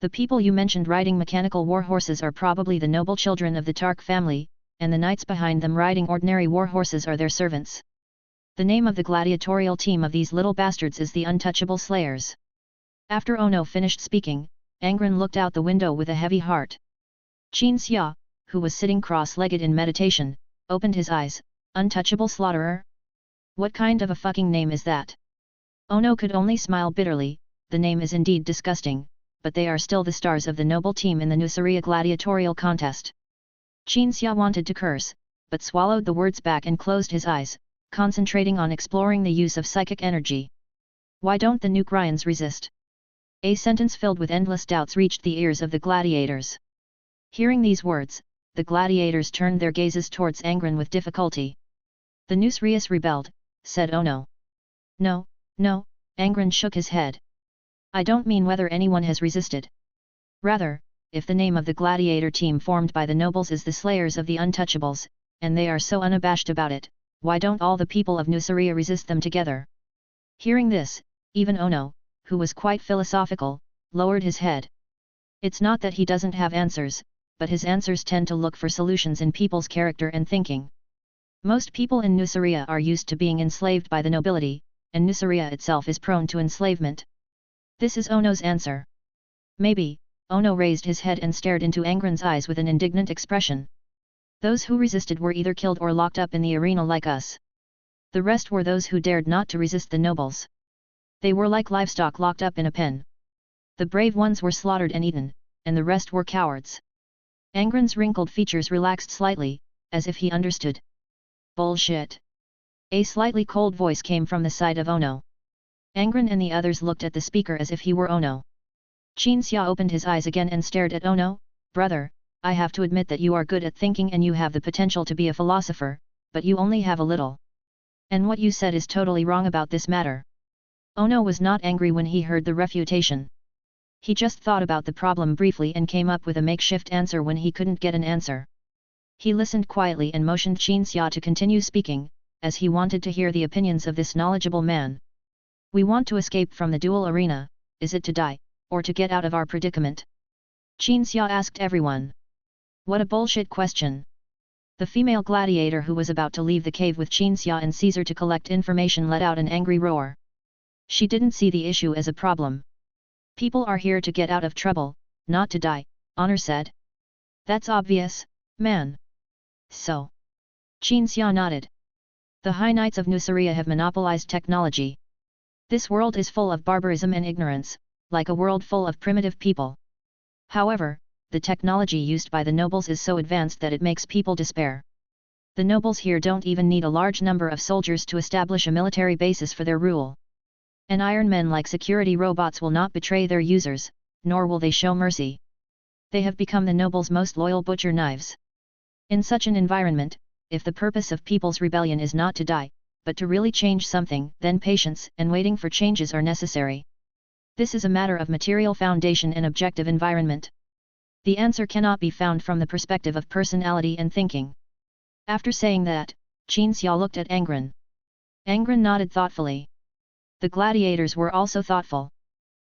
The people you mentioned riding mechanical war horses are probably the noble children of the Tark family, and the knights behind them riding ordinary war horses are their servants. The name of the gladiatorial team of these little bastards is the Untouchable Slayers. After Ono finished speaking, Angron looked out the window with a heavy heart. Qinxia, who was sitting cross-legged in meditation, opened his eyes. Untouchable Slaughterer? What kind of a fucking name is that? Ono could only smile bitterly. The name is indeed disgusting, but they are still the stars of the noble team in the Nucria gladiatorial contest. Qinxia wanted to curse, but swallowed the words back and closed his eyes, concentrating on exploring the use of psychic energy. Why don't the Nucrians resist? A sentence filled with endless doubts reached the ears of the gladiators. Hearing these words, the gladiators turned their gazes towards Angron with difficulty. The Nucrians rebelled, said Ono. No, no, Angron shook his head. I don't mean whether anyone has resisted. Rather, if the name of the gladiator team formed by the nobles is the Slayers of the Untouchables, and they are so unabashed about it, why don't all the people of Nucria resist them together? Hearing this, even Ono, who was quite philosophical, lowered his head. It's not that he doesn't have answers, but his answers tend to look for solutions in people's character and thinking. Most people in Nucria are used to being enslaved by the nobility, and Nucria itself is prone to enslavement. This is Ono's answer. Maybe. Ono raised his head and stared into Angron's eyes with an indignant expression. Those who resisted were either killed or locked up in the arena like us. The rest were those who dared not to resist the nobles. They were like livestock locked up in a pen. The brave ones were slaughtered and eaten, and the rest were cowards. Angron's wrinkled features relaxed slightly, as if he understood. Bullshit. A slightly cold voice came from the side of Ono. Angron and the others looked at the speaker as if he were Ono. Qinxia opened his eyes again and stared at Ono. Brother, I have to admit that you are good at thinking and you have the potential to be a philosopher, but you only have a little. And what you said is totally wrong about this matter. Ono was not angry when he heard the refutation. He just thought about the problem briefly and came up with a makeshift answer when he couldn't get an answer. He listened quietly and motioned Qinxia to continue speaking, as he wanted to hear the opinions of this knowledgeable man. We want to escape from the duel arena. Is it to die, or to get out of our predicament? Qinxia asked everyone. What a bullshit question. The female gladiator who was about to leave the cave with Qinxia and Caesar to collect information let out an angry roar. She didn't see the issue as a problem. People are here to get out of trouble, not to die, Honor said. That's obvious, man. So. Qinxia nodded. The High Knights of Nucria have monopolized technology. This world is full of barbarism and ignorance, like a world full of primitive people. However, the technology used by the nobles is so advanced that it makes people despair. The nobles here don't even need a large number of soldiers to establish a military basis for their rule. And Iron Men like security robots will not betray their users, nor will they show mercy. They have become the nobles' most loyal butcher knives. In such an environment, if the purpose of people's rebellion is not to die, but to really change something, then patience and waiting for changes are necessary. This is a matter of material foundation and objective environment. The answer cannot be found from the perspective of personality and thinking. After saying that, Qinxia looked at Angron. Angron nodded thoughtfully. The gladiators were also thoughtful.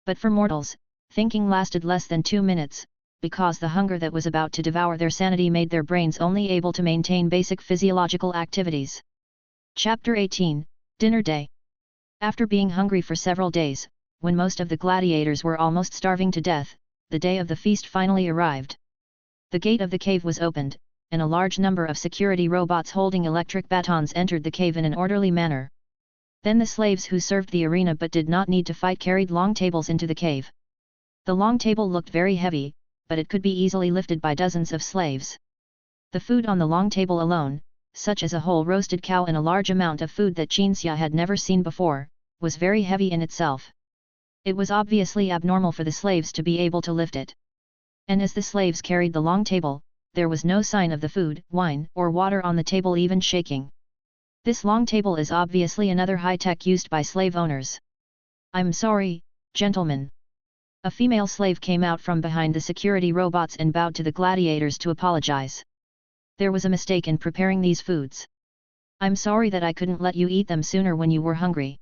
But for mortals, thinking lasted less than 2 minutes, because the hunger that was about to devour their sanity made their brains only able to maintain basic physiological activities. Chapter 18, Dinner Day. After being hungry for several days, when most of the gladiators were almost starving to death, the day of the feast finally arrived. The gate of the cave was opened, and a large number of security robots holding electric batons entered the cave in an orderly manner. Then the slaves who served the arena but did not need to fight carried long tables into the cave. The long table looked very heavy, but it could be easily lifted by dozens of slaves. The food on the long table alone, such as a whole roasted cow and a large amount of food that Qinxia had never seen before, was very heavy in itself. It was obviously abnormal for the slaves to be able to lift it. And as the slaves carried the long table, there was no sign of the food, wine, or water on the table even shaking. This long table is obviously another high-tech used by slave owners. I'm sorry, gentlemen. A female slave came out from behind the security robots and bowed to the gladiators to apologize. There was a mistake in preparing these foods. I'm sorry that I couldn't let you eat them sooner when you were hungry.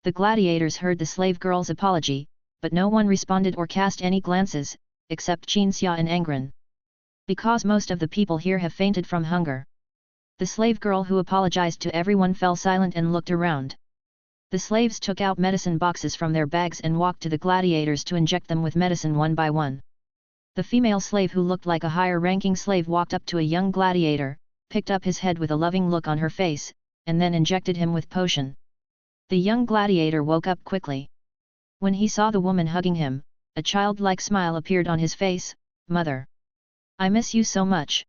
The gladiators heard the slave girl's apology, but no one responded or cast any glances, except Qinxia and Angron. Because most of the people here have fainted from hunger. The slave girl who apologized to everyone fell silent and looked around. The slaves took out medicine boxes from their bags and walked to the gladiators to inject them with medicine one by one. The female slave who looked like a higher-ranking slave walked up to a young gladiator, picked up his head with a loving look on her face, and then injected him with potion. The young gladiator woke up quickly. When he saw the woman hugging him, a childlike smile appeared on his face. Mother! I miss you so much.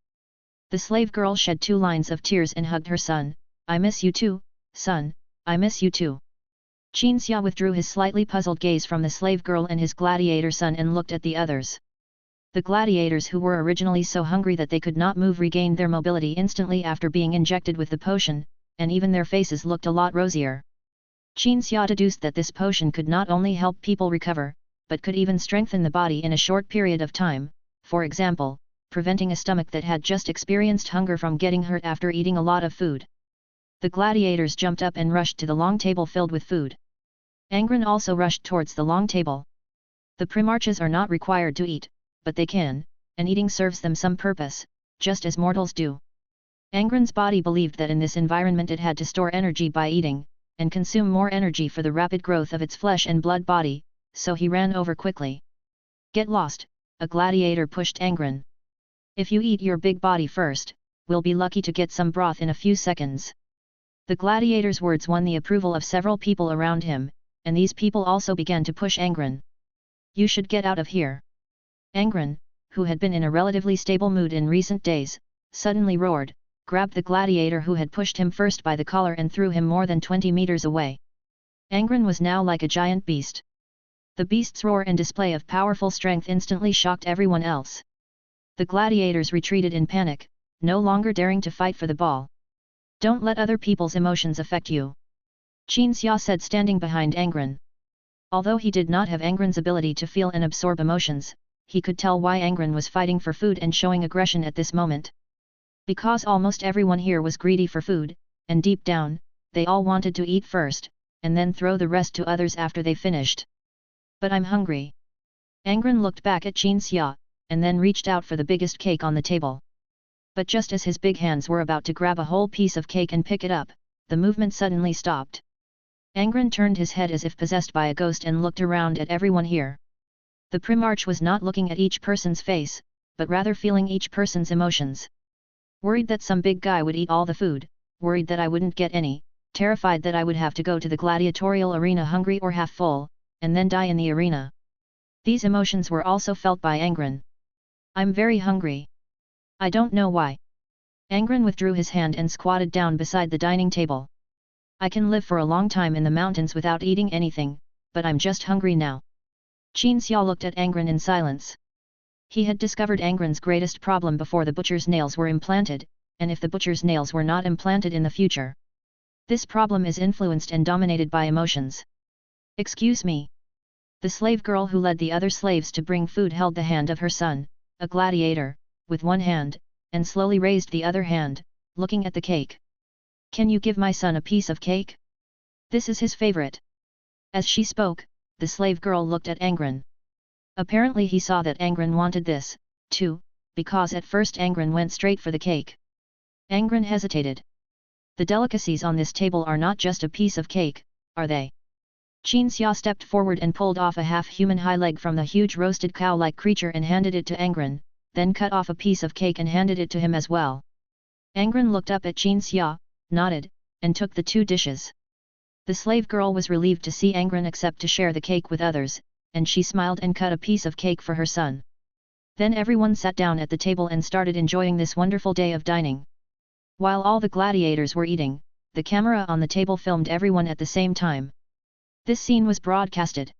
The slave girl shed 2 lines of tears and hugged her son. I miss you too, son, I miss you too. Qinxia withdrew his slightly puzzled gaze from the slave girl and his gladiator son and looked at the others. The gladiators who were originally so hungry that they could not move regained their mobility instantly after being injected with the potion, and even their faces looked a lot rosier. Qinxia deduced that this potion could not only help people recover, but could even strengthen the body in a short period of time, for example, preventing a stomach that had just experienced hunger from getting hurt after eating a lot of food. The gladiators jumped up and rushed to the long table filled with food. Angron also rushed towards the long table. The primarches are not required to eat, but they can, and eating serves them some purpose, just as mortals do. Angron's body believed that in this environment it had to store energy by eating, and consume more energy for the rapid growth of its flesh and blood body, so he ran over quickly. "Get lost," a gladiator pushed Angron. "If you eat your big body first, we'll be lucky to get some broth in a few seconds." The gladiator's words won the approval of several people around him, and these people also began to push Angron. "You should get out of here." Angron, who had been in a relatively stable mood in recent days, suddenly roared, grabbed the gladiator who had pushed him first by the collar and threw him more than 20 meters away. Angron was now like a giant beast. The beast's roar and display of powerful strength instantly shocked everyone else. The gladiators retreated in panic, no longer daring to fight for the ball. "Don't let other people's emotions affect you," Qin Xia said, standing behind Angron. Although he did not have Angron's ability to feel and absorb emotions, he could tell why Angron was fighting for food and showing aggression at this moment. Because almost everyone here was greedy for food, and deep down, they all wanted to eat first, and then throw the rest to others after they finished. "But I'm hungry." Angron looked back at Qin Xia, and then reached out for the biggest cake on the table. But just as his big hands were about to grab a whole piece of cake and pick it up, the movement suddenly stopped. Angron turned his head as if possessed by a ghost and looked around at everyone here. The primarch was not looking at each person's face, but rather feeling each person's emotions. Worried that some big guy would eat all the food, worried that I wouldn't get any, terrified that I would have to go to the gladiatorial arena hungry or half full, and then die in the arena. These emotions were also felt by Angron. "I'm very hungry. I don't know why." Angron withdrew his hand and squatted down beside the dining table. "I can live for a long time in the mountains without eating anything, but I'm just hungry now." Qin Xia looked at Angron in silence. He had discovered Angron's greatest problem before the butcher's nails were implanted, and if the butcher's nails were not implanted in the future. This problem is influenced and dominated by emotions. "Excuse me." The slave girl who led the other slaves to bring food held the hand of her son, a gladiator, with one hand, and slowly raised the other hand, looking at the cake. "Can you give my son a piece of cake? This is his favorite." As she spoke, the slave girl looked at Angron. Apparently he saw that Angron wanted this, too, because at first Angron went straight for the cake. Angron hesitated. "The delicacies on this table are not just a piece of cake, are they?" Qin Xia stepped forward and pulled off a half-human high leg from the huge roasted cow-like creature and handed it to Angron, then cut off a piece of cake and handed it to him as well. Angron looked up at Qin Xia, nodded, and took the two dishes. The slave girl was relieved to see Angron accept to share the cake with others, and she smiled and cut a piece of cake for her son. Then everyone sat down at the table and started enjoying this wonderful day of dining. While all the gladiators were eating, the camera on the table filmed everyone at the same time. This scene was broadcasted.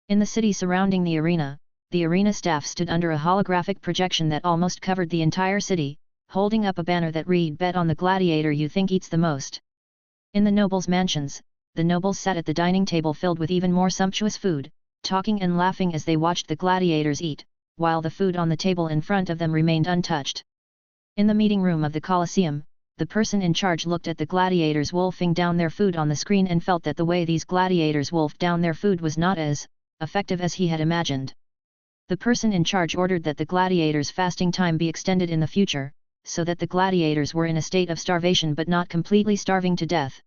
In the city surrounding the arena staff stood under a holographic projection that almost covered the entire city, holding up a banner that read, "Bet on the gladiator you think eats the most." In the nobles' mansions, the nobles sat at the dining table filled with even more sumptuous food, talking and laughing as they watched the gladiators eat, while the food on the table in front of them remained untouched. In the meeting room of the Colosseum, the person in charge looked at the gladiators wolfing down their food on the screen and felt that the way these gladiators wolfed down their food was not as effective as he had imagined. The person in charge ordered that the gladiators' fasting time be extended in the future, so that the gladiators were in a state of starvation but not completely starving to death.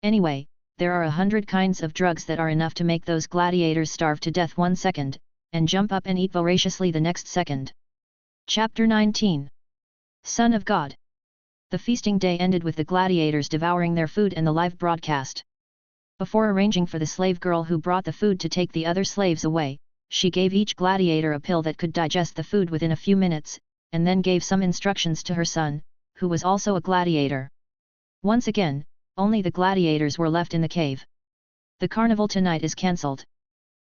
Anyway, there are 100 kinds of drugs that are enough to make those gladiators starve to death 1 second, and jump up and eat voraciously the next second. Chapter 19. Son of God. The feasting day ended with the gladiators devouring their food and the live broadcast. Before arranging for the slave girl who brought the food to take the other slaves away, she gave each gladiator a pill that could digest the food within a few minutes, and then gave some instructions to her son, who was also a gladiator. Once again, only the gladiators were left in the cave. "The carnival tonight is cancelled."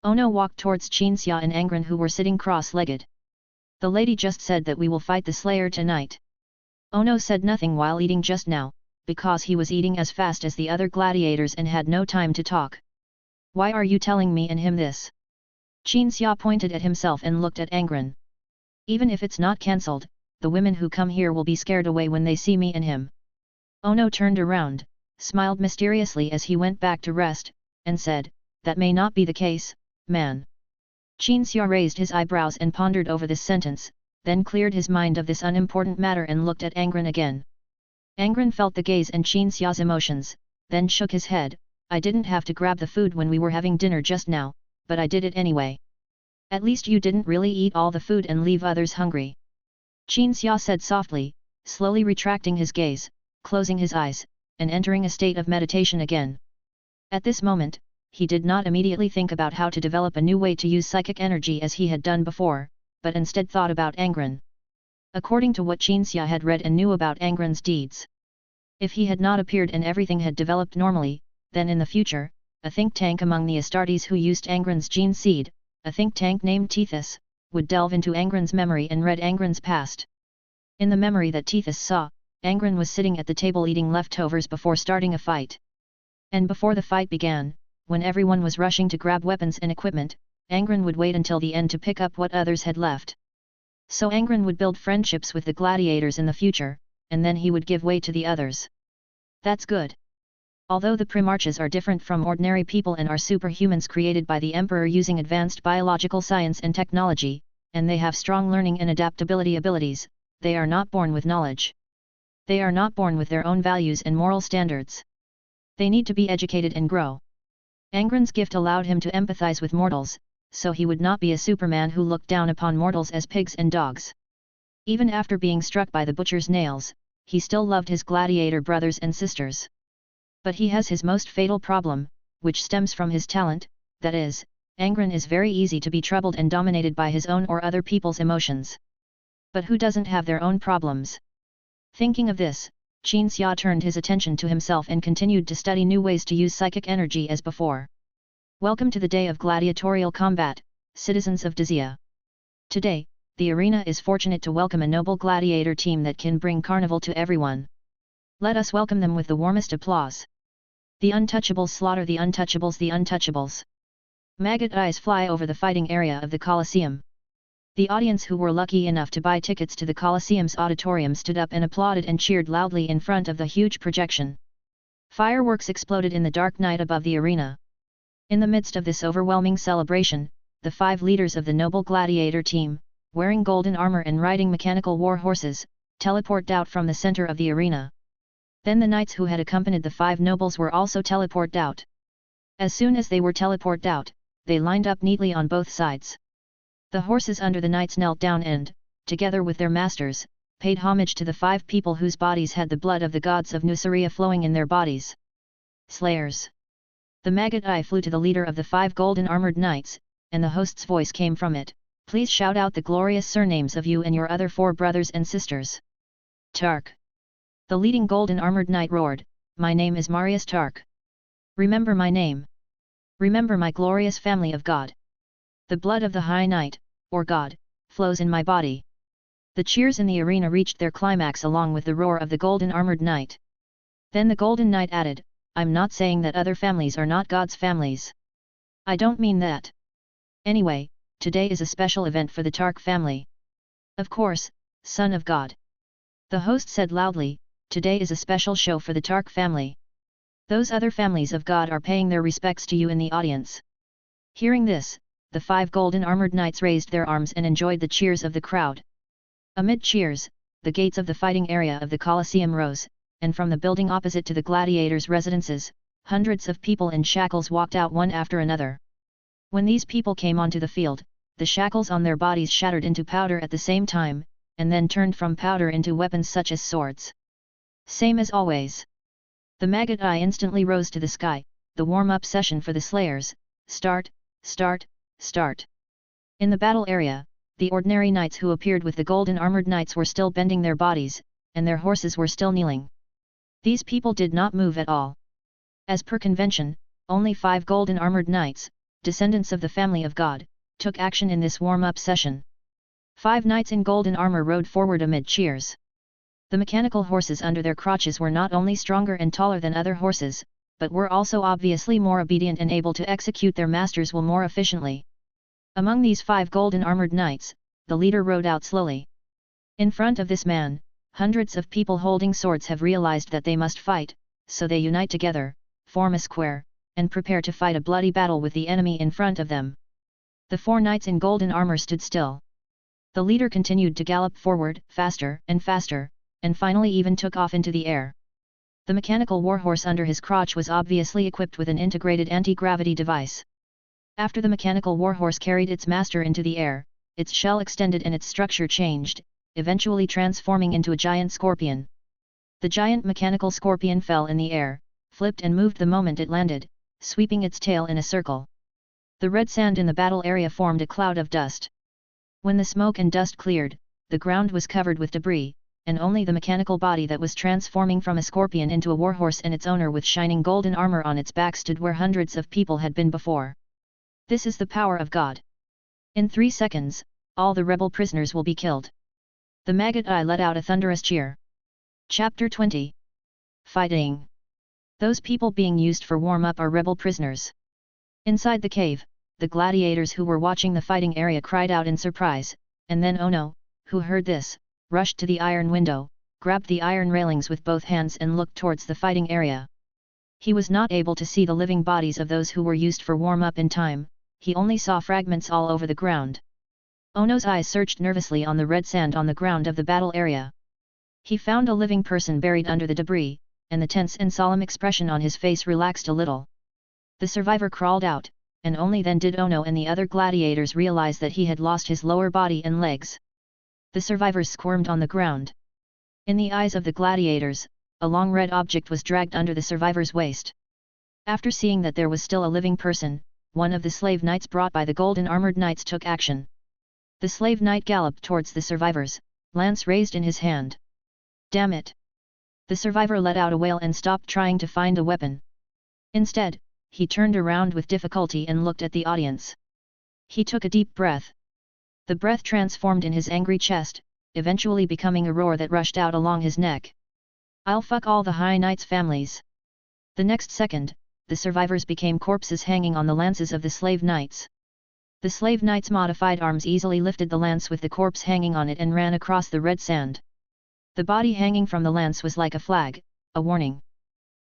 Ono walked towards Qin Xia and Angron who were sitting cross-legged. "The lady just said that we will fight the Slayer tonight." Ono said nothing while eating just now, because he was eating as fast as the other gladiators and had no time to talk. "Why are you telling me and him this?" Qin Xia pointed at himself and looked at Angron. "Even if it's not cancelled, the women who come here will be scared away when they see me and him." Ono turned around, smiled mysteriously as he went back to rest, and said, "That may not be the case, man." Qin Xia raised his eyebrows and pondered over this sentence, then cleared his mind of this unimportant matter and looked at Angron again. Angron felt the gaze and Qin Xia's emotions, then shook his head. I didn't have to grab the food when we were having dinner just now, but I did it anyway. At least you didn't really eat all the food and leave others hungry. Qin Xia said softly, slowly retracting his gaze, closing his eyes, and entering a state of meditation again. At this moment, he did not immediately think about how to develop a new way to use psychic energy as he had done before, but instead thought about Angron. According to what Qin Xia had read and knew about Angron's deeds, if he had not appeared and everything had developed normally, then in the future, a think tank among the Astartes who used Angron's gene seed, a think tank named Tethys, would delve into Angron's memory and read Angron's past. In the memory that Tethys saw, Angron was sitting at the table eating leftovers before starting a fight. And before the fight began, when everyone was rushing to grab weapons and equipment, Angron would wait until the end to pick up what others had left. So Angron would build friendships with the gladiators in the future, and then he would give way to the others. That's good. Although the primarches are different from ordinary people and are superhumans created by the Emperor using advanced biological science and technology, and they have strong learning and adaptability abilities, they are not born with knowledge. They are not born with their own values and moral standards. They need to be educated and grow. Angron's gift allowed him to empathize with mortals, so he would not be a Superman who looked down upon mortals as pigs and dogs. Even after being struck by the butcher's nails, he still loved his gladiator brothers and sisters. But he has his most fatal problem, which stems from his talent, that is, Angron is very easy to be troubled and dominated by his own or other people's emotions. But who doesn't have their own problems? Thinking of this, Qin Xia turned his attention to himself and continued to study new ways to use psychic energy as before. Welcome to the day of gladiatorial combat, citizens of Dazia. Today, the arena is fortunate to welcome a noble gladiator team that can bring carnival to everyone. Let us welcome them with the warmest applause. The untouchables slaughter the untouchables, the untouchables. Maggot eyes fly over the fighting area of the Colosseum. The audience who were lucky enough to buy tickets to the Colosseum's auditorium stood up and applauded and cheered loudly in front of the huge projection. Fireworks exploded in the dark night above the arena. In the midst of this overwhelming celebration, the 5 leaders of the noble gladiator team, wearing golden armor and riding mechanical war horses, teleported out from the center of the arena. Then the knights who had accompanied the 5 nobles were also teleported out. As soon as they were teleported out, they lined up neatly on both sides. The horses under the knights knelt down and, together with their masters, paid homage to the 5 people whose bodies had the blood of the gods of Nucria flowing in their bodies. Slayers. The maggot eye flew to the leader of the 5 golden-armored knights, and the host's voice came from it, "Please shout out the glorious surnames of you and your other 4 brothers and sisters." Tark. The leading golden-armored knight roared, "My name is Marius Tark. Remember my name. Remember my glorious family of God. The blood of the High Knight, or God, flows in my body." The cheers in the arena reached their climax along with the roar of the golden-armored knight. Then the golden knight added, "I'm not saying that other families are not God's families. I don't mean that. Anyway, today is a special event for the Tark family. Of course, son of God." The host said loudly, "Today is a special show for the Tark family. Those other families of God are paying their respects to you in the audience." Hearing this, the 5 golden-armored knights raised their arms and enjoyed the cheers of the crowd. Amid cheers, the gates of the fighting area of the Colosseum rose, and from the building opposite to the gladiators' residences, hundreds of people in shackles walked out one after another. When these people came onto the field, the shackles on their bodies shattered into powder at the same time, and then turned from powder into weapons such as swords. Same as always. The maggot eye instantly rose to the sky. The warm-up session for the slayers, start, start, start. In the battle area, the ordinary knights who appeared with the golden-armored knights were still bending their bodies, and their horses were still kneeling. These people did not move at all. As per convention, only 5 golden-armored knights, descendants of the family of God, took action in this warm-up session. 5 knights in golden armor rode forward amid cheers. The mechanical horses under their crotches were not only stronger and taller than other horses, but were also obviously more obedient and able to execute their masters' will more efficiently. Among these 5 golden-armored knights, the leader rode out slowly. In front of this man, hundreds of people holding swords have realized that they must fight, so they unite together, form a square, and prepare to fight a bloody battle with the enemy in front of them. The 4 knights in golden armor stood still. The leader continued to gallop forward, faster and faster, and finally even took off into the air. The mechanical warhorse under his crotch was obviously equipped with an integrated anti-gravity device. After the mechanical warhorse carried its master into the air, its shell extended and its structure changed, eventually transforming into a giant scorpion. The giant mechanical scorpion fell in the air, flipped and moved the moment it landed, sweeping its tail in a circle. The red sand in the battle area formed a cloud of dust. When the smoke and dust cleared, the ground was covered with debris, and only the mechanical body that was transforming from a scorpion into a warhorse and its owner with shining golden armor on its back stood where hundreds of people had been before. This is the power of God. In 3 seconds, all the rebel prisoners will be killed. The maggot eye let out a thunderous cheer. Chapter 20. Fighting. Those people being used for warm-up are rebel prisoners. Inside the cave, the gladiators who were watching the fighting area cried out in surprise, and then Ono, who heard this, rushed to the iron window, grabbed the iron railings with both hands and looked towards the fighting area. He was not able to see the living bodies of those who were used for warm-up in time, he only saw fragments all over the ground. Ono's eyes searched nervously on the red sand on the ground of the battle area. He found a living person buried under the debris, and the tense and solemn expression on his face relaxed a little. The survivor crawled out, and only then did Ono and the other gladiators realize that he had lost his lower body and legs. The survivors squirmed on the ground. In the eyes of the gladiators, a long red object was dragged under the survivor's waist. After seeing that there was still a living person, one of the slave knights brought by the golden armored knights took action. The slave knight galloped towards the survivors, lance raised in his hand. Damn it! The survivor let out a wail and stopped trying to find a weapon. Instead, he turned around with difficulty and looked at the audience. He took a deep breath. The breath transformed in his angry chest, eventually becoming a roar that rushed out along his neck. I'll fuck all the High Knights' families. The next second, the survivors became corpses hanging on the lances of the slave knights. The slave knights' modified arms easily lifted the lance with the corpse hanging on it and ran across the red sand. The body hanging from the lance was like a flag, a warning.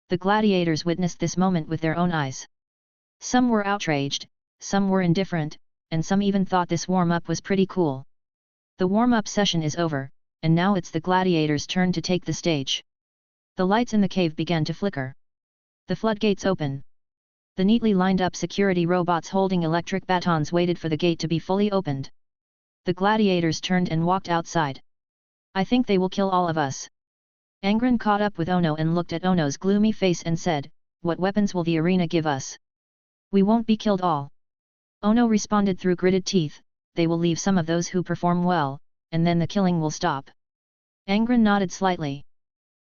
The gladiators witnessed this moment with their own eyes. Some were outraged, some were indifferent, and some even thought this warm-up was pretty cool. The warm-up session is over, and now it's the gladiators' turn to take the stage. The lights in the cave began to flicker. The floodgates open. The neatly lined up security robots holding electric batons waited for the gate to be fully opened. The gladiators turned and walked outside. I think they will kill all of us. Angron caught up with Ono and looked at Ono's gloomy face and said, what weapons will the arena give us? We won't be killed all. Ono responded through gritted teeth, they will leave some of those who perform well, and then the killing will stop. Angron nodded slightly.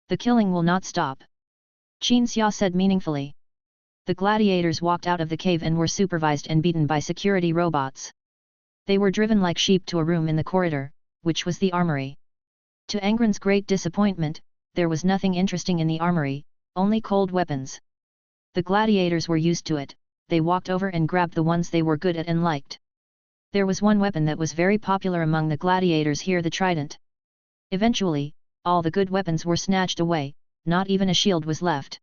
The killing will not stop. Qinxia said meaningfully. The gladiators walked out of the cave and were supervised and beaten by security robots. They were driven like sheep to a room in the corridor, which was the armory. To Angron's great disappointment, there was nothing interesting in the armory, only cold weapons. The gladiators were used to it, they walked over and grabbed the ones they were good at and liked. There was one weapon that was very popular among the gladiators here, the trident. Eventually, all the good weapons were snatched away, not even a shield was left.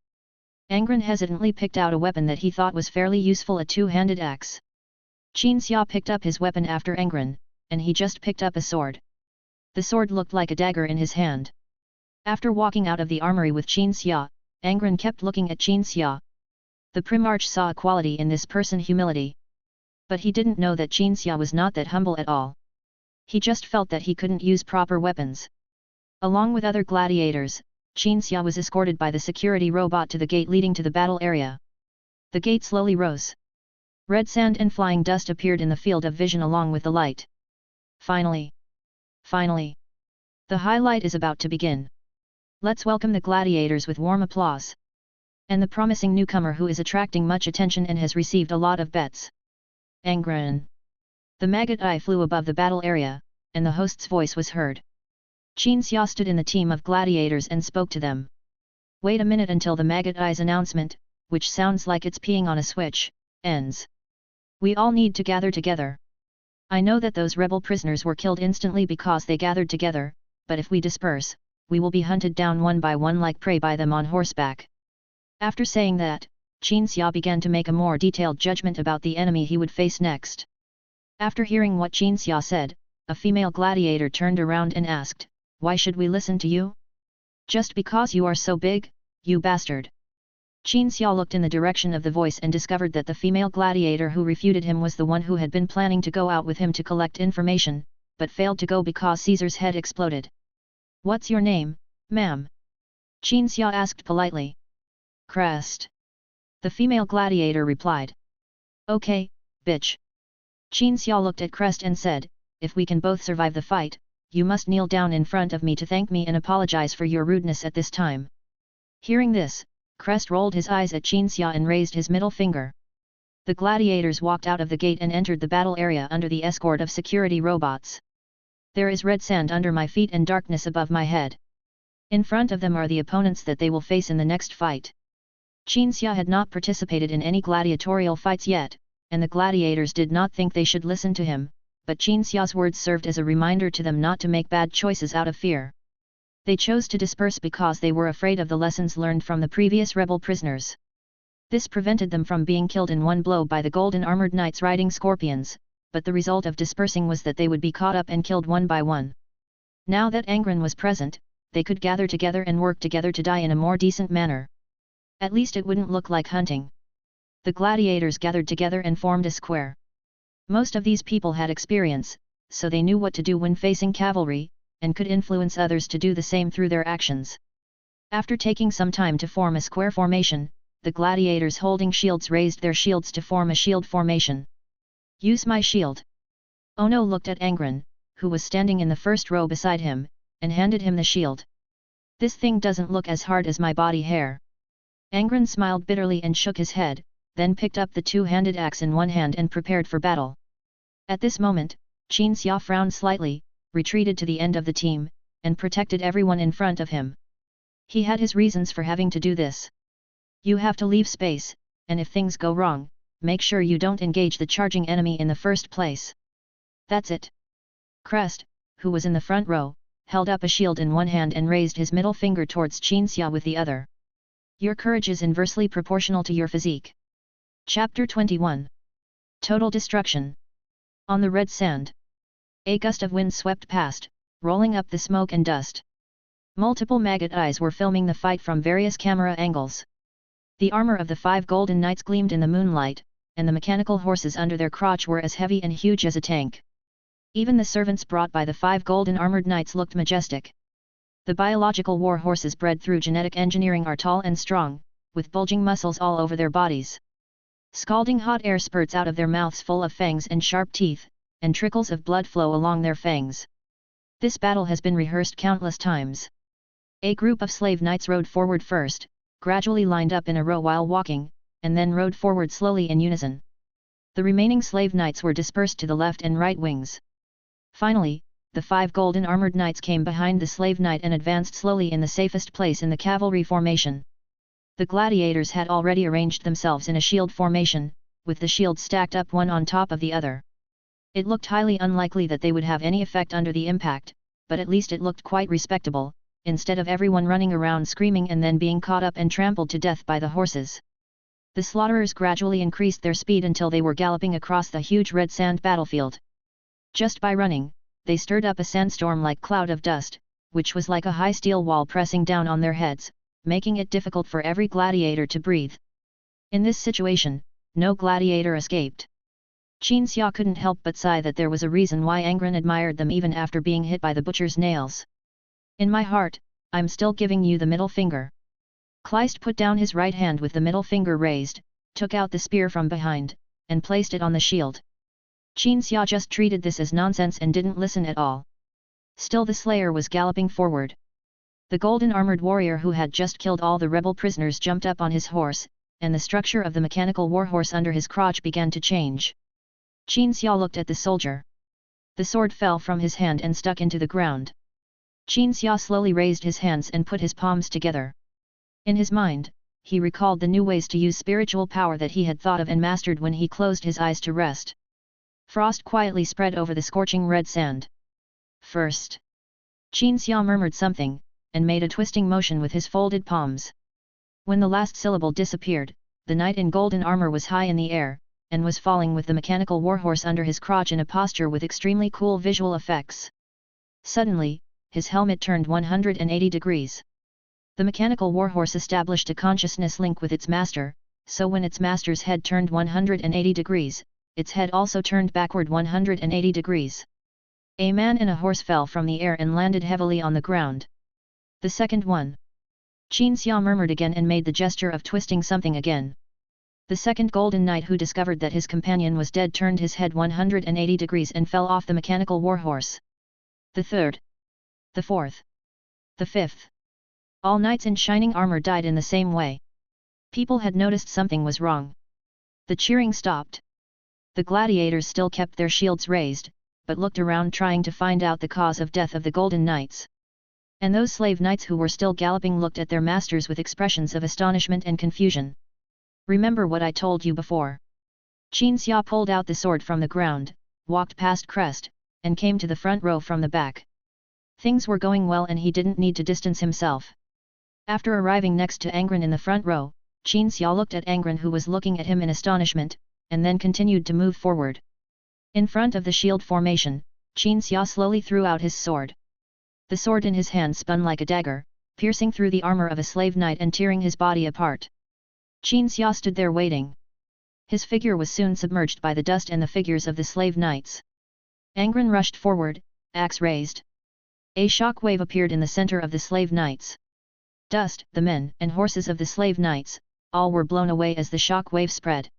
Angron hesitantly picked out a weapon that he thought was fairly useful, a two-handed axe. Qinxia picked up his weapon after Angron, and he just picked up a sword. The sword looked like a dagger in his hand. After walking out of the armory with Qinxia, Angron kept looking at Qinxia. The primarch saw a quality in this person, humility. But he didn't know that Qinxia was not that humble at all. He just felt that he couldn't use proper weapons. Along with other gladiators, Qinxia was escorted by the security robot to the gate leading to the battle area. The gate slowly rose. Red sand and flying dust appeared in the field of vision along with the light. Finally! Finally! The highlight is about to begin. Let's welcome the gladiators with warm applause. And the promising newcomer who is attracting much attention and has received a lot of bets. Angron. The maggot eye flew above the battle area, and the host's voice was heard. Qinxia stood in the team of gladiators and spoke to them. Wait a minute until the maggot eye's announcement, which sounds like it's peeing on a switch, ends. We all need to gather together. I know that those rebel prisoners were killed instantly because they gathered together, but if we disperse, we will be hunted down one by one like prey by them on horseback. After saying that, Qinxia began to make a more detailed judgment about the enemy he would face next. After hearing what Qinxia said, a female gladiator turned around and asked, "Why should we listen to you? Just because you are so big, you bastard." Qin Xia looked in the direction of the voice and discovered that the female gladiator who refuted him was the one who had been planning to go out with him to collect information, but failed to go because Caesar's head exploded. "What's your name, ma'am?" Qin Xia asked politely. "Crest." The female gladiator replied. "Okay, bitch." Qin Xia looked at Crest and said, "If we can both survive the fight, you must kneel down in front of me to thank me and apologize for your rudeness at this time." Hearing this, Crest rolled his eyes at Qin Xia and raised his middle finger. The gladiators walked out of the gate and entered the battle area under the escort of security robots. "There is red sand under my feet and darkness above my head. In front of them are the opponents that they will face in the next fight." Qin Xia had not participated in any gladiatorial fights yet, and the gladiators did not think they should listen to him, but Qin Xia's words served as a reminder to them not to make bad choices out of fear. They chose to disperse because they were afraid of the lessons learned from the previous rebel prisoners. This prevented them from being killed in one blow by the golden armored knights riding scorpions, but the result of dispersing was that they would be caught up and killed one by one. Now that Angron was present, they could gather together and work together to die in a more decent manner. At least it wouldn't look like hunting. The gladiators gathered together and formed a square. Most of these people had experience, so they knew what to do when facing cavalry, and could influence others to do the same through their actions. After taking some time to form a square formation, the gladiators holding shields raised their shields to form a shield formation. "Use my shield." Ono looked at Angron, who was standing in the first row beside him, and handed him the shield. "This thing doesn't look as hard as my body hair." Angron smiled bitterly and shook his head, then picked up the two-handed axe in one hand and prepared for battle. At this moment, Qin Xia frowned slightly, retreated to the end of the team, and protected everyone in front of him. He had his reasons for having to do this. "You have to leave space, and if things go wrong, make sure you don't engage the charging enemy in the first place. That's it." Crest, who was in the front row, held up a shield in one hand and raised his middle finger towards Qin Xia with the other. "Your courage is inversely proportional to your physique." Chapter 21. Total Destruction. On the red sand. A gust of wind swept past, rolling up the smoke and dust. Multiple maggot eyes were filming the fight from various camera angles. The armor of the 5 golden knights gleamed in the moonlight, and the mechanical horses under their crotch were as heavy and huge as a tank. Even the servants brought by the 5 golden armored knights looked majestic. The biological war horses bred through genetic engineering are tall and strong, with bulging muscles all over their bodies. Scalding hot air spurts out of their mouths full of fangs and sharp teeth, and trickles of blood flow along their fangs. This battle has been rehearsed countless times. A group of slave knights rode forward first, gradually lined up in a row while walking, and then rode forward slowly in unison. The remaining slave knights were dispersed to the left and right wings. Finally, the 5 golden armored knights came behind the slave knight and advanced slowly in the safest place in the cavalry formation. The gladiators had already arranged themselves in a shield formation, with the shields stacked up one on top of the other. It looked highly unlikely that they would have any effect under the impact, but at least it looked quite respectable, instead of everyone running around screaming and then being caught up and trampled to death by the horses. The slaughterers gradually increased their speed until they were galloping across the huge red sand battlefield. Just by running, they stirred up a sandstorm-like cloud of dust, which was like a high steel wall pressing down on their heads, making it difficult for every gladiator to breathe. In this situation, no gladiator escaped. Qin Xia couldn't help but sigh that there was a reason why Angron admired them even after being hit by the butcher's nails. "In my heart, I'm still giving you the middle finger." Kleist put down his right hand with the middle finger raised, took out the spear from behind, and placed it on the shield. Qin Xia just treated this as nonsense and didn't listen at all. Still the slayer was galloping forward. The golden armored warrior who had just killed all the rebel prisoners jumped up on his horse, and the structure of the mechanical warhorse under his crotch began to change. Qin Xia looked at the soldier. The sword fell from his hand and stuck into the ground. Qin Xia slowly raised his hands and put his palms together. In his mind, he recalled the new ways to use spiritual power that he had thought of and mastered when he closed his eyes to rest. Frost quietly spread over the scorching red sand. "First." Qin Xia murmured something, and made a twisting motion with his folded palms. When the last syllable disappeared, the knight in golden armor was high in the air, and was falling with the mechanical warhorse under his crotch in a posture with extremely cool visual effects. Suddenly, his helmet turned 180 degrees. The mechanical warhorse established a consciousness link with its master, so when its master's head turned 180 degrees, its head also turned backward 180 degrees. A man in a horse fell from the air and landed heavily on the ground. The second one. Qin Xia murmured again and made the gesture of twisting something again. The second golden knight who discovered that his companion was dead turned his head 180 degrees and fell off the mechanical warhorse. The third. The fourth. The fifth. All knights in shining armor died in the same way. People had noticed something was wrong. The cheering stopped. The gladiators still kept their shields raised, but looked around trying to find out the cause of death of the golden knights. And those slave knights who were still galloping looked at their masters with expressions of astonishment and confusion. Remember what I told you before. Qin Xia pulled out the sword from the ground, walked past Crest, and came to the front row from the back. Things were going well and he didn't need to distance himself. After arriving next to Angron in the front row, Qin Xia looked at Angron who was looking at him in astonishment, and then continued to move forward. In front of the shield formation, Qin Xia slowly threw out his sword. The sword in his hand spun like a dagger, piercing through the armor of a slave knight and tearing his body apart. Qin Xia stood there waiting. His figure was soon submerged by the dust and the figures of the slave knights. Angron rushed forward, axe raised. A shock wave appeared in the center of the slave knights. Dust, the men and horses of the slave knights, all were blown away as the shock wave spread.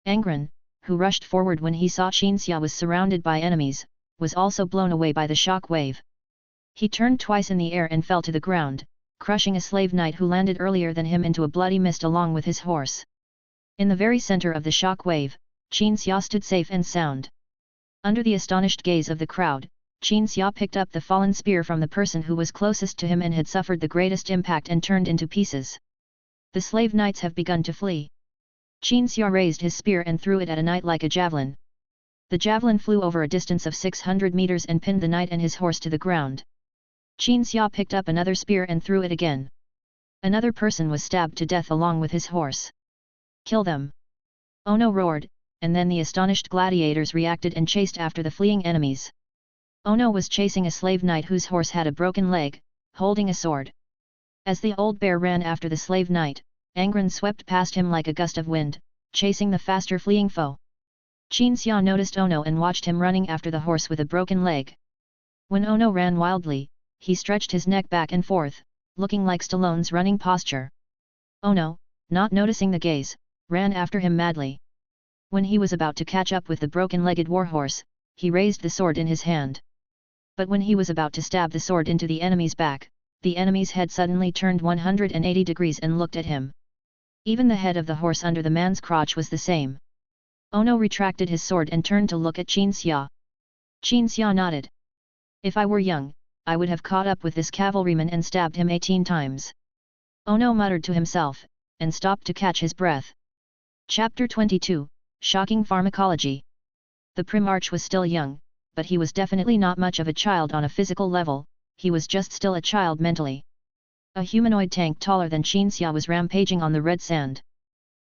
Angron, who rushed forward when he saw Qin Xia was surrounded by enemies, was also blown away by the shock wave. He turned twice in the air and fell to the ground, crushing a slave knight who landed earlier than him into a bloody mist along with his horse. In the very center of the shock wave, Qin Xia stood safe and sound. Under the astonished gaze of the crowd, Qin Xia picked up the fallen spear from the person who was closest to him and had suffered the greatest impact and turned into pieces. The slave knights have begun to flee. Qin Xia raised his spear and threw it at a knight like a javelin. The javelin flew over a distance of 600 meters and pinned the knight and his horse to the ground. Qin Xia picked up another spear and threw it again. Another person was stabbed to death along with his horse. Kill them! Ono roared, and then the astonished gladiators reacted and chased after the fleeing enemies. Ono was chasing a slave knight whose horse had a broken leg, holding a sword. As the old bear ran after the slave knight, Angron swept past him like a gust of wind, chasing the faster fleeing foe. Qin Xia noticed Ono and watched him running after the horse with a broken leg. When Ono ran wildly, he stretched his neck back and forth, looking like Stallone's running posture. Ono, not noticing the gaze, ran after him madly. When he was about to catch up with the broken-legged warhorse, he raised the sword in his hand. But when he was about to stab the sword into the enemy's back, the enemy's head suddenly turned 180 degrees and looked at him. Even the head of the horse under the man's crotch was the same. Ono retracted his sword and turned to look at Qin Xia. Qin Xia nodded. If I were young, I would have caught up with this cavalryman and stabbed him 18 times. Ono muttered to himself, and stopped to catch his breath. Chapter 22, Shocking Pharmacology. The primarch was still young, but he was definitely not much of a child on a physical level, he was just still a child mentally. A humanoid tank taller than Qin Xia was rampaging on the red sand.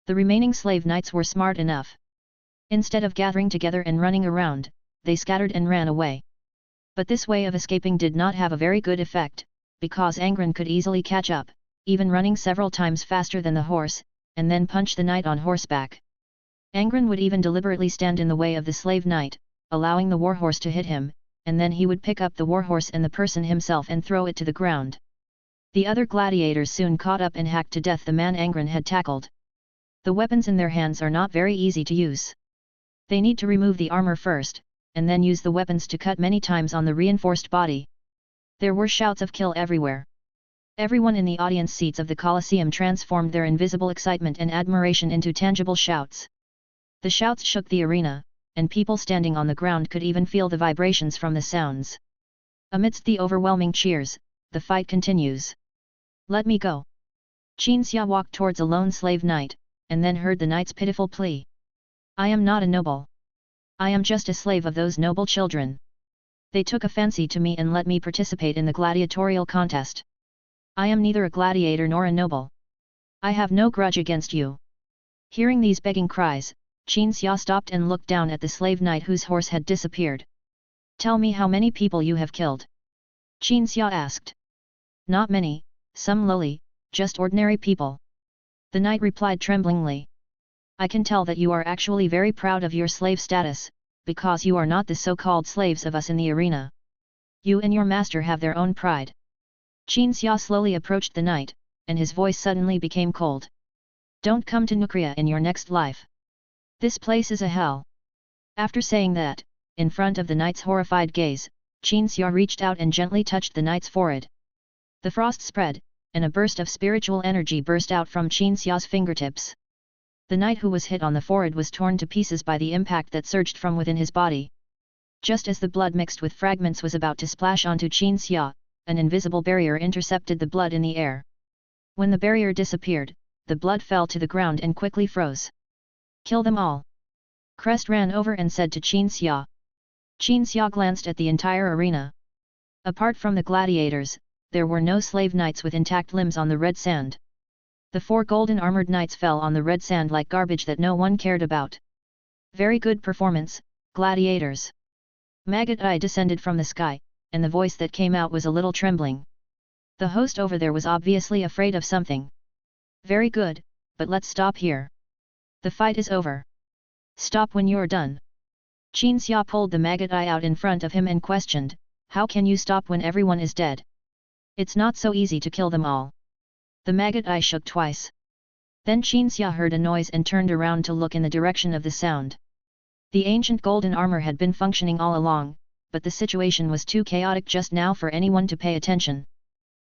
The remaining slave knights were smart enough. Instead of gathering together and running around, they scattered and ran away. But this way of escaping did not have a very good effect, because Angron could easily catch up, even running several times faster than the horse, and then punch the knight on horseback. Angron would even deliberately stand in the way of the slave knight, allowing the warhorse to hit him, and then he would pick up the warhorse and the person himself and throw it to the ground. The other gladiators soon caught up and hacked to death the man Angron had tackled. The weapons in their hands are not very easy to use. They need to remove the armor first, and then use the weapons to cut many times on the reinforced body. There were shouts of kill everywhere. Everyone in the audience seats of the Colosseum transformed their invisible excitement and admiration into tangible shouts. The shouts shook the arena, and people standing on the ground could even feel the vibrations from the sounds. Amidst the overwhelming cheers, the fight continues. Let me go. Qin Xia walked towards a lone slave knight, and then heard the knight's pitiful plea. I am not a noble. I am just a slave of those noble children. They took a fancy to me and let me participate in the gladiatorial contest. I am neither a gladiator nor a noble. I have no grudge against you. Hearing these begging cries, Qin Xia stopped and looked down at the slave knight whose horse had disappeared. Tell me how many people you have killed. Qin Xia asked. Not many, some lowly, just ordinary people. The knight replied tremblingly. I can tell that you are actually very proud of your slave status, because you are not the so-called slaves of us in the arena. You and your master have their own pride. Qin Xia slowly approached the knight, and his voice suddenly became cold. Don't come to Nucria in your next life. This place is a hell. After saying that, in front of the knight's horrified gaze, Qin Xia reached out and gently touched the knight's forehead. The frost spread, and a burst of spiritual energy burst out from Qin Xia's fingertips. The knight who was hit on the forehead was torn to pieces by the impact that surged from within his body. Just as the blood mixed with fragments was about to splash onto Qin Xia, an invisible barrier intercepted the blood in the air. When the barrier disappeared, the blood fell to the ground and quickly froze. Kill them all. Crest ran over and said to Qin Xia. Qin Xia glanced at the entire arena. Apart from the gladiators, there were no slave knights with intact limbs on the red sand. The 4 golden armored knights fell on the red sand like garbage that no one cared about. Very good performance, gladiators. Maggot Eye descended from the sky, and the voice that came out was a little trembling. The host over there was obviously afraid of something. Very good, but let's stop here. The fight is over. Stop when you're done. Qin Xia pulled the Maggot Eye out in front of him and questioned, how can you stop when everyone is dead? It's not so easy to kill them all. The Maggot Eye shook twice. Then Qin Xia heard a noise and turned around to look in the direction of the sound. The ancient golden armor had been functioning all along, but the situation was too chaotic just now for anyone to pay attention.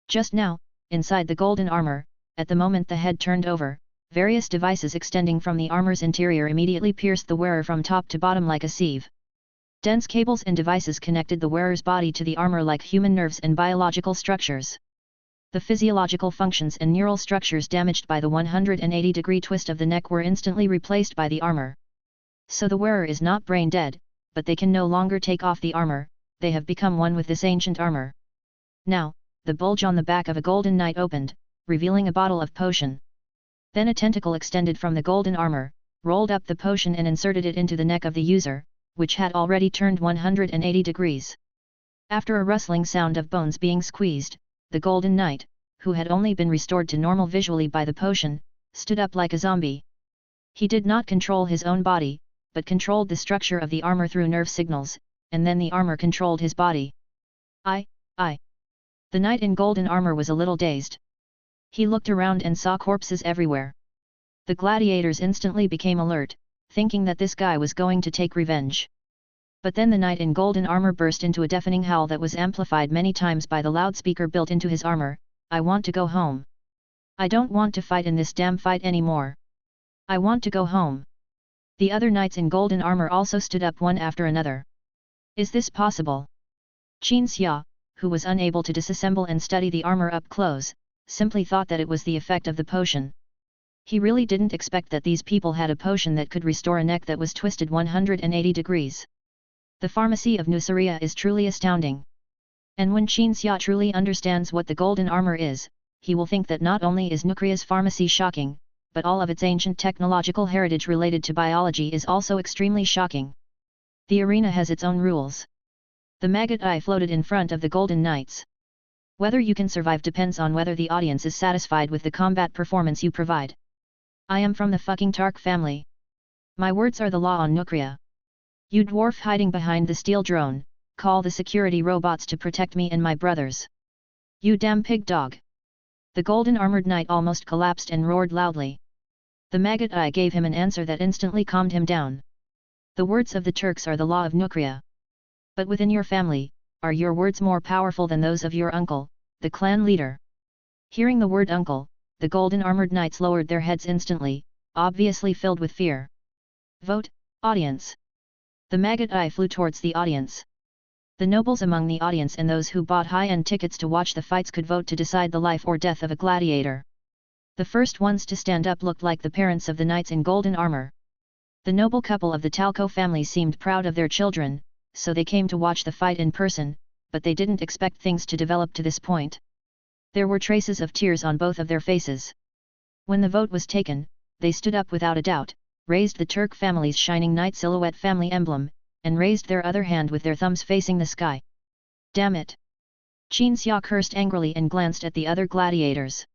Just now, inside the golden armor, at the moment the head turned over, various devices extending from the armor's interior immediately pierced the wearer from top to bottom like a sieve. Dense cables and devices connected the wearer's body to the armor like human nerves and biological structures. The physiological functions and neural structures damaged by the 180-degree twist of the neck were instantly replaced by the armor. So the wearer is not brain dead, but they can no longer take off the armor, they have become one with this ancient armor. Now, the bulge on the back of a golden knight opened, revealing a bottle of potion. Then a tentacle extended from the golden armor, rolled up the potion and inserted it into the neck of the user, which had already turned 180 degrees. After a rustling sound of bones being squeezed, the golden knight, who had only been restored to normal visually by the potion, stood up like a zombie. He did not control his own body, but controlled the structure of the armor through nerve signals, and then the armor controlled his body. I. The knight in golden armor was a little dazed. He looked around and saw corpses everywhere. The gladiators instantly became alert, thinking that this guy was going to take revenge. But then the knight in golden armor burst into a deafening howl that was amplified many times by the loudspeaker built into his armor. I want to go home. I don't want to fight in this damn fight anymore. I want to go home. The other knights in golden armor also stood up one after another. Is this possible? Qin Xia, who was unable to disassemble and study the armor up close, simply thought that it was the effect of the potion. He really didn't expect that these people had a potion that could restore a neck that was twisted 180 degrees. The pharmacy of Nucria is truly astounding. And when Qin Xia truly understands what the golden armor is, he will think that not only is Nucria's pharmacy shocking, but all of its ancient technological heritage related to biology is also extremely shocking. The arena has its own rules. The Maggot Eye floated in front of the Golden Knights. Whether you can survive depends on whether the audience is satisfied with the combat performance you provide. I am from the fucking Tark family. My words are the law on Nucria. You dwarf hiding behind the steel drone, call the security robots to protect me and my brothers. You damn pig dog. The golden armored knight almost collapsed and roared loudly. The Maggot Eye gave him an answer that instantly calmed him down. The words of the Turks are the law of Nucria. But within your family, are your words more powerful than those of your uncle, the clan leader? Hearing the word uncle, the golden armored knights lowered their heads instantly, obviously filled with fear. Vote, audience. The Maggot Eye flew towards the audience. The nobles among the audience and those who bought high-end tickets to watch the fights could vote to decide the life or death of a gladiator. The first ones to stand up looked like the parents of the knights in golden armor. The noble couple of the Talco family seemed proud of their children, so they came to watch the fight in person, but they didn't expect things to develop to this point. There were traces of tears on both of their faces. When the vote was taken, they stood up without a doubt, raised the Turk family's shining knight silhouette family emblem, and raised their other hand with their thumbs facing the sky. Damn it! Qin Xia cursed angrily and glanced at the other gladiators.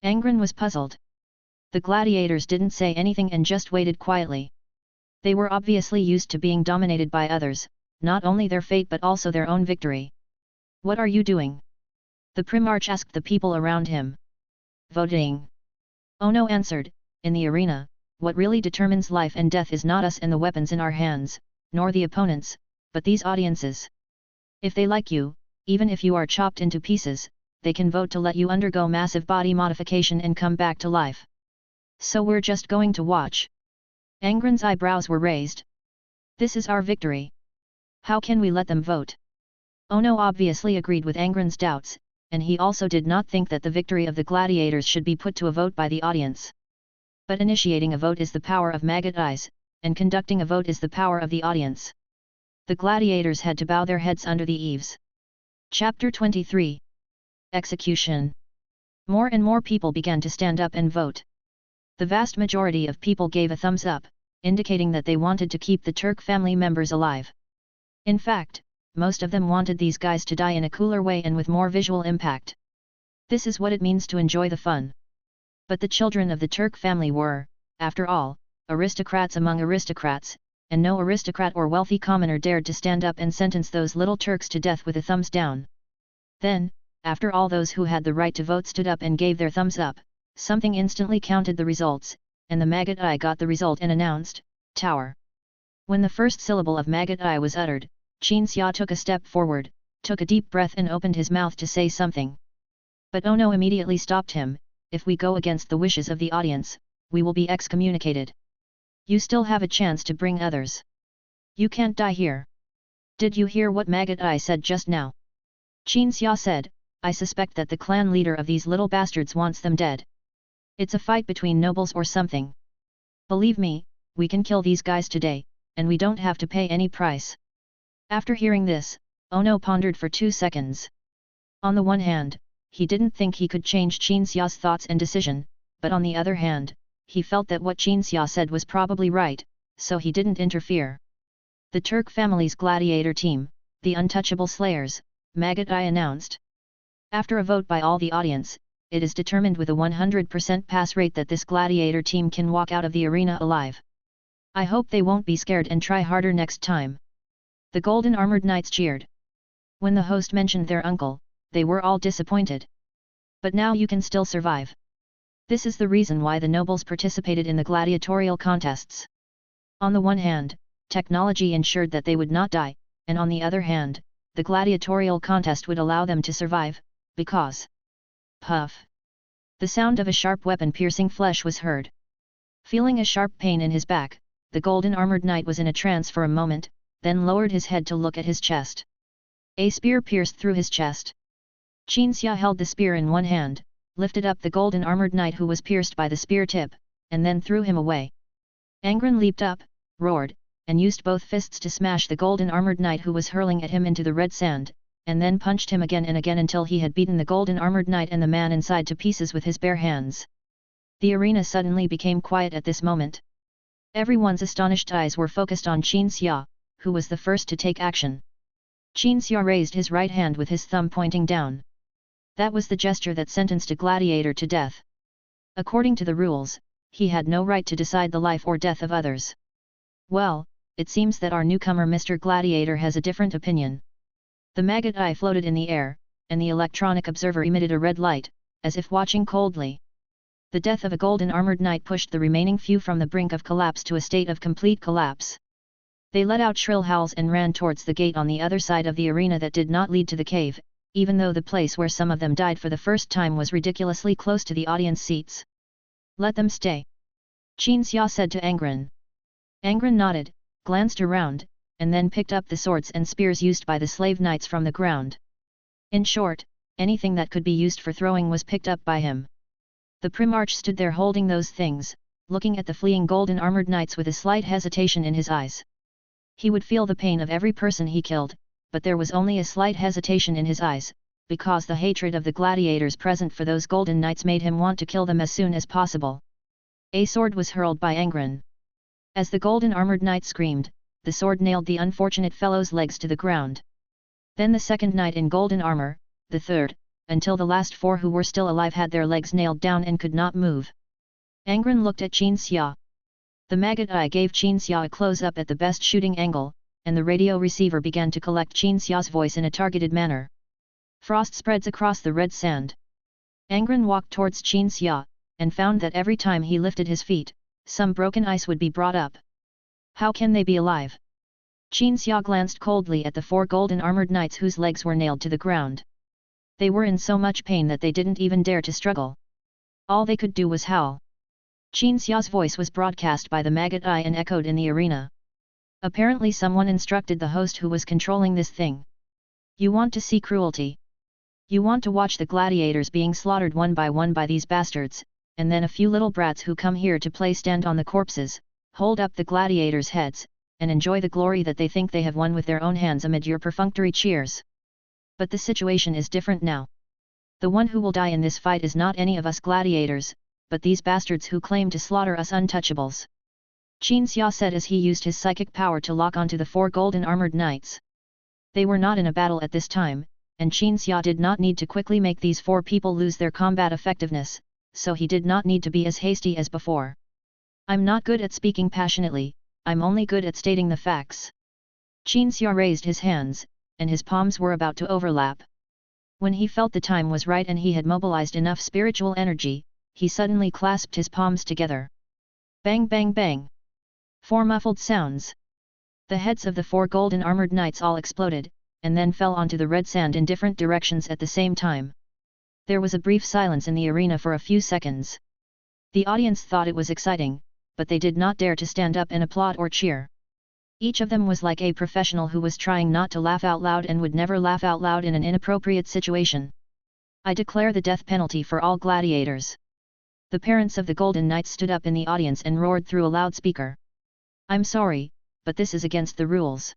Angron was puzzled. The gladiators didn't say anything and just waited quietly. They were obviously used to being dominated by others, not only their fate but also their own victory. What are you doing? The primarch asked the people around him. Voting. Ono answered, in the arena, what really determines life and death is not us and the weapons in our hands, nor the opponents, but these audiences. If they like you, even if you are chopped into pieces, they can vote to let you undergo massive body modification and come back to life. So we're just going to watch. Angron's eyebrows were raised. This is our victory. How can we let them vote? Ono obviously agreed with Angron's doubts, and he also did not think that the victory of the gladiators should be put to a vote by the audience. But initiating a vote is the power of maggot eyes, and conducting a vote is the power of the audience. The gladiators had to bow their heads under the eaves. Chapter 23. Execution. More and more people began to stand up and vote. The vast majority of people gave a thumbs up, indicating that they wanted to keep the Turk family members alive. In fact, most of them wanted these guys to die in a cooler way and with more visual impact. This is what it means to enjoy the fun. But the children of the Turk family were, after all, aristocrats among aristocrats, and no aristocrat or wealthy commoner dared to stand up and sentence those little Turks to death with a thumbs down. Then, after all those who had the right to vote stood up and gave their thumbs up, something instantly counted the results, and the maggot eye got the result and announced, Tower. When the first syllable of maggot eye was uttered, Qin Xia took a step forward, took a deep breath and opened his mouth to say something. But Ono immediately stopped him. If we go against the wishes of the audience, we will be excommunicated. You still have a chance to bring others. You can't die here. Did you hear what Maggot Eye said just now? Qin Xia said, I suspect that the clan leader of these little bastards wants them dead. It's a fight between nobles or something. Believe me, we can kill these guys today, and we don't have to pay any price. After hearing this, Ono pondered for 2 seconds. On the one hand, he didn't think he could change Qin Xia's thoughts and decision, but on the other hand, he felt that what Qin Xia said was probably right, so he didn't interfere. The Turk family's gladiator team, the Untouchable Slayers, Maggot Eye announced. After a vote by all the audience, it is determined with a 100% pass rate that this gladiator team can walk out of the arena alive. I hope they won't be scared and try harder next time. The golden armored knights cheered. When the host mentioned their uncle, they were all disappointed. But now you can still survive. This is the reason why the nobles participated in the gladiatorial contests. On the one hand, technology ensured that they would not die, and on the other hand, the gladiatorial contest would allow them to survive, because... Puff! The sound of a sharp weapon piercing flesh was heard. Feeling a sharp pain in his back, the golden armored knight was in a trance for a moment, then lowered his head to look at his chest. A spear pierced through his chest. Qin Xia held the spear in one hand, lifted up the golden armored knight who was pierced by the spear tip, and then threw him away. Angron leaped up, roared, and used both fists to smash the golden armored knight who was hurling at him into the red sand, and then punched him again and again until he had beaten the golden armored knight and the man inside to pieces with his bare hands. The arena suddenly became quiet at this moment. Everyone's astonished eyes were focused on Qin Xia, who was the first to take action. Qin Xia raised his right hand with his thumb pointing down. That was the gesture that sentenced a gladiator to death. According to the rules, he had no right to decide the life or death of others. Well, it seems that our newcomer Mr. Gladiator has a different opinion. The maggot eye floated in the air, and the electronic observer emitted a red light, as if watching coldly. The death of a golden armored knight pushed the remaining few from the brink of collapse to a state of complete collapse. They let out shrill howls and ran towards the gate on the other side of the arena that did not lead to the cave, even though the place where some of them died for the first time was ridiculously close to the audience seats. Let them stay. Qin Xia said to Angron. Angron nodded, glanced around, and then picked up the swords and spears used by the slave knights from the ground. In short, anything that could be used for throwing was picked up by him. The primarch stood there holding those things, looking at the fleeing golden armored knights with a slight hesitation in his eyes. He would feel the pain of every person he killed, but there was only a slight hesitation in his eyes, because the hatred of the gladiators present for those golden knights made him want to kill them as soon as possible. A sword was hurled by Angron. As the golden armored knight screamed, the sword nailed the unfortunate fellow's legs to the ground. Then the second knight in golden armor, the third, until the last four who were still alive had their legs nailed down and could not move. Angron looked at Qin Xia. The maggot eye gave Qin Xia a close-up at the best shooting angle, and the radio receiver began to collect Qin Xia's voice in a targeted manner. Frost spreads across the red sand. Angron walked towards Qin Xia, and found that every time he lifted his feet, some broken ice would be brought up. How can they be alive? Qin Xia glanced coldly at the four golden armored knights whose legs were nailed to the ground. They were in so much pain that they didn't even dare to struggle. All they could do was howl. Qin Xia's voice was broadcast by the maggot eye and echoed in the arena. Apparently someone instructed the host who was controlling this thing. You want to see cruelty? You want to watch the gladiators being slaughtered one by these bastards, and then a few little brats who come here to play stand on the corpses, hold up the gladiators' heads, and enjoy the glory that they think they have won with their own hands amid your perfunctory cheers. But the situation is different now. The one who will die in this fight is not any of us gladiators, but these bastards who claim to slaughter us untouchables. Qin Xia said as he used his psychic power to lock onto the four golden armored knights. They were not in a battle at this time, and Qin Xia did not need to quickly make these four people lose their combat effectiveness, so he did not need to be as hasty as before. I'm not good at speaking passionately, I'm only good at stating the facts. Qin Xia raised his hands, and his palms were about to overlap. When he felt the time was right and he had mobilized enough spiritual energy, he suddenly clasped his palms together. Bang bang bang! Four muffled sounds. The heads of the four golden armored knights all exploded, and then fell onto the red sand in different directions at the same time. There was a brief silence in the arena for a few seconds. The audience thought it was exciting, but they did not dare to stand up and applaud or cheer. Each of them was like a professional who was trying not to laugh out loud and would never laugh out loud in an inappropriate situation. I declare the death penalty for all gladiators. The parents of the Golden Knights stood up in the audience and roared through a loudspeaker. I'm sorry, but this is against the rules.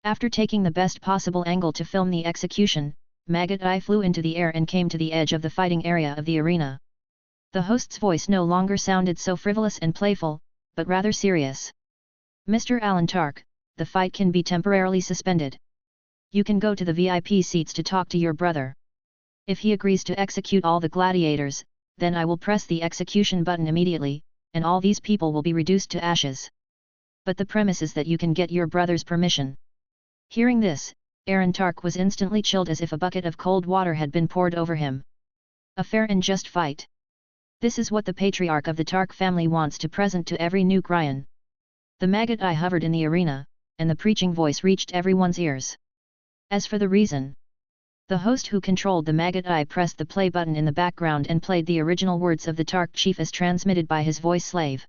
After taking the best possible angle to film the execution, Maggot Eye flew into the air and came to the edge of the fighting area of the arena. The host's voice no longer sounded so frivolous and playful, but rather serious. Mr. Alan Tark, the fight can be temporarily suspended. You can go to the VIP seats to talk to your brother. If he agrees to execute all the gladiators, then I will press the execution button immediately, and all these people will be reduced to ashes. But the premise is that you can get your brother's permission. Hearing this, Aaron Tark was instantly chilled as if a bucket of cold water had been poured over him. A fair and just fight. This is what the patriarch of the Tark family wants to present to every new Gryan. The maggot eye hovered in the arena, and the preaching voice reached everyone's ears. As for the reason, the host who controlled the maggot eye pressed the play button in the background and played the original words of the Tark chief as transmitted by his voice slave.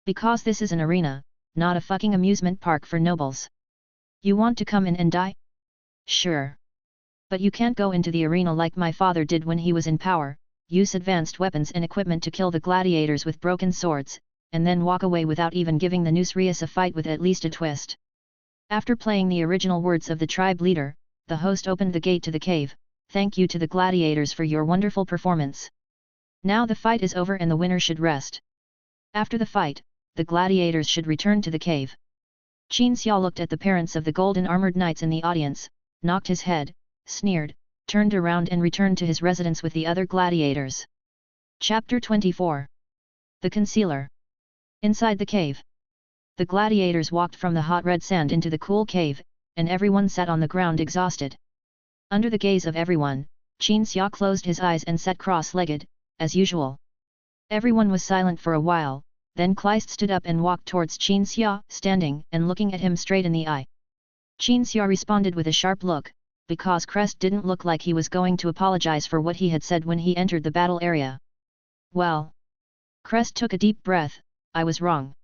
Because this is an arena, not a fucking amusement park for nobles. You want to come in and die? Sure. But you can't go into the arena like my father did when he was in power, use advanced weapons and equipment to kill the gladiators with broken swords, and then walk away without even giving the Nucria a fight with at least a twist. After playing the original words of the tribe leader, the host opened the gate to the cave. Thank you to the gladiators for your wonderful performance. Now the fight is over and the winner should rest. After the fight, the gladiators should return to the cave. Qin Xia looked at the parents of the golden armored knights in the audience, knocked his head, sneered, turned around and returned to his residence with the other gladiators. Chapter 24. The Concealer. Inside the cave. The gladiators walked from the hot red sand into the cool cave, and everyone sat on the ground exhausted. Under the gaze of everyone, Qin Xia closed his eyes and sat cross-legged, as usual. Everyone was silent for a while, then Kleist stood up and walked towards Qin Xia, standing and looking at him straight in the eye. Qin Xia responded with a sharp look, because Crest didn't look like he was going to apologize for what he had said when he entered the battle area. Well. Crest took a deep breath. I was wrong.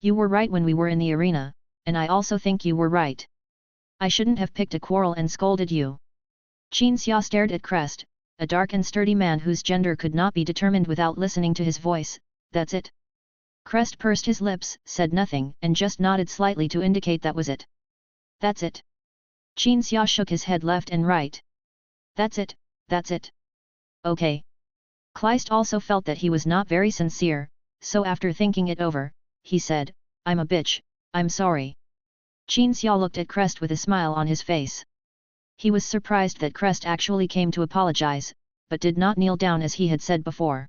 You were right when we were in the arena, and I also think you were right. I shouldn't have picked a quarrel and scolded you. Qin Xia stared at Crest, a dark and sturdy man whose gender could not be determined without listening to his voice. That's it. Crest pursed his lips, said nothing, and just nodded slightly to indicate that was it. That's it. Qin Xia shook his head left and right. That's it, that's it. Okay. Kleist also felt that he was not very sincere, so after thinking it over, he said, I'm a bitch, I'm sorry. Qin Xia looked at Crest with a smile on his face. He was surprised that Crest actually came to apologize, but did not kneel down as he had said before.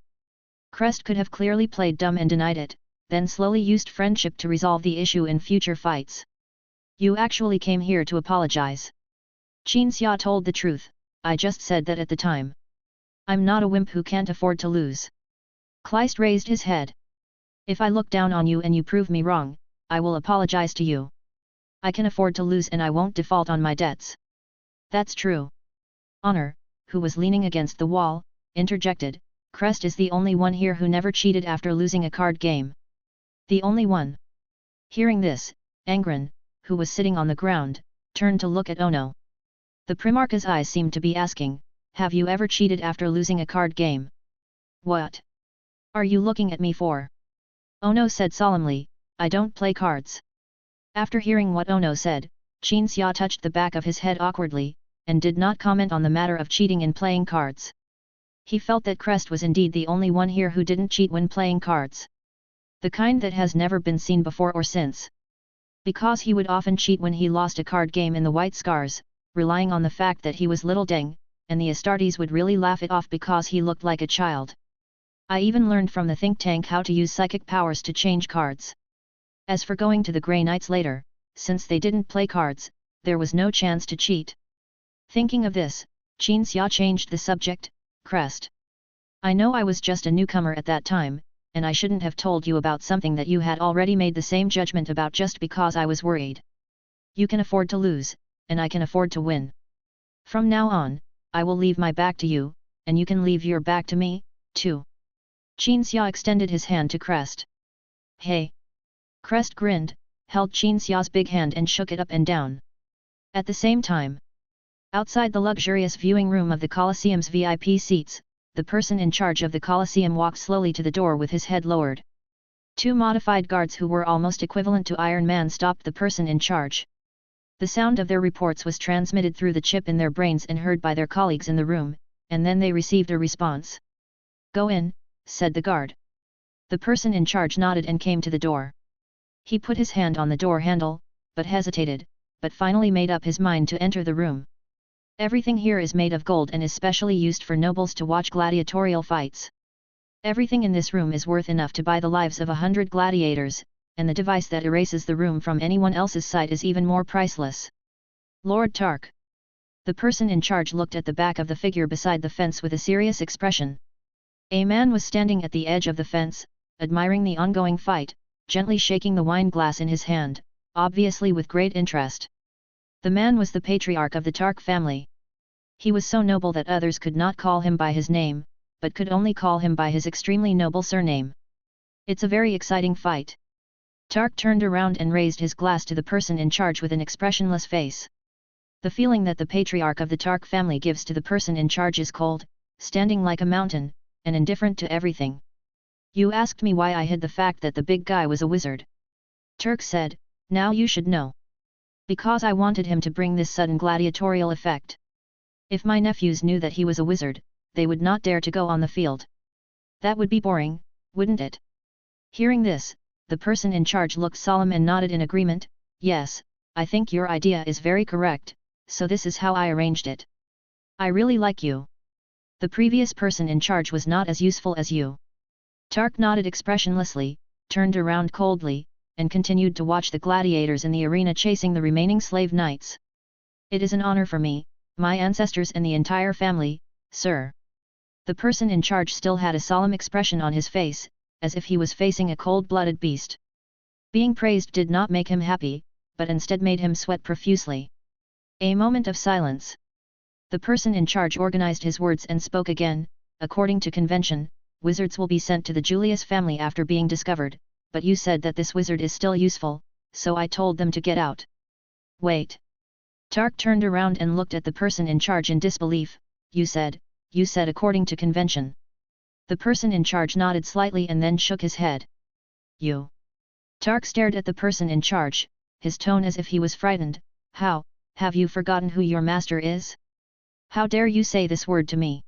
Crest could have clearly played dumb and denied it, then slowly used friendship to resolve the issue in future fights. You actually came here to apologize. Qin Xia told the truth, I just said that at the time. I'm not a wimp who can't afford to lose. Kleist raised his head. If I look down on you and you prove me wrong, I will apologize to you. I can afford to lose and I won't default on my debts. That's true. Honor, who was leaning against the wall, interjected, Crest is the only one here who never cheated after losing a card game. The only one. Hearing this, Angron, who was sitting on the ground, turned to look at Ono. The Primarch's eyes seemed to be asking, have you ever cheated after losing a card game? What are you looking at me for? Ono said solemnly, I don't play cards. After hearing what Ono said, Qin Xia touched the back of his head awkwardly, and did not comment on the matter of cheating in playing cards. He felt that Crest was indeed the only one here who didn't cheat when playing cards. The kind that has never been seen before or since. Because he would often cheat when he lost a card game in the White Scars, relying on the fact that he was little Deng, and the Astartes would really laugh it off because he looked like a child. I even learned from the think tank how to use psychic powers to change cards. As for going to the Grey Knights later, since they didn't play cards, there was no chance to cheat. Thinking of this, Qin Xia changed the subject, Crest. I know I was just a newcomer at that time, and I shouldn't have told you about something that you had already made the same judgment about just because I was worried. You can afford to lose, and I can afford to win. From now on, I will leave my back to you, and you can leave your back to me, too. Qin Xia extended his hand to Crest. Hey! Crest grinned, held Qin Xia's big hand and shook it up and down. At the same time, outside the luxurious viewing room of the Colosseum's VIP seats, the person in charge of the Colosseum walked slowly to the door with his head lowered. Two modified guards who were almost equivalent to Iron Man stopped the person in charge. The sound of their reports was transmitted through the chip in their brains and heard by their colleagues in the room, and then they received a response. Go in, said the guard. The person in charge nodded and came to the door. He put his hand on the door handle, but hesitated, but finally made up his mind to enter the room. Everything here is made of gold and is specially used for nobles to watch gladiatorial fights. Everything in this room is worth enough to buy the lives of 100 gladiators, and the device that erases the room from anyone else's sight is even more priceless. Lord Tark. The person in charge looked at the back of the figure beside the fence with a serious expression. A man was standing at the edge of the fence, admiring the ongoing fight, gently shaking the wine glass in his hand, obviously with great interest. The man was the patriarch of the Tark family. He was so noble that others could not call him by his name, but could only call him by his extremely noble surname. It's a very exciting fight. Tark turned around and raised his glass to the person in charge with an expressionless face. The feeling that the patriarch of the Tark family gives to the person in charge is cold, standing like a mountain, and indifferent to everything. You asked me why I hid the fact that the big guy was a wizard. Turk said, now you should know. Because I wanted him to bring this sudden gladiatorial effect. If my nephews knew that he was a wizard, they would not dare to go on the field. That would be boring, wouldn't it? Hearing this, the person in charge looked solemn and nodded in agreement. Yes, I think your idea is very correct, so this is how I arranged it. I really like you. The previous person in charge was not as useful as you. Tark nodded expressionlessly, turned around coldly, and continued to watch the gladiators in the arena chasing the remaining slave knights. It is an honor for me, my ancestors and the entire family, sir. The person in charge still had a solemn expression on his face, as if he was facing a cold-blooded beast. Being praised did not make him happy, but instead made him sweat profusely. A moment of silence. The person in charge organized his words and spoke again. According to convention, wizards will be sent to the Julius family after being discovered, but you said that this wizard is still useful, so I told them to get out. Wait. Tark turned around and looked at the person in charge in disbelief. You said according to convention. The person in charge nodded slightly and then shook his head. You. Tark stared at the person in charge, his tone as if he was frightened. How, have you forgotten who your master is? How dare you say this word to me?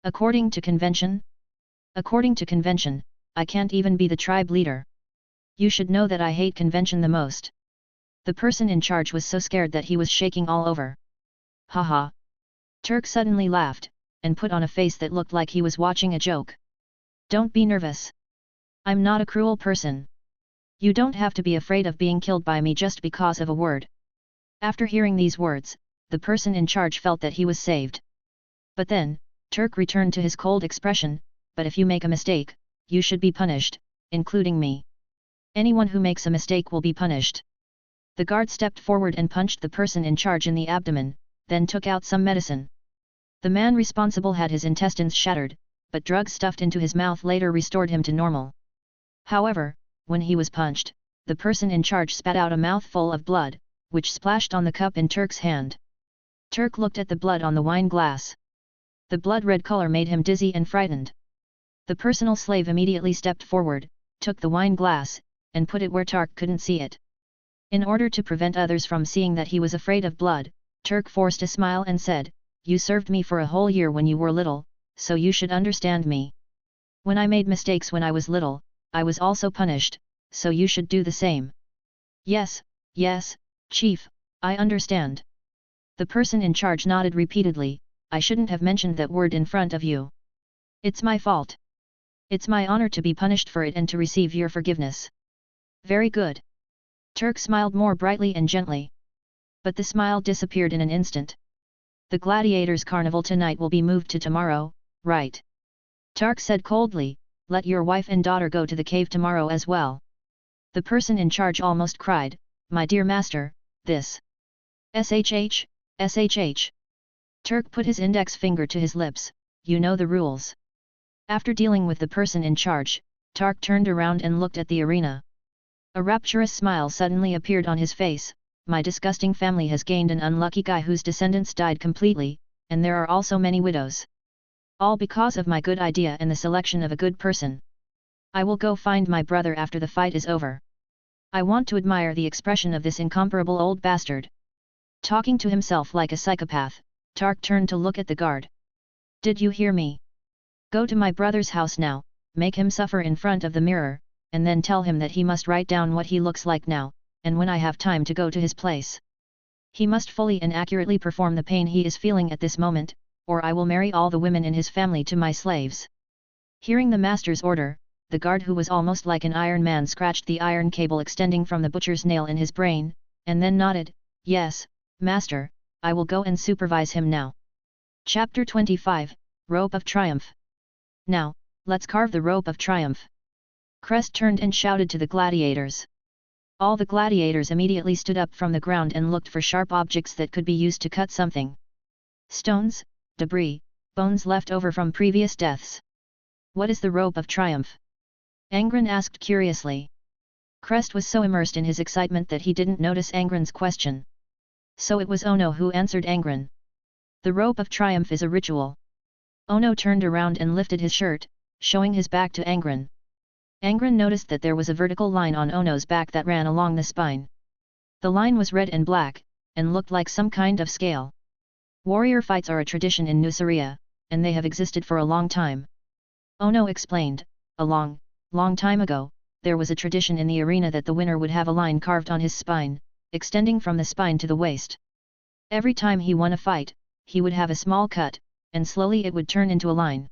According to convention? According to convention, I can't even be the tribe leader. You should know that I hate convention the most. The person in charge was so scared that he was shaking all over. Haha. Turk suddenly laughed, and put on a face that looked like he was watching a joke. Don't be nervous. I'm not a cruel person. You don't have to be afraid of being killed by me just because of a word. After hearing these words, the person in charge felt that he was saved. But then, Turk returned to his cold expression, but if you make a mistake, you should be punished, including me. Anyone who makes a mistake will be punished. The guard stepped forward and punched the person in charge in the abdomen, then took out some medicine. The man responsible had his intestines shattered, but drugs stuffed into his mouth later restored him to normal. However, when he was punched, the person in charge spat out a mouthful of blood, which splashed on the cup in Turk's hand. Turk looked at the blood on the wine glass. The blood-red color made him dizzy and frightened. The personal slave immediately stepped forward, took the wine glass, and put it where Turk couldn't see it. In order to prevent others from seeing that he was afraid of blood, Turk forced a smile and said, "You served me for a whole year when you were little, so you should understand me. When I made mistakes when I was little, I was also punished, so you should do the same." Yes, Chief, I understand. The person in charge nodded repeatedly. I shouldn't have mentioned that word in front of you. It's my fault. It's my honor to be punished for it and to receive your forgiveness. Very good. Turk smiled more brightly and gently. But the smile disappeared in an instant. The gladiators' carnival tonight will be moved to tomorrow, right? Turk said coldly, let your wife and daughter go to the cave tomorrow as well. The person in charge almost cried, my dear master, this. SHH. Turk put his index finger to his lips, you know the rules. After dealing with the person in charge, Turk turned around and looked at the arena. A rapturous smile suddenly appeared on his face. My disgusting family has gained an unlucky guy whose descendants died completely, and there are also many widows. All because of my good idea and the selection of a good person. I will go find my brother after the fight is over. I want to admire the expression of this incomparable old bastard. Talking to himself like a psychopath, Turk turned to look at the guard. Did you hear me? Go to my brother's house now, make him suffer in front of the mirror, and then tell him that he must write down what he looks like now, and when I have time to go to his place. He must fully and accurately perform the pain he is feeling at this moment, or I will marry all the women in his family to my slaves. Hearing the master's order, the guard who was almost like an iron man scratched the iron cable extending from the butcher's nail in his brain, and then nodded, yes, master, I will go and supervise him now. Chapter 25, Rope of Triumph. Now, let's carve the rope of triumph. Crest turned and shouted to the gladiators. All the gladiators immediately stood up from the ground and looked for sharp objects that could be used to cut something. Stones, debris, bones left over from previous deaths. What is the rope of triumph? Angron asked curiously. Crest was so immersed in his excitement that he didn't notice Angron's question. So it was Ono who answered Angron. The rope of triumph is a ritual. Ono turned around and lifted his shirt, showing his back to Angron. Angron noticed that there was a vertical line on Ono's back that ran along the spine. The line was red and black, and looked like some kind of scale. Warrior fights are a tradition in Nucria, and they have existed for a long time. Ono explained, a long time ago, there was a tradition in the arena that the winner would have a line carved on his spine, extending from the spine to the waist. Every time he won a fight, he would have a small cut, and slowly it would turn into a line.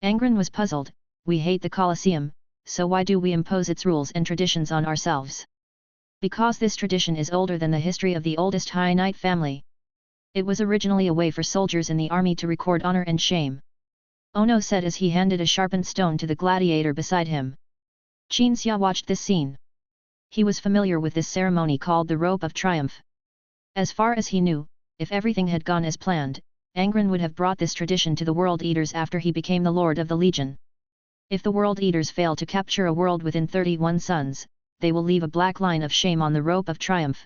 Angron was puzzled, we hate the Colosseum, so why do we impose its rules and traditions on ourselves? Because this tradition is older than the history of the oldest High Knight family. It was originally a way for soldiers in the army to record honor and shame. Ono said as he handed a sharpened stone to the gladiator beside him. Qinxia watched this scene. He was familiar with this ceremony called the Rope of Triumph. As far as he knew, if everything had gone as planned, Angron would have brought this tradition to the World Eaters after he became the Lord of the Legion. If the World Eaters fail to capture a world within 31 suns, they will leave a black line of shame on the Rope of Triumph.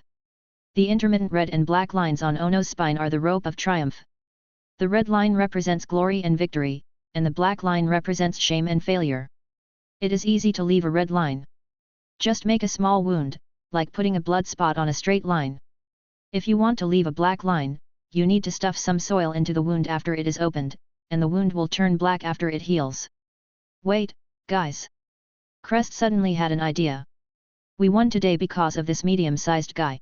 The intermittent red and black lines on Ono's spine are the Rope of Triumph. The red line represents glory and victory, and the black line represents shame and failure. It is easy to leave a red line. Just make a small wound, like putting a blood spot on a straight line. If you want to leave a black line, you need to stuff some soil into the wound after it is opened, and the wound will turn black after it heals. Wait, guys! Crest suddenly had an idea. We won today because of this medium-sized guy.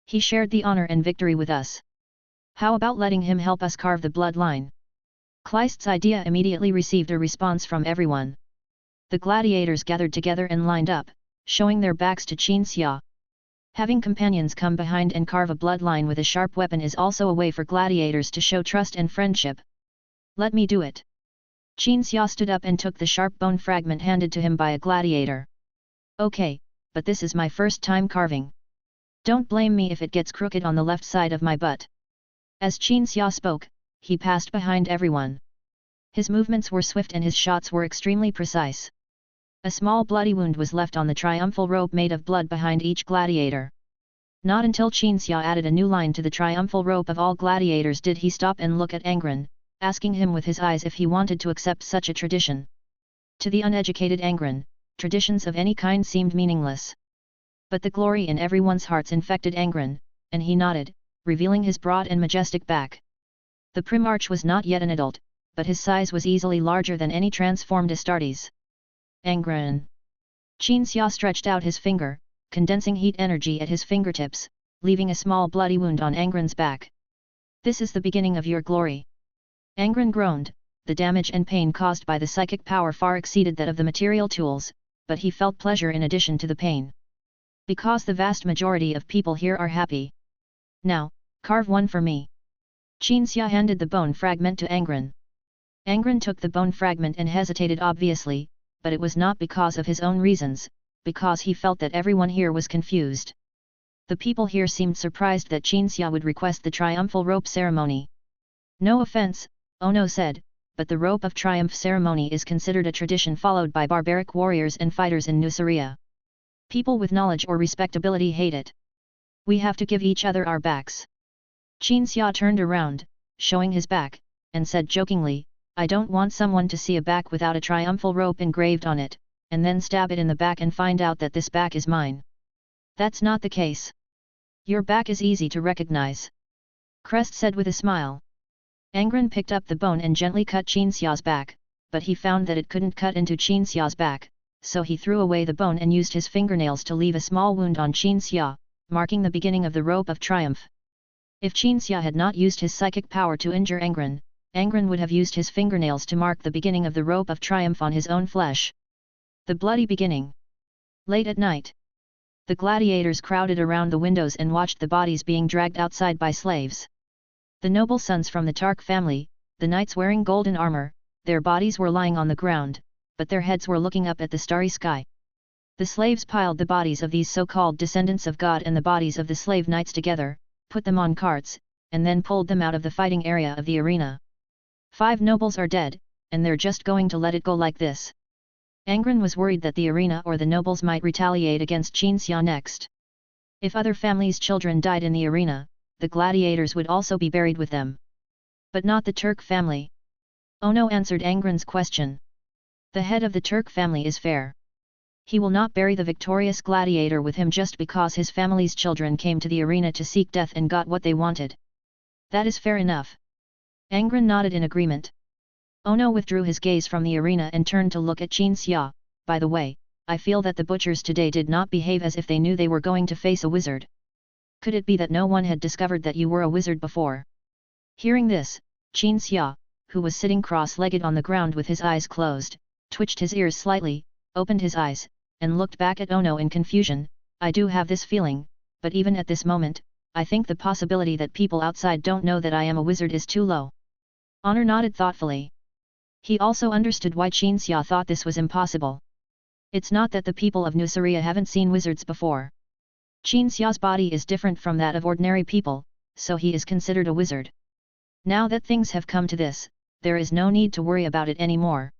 He shared the honor and victory with us. How about letting him help us carve the bloodline? Kleist's idea immediately received a response from everyone. The gladiators gathered together and lined up, showing their backs to Qin Xia. Having companions come behind and carve a bloodline with a sharp weapon is also a way for gladiators to show trust and friendship. Let me do it. Qin Xia stood up and took the sharp bone fragment handed to him by a gladiator. Okay, but this is my first time carving. Don't blame me if it gets crooked on the left side of my butt. As Qin Xia spoke, he passed behind everyone. His movements were swift and his shots were extremely precise. A small bloody wound was left on the triumphal robe made of blood behind each gladiator. Not until Qin Xia added a new line to the triumphal robe of all gladiators did he stop and look at Angron, asking him with his eyes if he wanted to accept such a tradition. To the uneducated Angron, traditions of any kind seemed meaningless. But the glory in everyone's hearts infected Angron, and he nodded, revealing his broad and majestic back. The primarch was not yet an adult, but his size was easily larger than any transformed Astartes. Angron. Qin Xia stretched out his finger, condensing heat energy at his fingertips, leaving a small bloody wound on Angron's back. This is the beginning of your glory. Angron groaned, the damage and pain caused by the psychic power far exceeded that of the material tools, but he felt pleasure in addition to the pain. Because the vast majority of people here are happy. Now, carve one for me. Qin Xia handed the bone fragment to Angron. Angron took the bone fragment and hesitated obviously, but it was not because of his own reasons, because he felt that everyone here was confused. The people here seemed surprised that Qin Xia would request the triumphal rope ceremony. No offense, Ono said, but the rope of triumph ceremony is considered a tradition followed by barbaric warriors and fighters in Nucria. People with knowledge or respectability hate it. We have to give each other our backs. Qin Xia turned around, showing his back, and said jokingly, I don't want someone to see a back without a triumphal rope engraved on it, and then stab it in the back and find out that this back is mine. That's not the case. Your back is easy to recognize. Crest said with a smile. Angron picked up the bone and gently cut Qin Xia's back, but he found that it couldn't cut into Qin Xia's back, so he threw away the bone and used his fingernails to leave a small wound on Qin Xia, marking the beginning of the rope of triumph. If Qin Xia had not used his psychic power to injure Angron, Angron would have used his fingernails to mark the beginning of the rope of triumph on his own flesh. The bloody beginning. Late at night. The gladiators crowded around the windows and watched the bodies being dragged outside by slaves. The noble sons from the Tark family, the knights wearing golden armor, their bodies were lying on the ground, but their heads were looking up at the starry sky. The slaves piled the bodies of these so-called descendants of God and the bodies of the slave knights together, put them on carts, and then pulled them out of the fighting area of the arena. 5 nobles are dead, and they're just going to let it go like this. Angron was worried that the arena or the nobles might retaliate against Qin Xia next. If other families' children died in the arena, the gladiators would also be buried with them. But not the Turk family. Ono answered Angron's question. The head of the Turk family is fair. He will not bury the victorious gladiator with him just because his family's children came to the arena to seek death and got what they wanted. That is fair enough. Angron nodded in agreement. Ono withdrew his gaze from the arena and turned to look at Qin Xia. By the way, I feel that the butchers today did not behave as if they knew they were going to face a wizard. Could it be that no one had discovered that you were a wizard before? Hearing this, Qin Xia, who was sitting cross-legged on the ground with his eyes closed, twitched his ears slightly, opened his eyes, and looked back at Ono in confusion. I do have this feeling, but even at this moment, I think the possibility that people outside don't know that I am a wizard is too low. Honor nodded thoughtfully. He also understood why Qin Xia thought this was impossible. It's not that the people of Nucria haven't seen wizards before. Qin Xia's body is different from that of ordinary people, so he is considered a wizard. Now that things have come to this, there is no need to worry about it anymore.